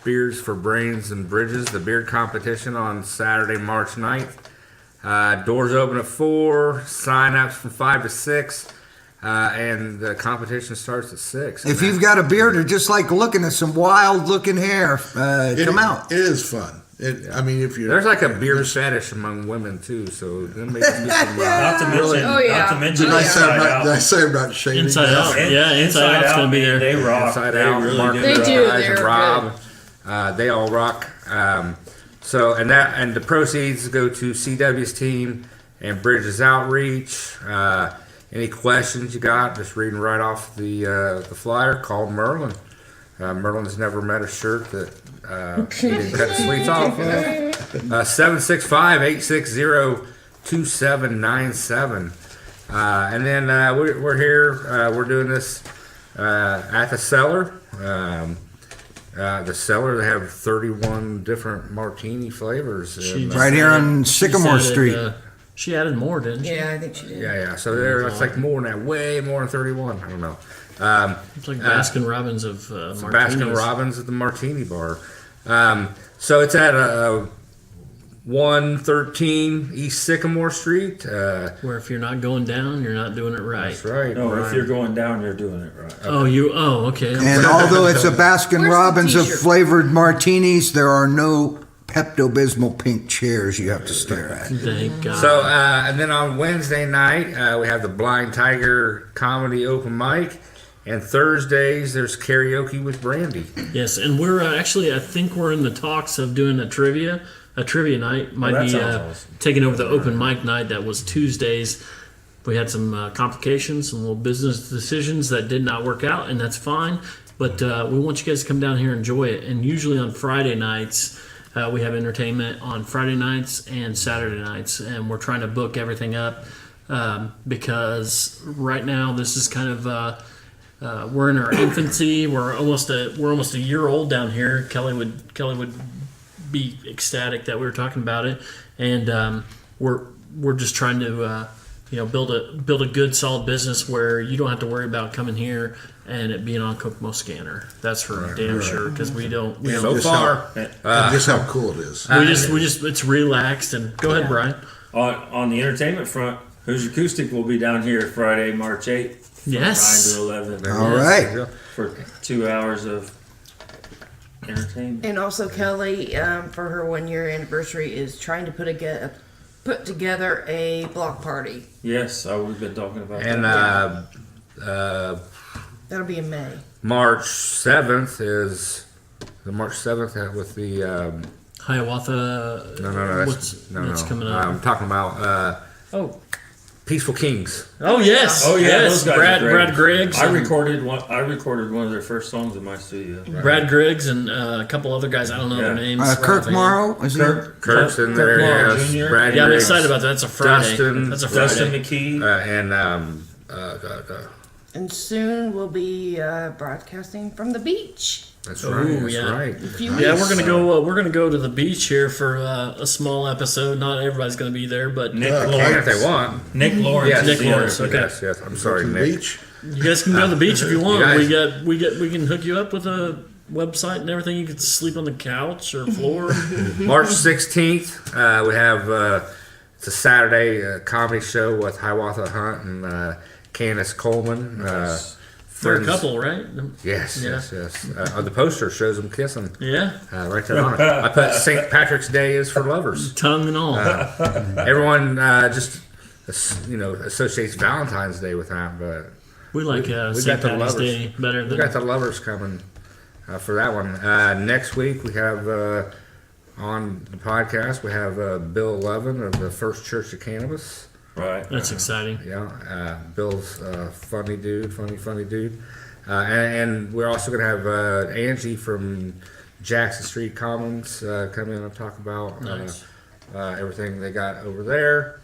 beers for Brains and Bridges, the beer competition on Saturday, March 9th. Doors open at 4. Sign-ups from 5 to 6, and the competition starts at 6. If you've got a beard or just like looking at some wild-looking hair, come out. It is fun. I mean, if you There's like a beer fetish among women too, so there may be some. Not to mention, Oh, yeah. not to mention Did I say Inside I'm not, Out. did I say I'm not shaving? Inside Out. In- Yeah, Inside Out's gonna be there. They rock. Inside They Out, really Mark, do. They rock. do. guys, They're and Rob, they all rock. So and the proceeds go to CW's team and Bridges Outreach. Any questions you got? Just reading right off the flyer. Call Merlin. Merlin's never met a shirt that he didn't cut the sleeves off of. 765-860-2797. And then we're here. We're doing this at the cellar. The cellar, they have 31 different martini flavors. And, Right here on She Sycamore said it, Street. she added more, didn't she? Yeah, I think she did. yeah. So it's like more than that, way more than 31. I don't know. It's like Baskin Robbins of Baskin martinis. Robbins at the Martini Bar. So it's at 113 East Sycamore Street. Where if you're not going down, you're not doing it right. That's right. No, if Brian. you're going down, you're doing it right. Oh, okay. And although it's a Baskin Where's the Robbins of t-shirt? flavored martinis, there are no Pepto-Bismol pink chairs you have to stare at. Thank God. So, and then on Wednesday night, we have the Blind Tiger Comedy Open Mic. And Thursdays, there's karaoke with Brandy. Yes, and we're actually, I think we're in the talks of doing a trivia night. Might that be sounds awesome. taking over the open mic night that was Tuesdays. We had some complications, some little business decisions that did not work out, and that's fine. But we want you guys to come down here and enjoy it. And usually on Friday nights, we have entertainment on Friday nights and Saturday nights, and we're trying to book everything up because right now this is kind of we're in our infancy. We're almost a year old down here. Kelly would be ecstatic that we were talking about it, and we're just trying to build a good solid business where you don't have to worry about coming here and it being on Kokomo scanner. That's for damn sure because we don't. So far, Just how cool it is. We just it's relaxed and go ahead, Brian. On the entertainment front, Who's Acoustic will be down here Friday, March 8th. From Yes. 9 to 11. All right. For 2 hours of entertainment. And also, Kelly, for her 1 year anniversary, is trying to put put together a block party. Yes, we've been talking about And that. That'll be in May. March 7th is the March 7th with the Hiawatha. no, What's coming up? I'm talking about Peaceful Kings. Oh yes, Oh yeah, yes. those guys Brad are great. Griggs. I and- recorded one of their first songs in my studio. Brad Griggs and a couple other guys. I don't know their Yeah. names. Kirk Morrow, is he? Kirk's in there. Morrow Yes. Jr. Brad Yeah, I'm Griggs, excited about that. That's a Friday. That's a Friday. Dustin McKee. and And soon we'll be broadcasting from the beach. that's Oh, right. That's yeah. right. In a few Yeah, weeks. we're gonna go. We're gonna go to the beach here for a small episode. Not everybody's gonna be there, but Nick Can Lawrence. if they want. Nick Lawrence. Yes, Nick Yeah. Lawrence. Okay. Yes. I'm sorry, To the Nick. beach. you guys can go to the beach if you want. guys- We can hook you up with a website and everything. You can sleep on the couch or floor. March 16th, we have it's a Saturday comedy show with Hiawatha Hunt and Candace Coleman. For a friends- couple, right? Yes, Yeah. yes. The poster shows them kissing Yeah, right there on it. I put St. Patrick's Day is for lovers. tongue and all. Everyone just associates Valentine's Day with that, but We like we St. got the Patty's lovers. Day better we than. got the lovers coming for that one. Next week we have on the podcast we have Bill Lovin of the First Church of Cannabis. Right. That's exciting. Yeah, Bill's funny dude. And we're also going to have Angie from Jackson Street Commons come in and talk about Nice. everything they got over there.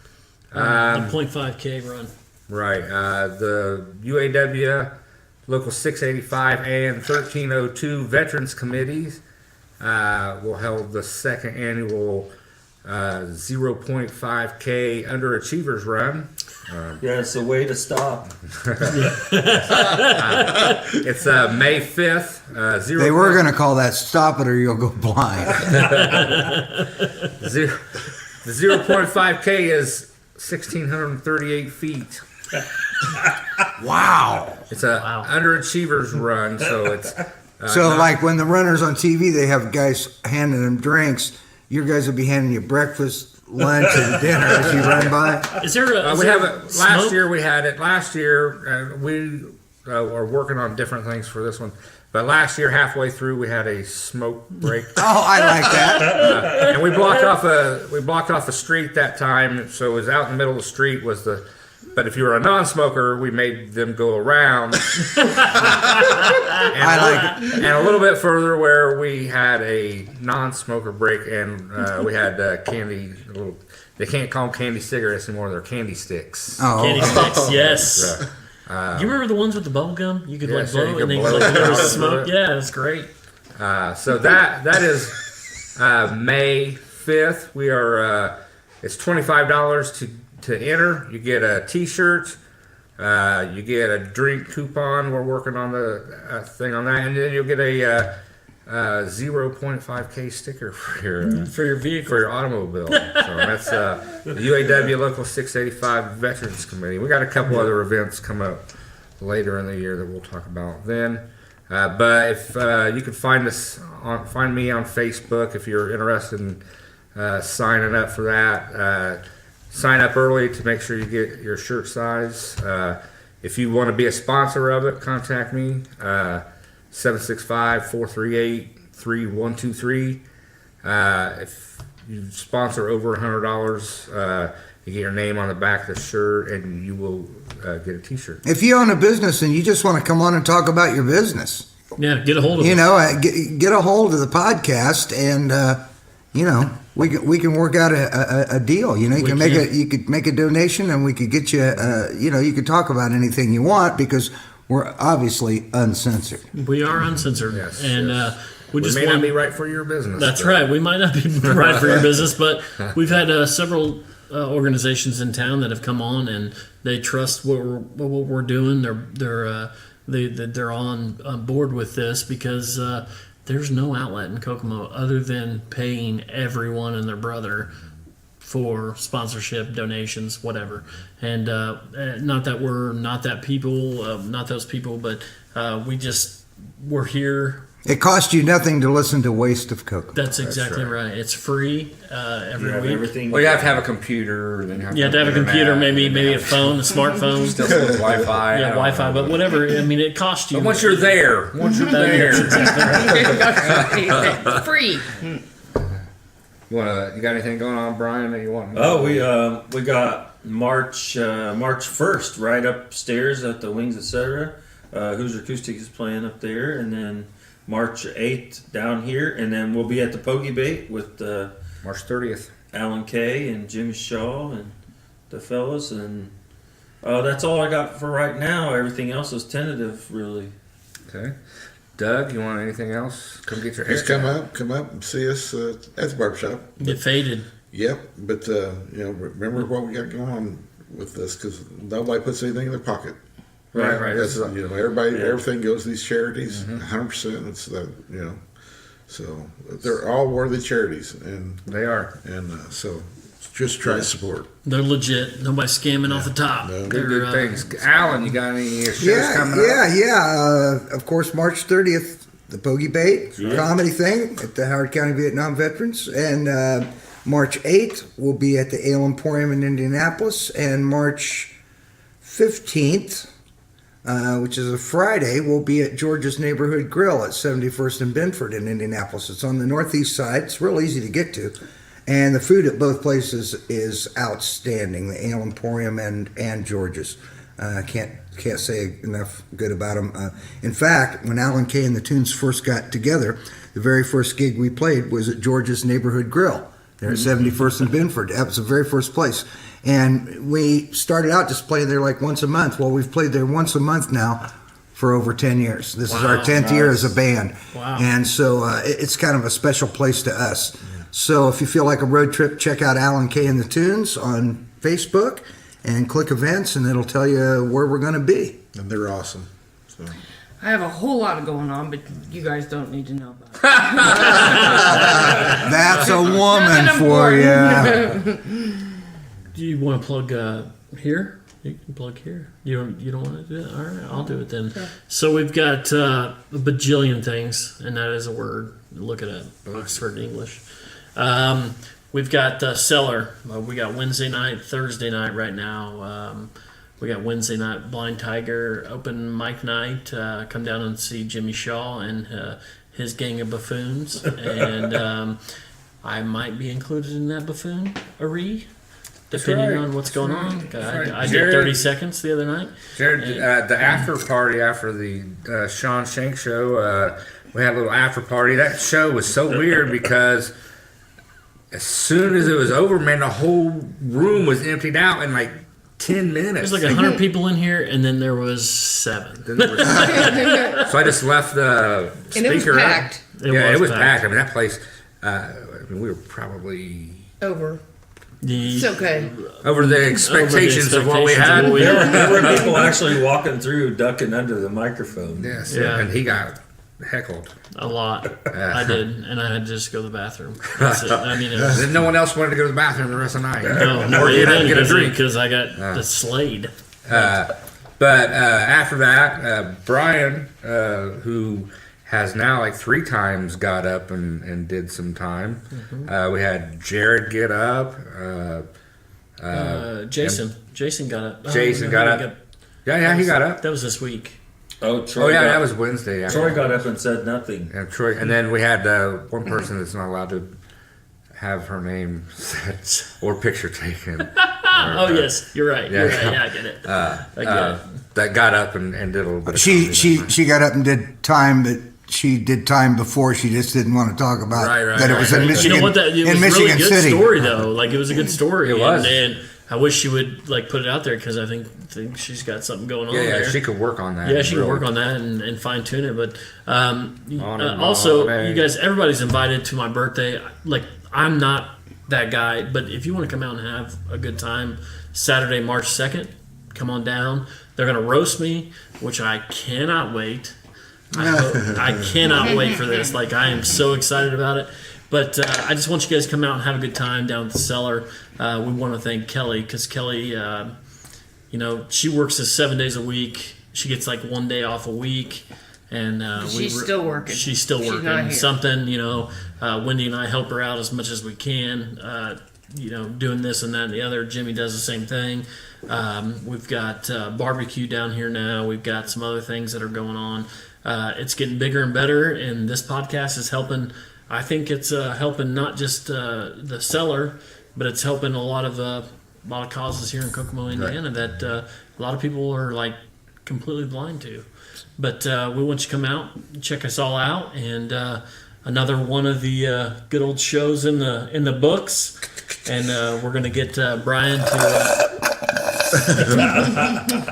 The 0.5K run. Right. The UAW Local 685 and 1302 Veterans Committees will hold the second annual 0.5K Underachievers Run. Yeah, it's a way to stop. It's May 5th. They were going to call that "Stop It or You'll Go Blind." The 0.5K is 1,638 feet. Wow. It's a Wow. underachievers run, so it's So, like when the runners on TV, they have guys handing them drinks. Your guys will be handing you breakfast, lunch, and dinner as you run by. Is there a? we have it. smoke? Last year we had it. Last year we are working on different things for this one. But last year, halfway through, we had a smoke break, Oh, I like that. and we blocked off a street that time. So it was out in the middle of the street was the. But if you were a non-smoker, we made them go around. I like it. And a little bit further where we had a non-smoker break, and we had candy. They can't call them candy cigarettes anymore; they're candy sticks. Oh, Candy sticks, yes. Yeah. You remember the ones with the bubble gum? You could Yes, like blow yeah, you it and could then blow like it there was out smoke. through it. Yeah, that's great. So that is May 5th. We are. It's $25 to enter. You get a T-shirt. You get a drink coupon. We're working on the thing on that, and then you'll get a 0.5K sticker for For your vehicle. your automobile. So that's the UAW Local 685 Veterans Committee. We got a couple other events come up later in the year that we'll talk about then. But if you can find me on Facebook if you're interested in signing up for that. Sign up early to make sure you get your shirt size. If you want to be a sponsor of it, contact me. 765-438-3123. If you sponsor over $100, you get your name on the back of the shirt, and you will get a T-shirt. if you own a business and you just want to come on and talk about your business, Yeah, get a hold of you us. know, get a hold of the podcast, and we can work out a deal. You know, you could make a donation, and we could get you. You could talk about anything you want because we're obviously uncensored. We are uncensored, Yes, and we We just may want. not be right for your business. That's but- right. We might not be right for your business, but we've had several organizations in town that have come on, and they trust what we're doing. They're on board with this because there's no outlet in Kokomo other than paying everyone and their brother for sponsorship, donations, whatever. And not that we're not those people, but we're here. It costs you nothing to listen to Waste of Kokomo. That's exactly right. It's free every have week. everything. Well, you have to have a computer. Then You have to have a computer, maybe a phone, a smartphone. Still with Wi-Fi. Yeah, Wi-Fi, but whatever. I mean, it costs you. But once you're there, That's exactly right. It's free. you got anything going on, Brian? That you want? Oh, we got March 1st right upstairs at the Wings, etc. Hoosier Acoustic is playing up there, and then March 8th down here, and then we'll be at the Pokey Bait with March 30th. Alan Kay and Jimmy Shaw and the fellas, and that's all I got for right now. Everything else is tentative, really. Okay. Doug, you want anything else? Come get your hair. Just come up and see us at the barbershop. Get faded. Yep, but remember what we got going on with this, because nobody puts anything in their pocket. Right. That's, everything goes to these charities. 100%. It's that so they're all worthy charities, and They are. and so just try to support. They're legit. Nobody's scamming off the top. No. Good They're, things. Alan, you got any shows coming up? Yeah. Of course, March 30th, the Bogey Bait comedy thing at the Howard County Vietnam Veterans, and March 8th will be at the Ale Emporium in Indianapolis, and March 15th, which is a Friday, will be at George's Neighborhood Grill at 71st and Benford in Indianapolis. It's on the northeast side. It's real easy to get to. And the food at both places is outstanding, the Ale Emporium and George's. Can't say enough good about them. In fact, when Alan Kay and the Tunes first got together, the very first gig we played was at George's Neighborhood Grill. There at 71st and Benford. That was the very first place. And we started out just playing there like once a month. Well, we've played there once a month now for over 10 years. This is our 10th year as a band. Wow. And so it's kind of a special place to us. So if you feel like a road trip, check out Alan Kay and the Tunes on Facebook and click events, and it'll tell you where we're going to be. And they're awesome. So. I have a whole lot going on, but you guys don't need to know about it. That's a woman for you. Do you want to plug here? You can plug here. You don't want to do it? All right, I'll do it then. Okay. So we've got a bajillion things, and that is a word. Look it up, Oxford English. We've got Cellar. We got Wednesday night, Thursday night right now. We got Wednesday night Blind Tiger open mic night. Come down and see Jimmy Shaw and his gang of buffoons, and I might be included in that buffoonery, depending on what's going on. I did 30 seconds the other night. Jared, the after party after the Sean Shank show, we had a little after party. That show was so weird because as soon as it was over, man, the whole room was emptied out in like 10 minutes. There's like 100 people in here, and then there was 7. So I just left the And it was speaker up. packed. It was packed. I mean, that place, we were probably Over. It's okay. over the expectations of what we had. There were people actually walking through, ducking under the microphone. Yes, Yeah. and he got heckled. A lot. I did, and I had to just go to the bathroom. That's it. I mean, it was, Then no one else wanted to go to the bathroom the rest of the night. no, or get up and get a drink. because I got the Slade. But after that, Brian, who has now like 3 times got up and did some time. We had Jared get up. Jason got up. Jason got up. Yeah, he got up. That was this week. Oh, Troy. Oh yeah, that was Wednesday. Yeah. Troy got up and said nothing. And Troy, and then we had one person that's not allowed to have her name said or picture taken. Oh yes, you're right. Yeah. You're right. Yeah, I get it. I get it. That got up and did a little bit. Of She got up and did time, but she did time before. She just didn't want to talk about that. It was in Michigan. You know what? It was in a Michigan really good City. story though. Like it was a good story. It was. And I wish she would like put it out there because I think she's got something going on there. Yeah, she could work on that. Yeah, she can work on that and fine tune it. But also, on, you guys, everybody's invited to my birthday. Like, I'm not that guy, but if you want to come out and have a good time, Saturday, March 2nd, come on down. They're going to roast me, which I cannot wait. I cannot wait for this. Like, I am so excited about it. But I just want you guys to come out and have a good time down at the Cellar. We want to thank Kelly because Kelly, she works 7 days a week. She gets like 1 day off a week. And She's still working. She's still She's working. not here. Something, Wendy and I help her out as much as we can. Doing this and that and the other. Jimmy does the same thing. We've got barbecue down here now. We've got some other things that are going on. It's getting bigger and better, and this podcast is helping. I think it's helping not just the seller, but it's helping a lot of causes here in Kokomo, Indiana, that a lot of people are like completely blind to. But we want you to come out, check us all out, and another one of the good old shows in the books. And we're going to get Brian to.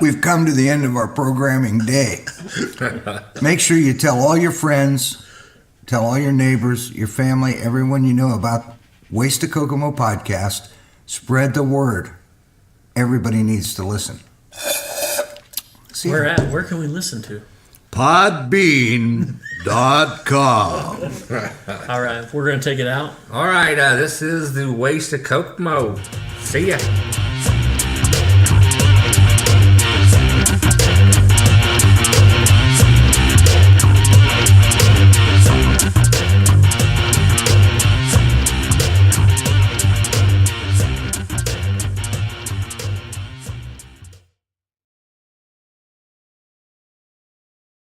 We've come to the end of our programming day. Make sure you tell all your friends, tell all your neighbors, your family, everyone you know about Waste to Kokomo podcast. Spread the word. Everybody needs to listen. See Where can we listen to? Podbean.com. All right, we're going to take it out. All right, this is the Waste of Kokomo. See ya.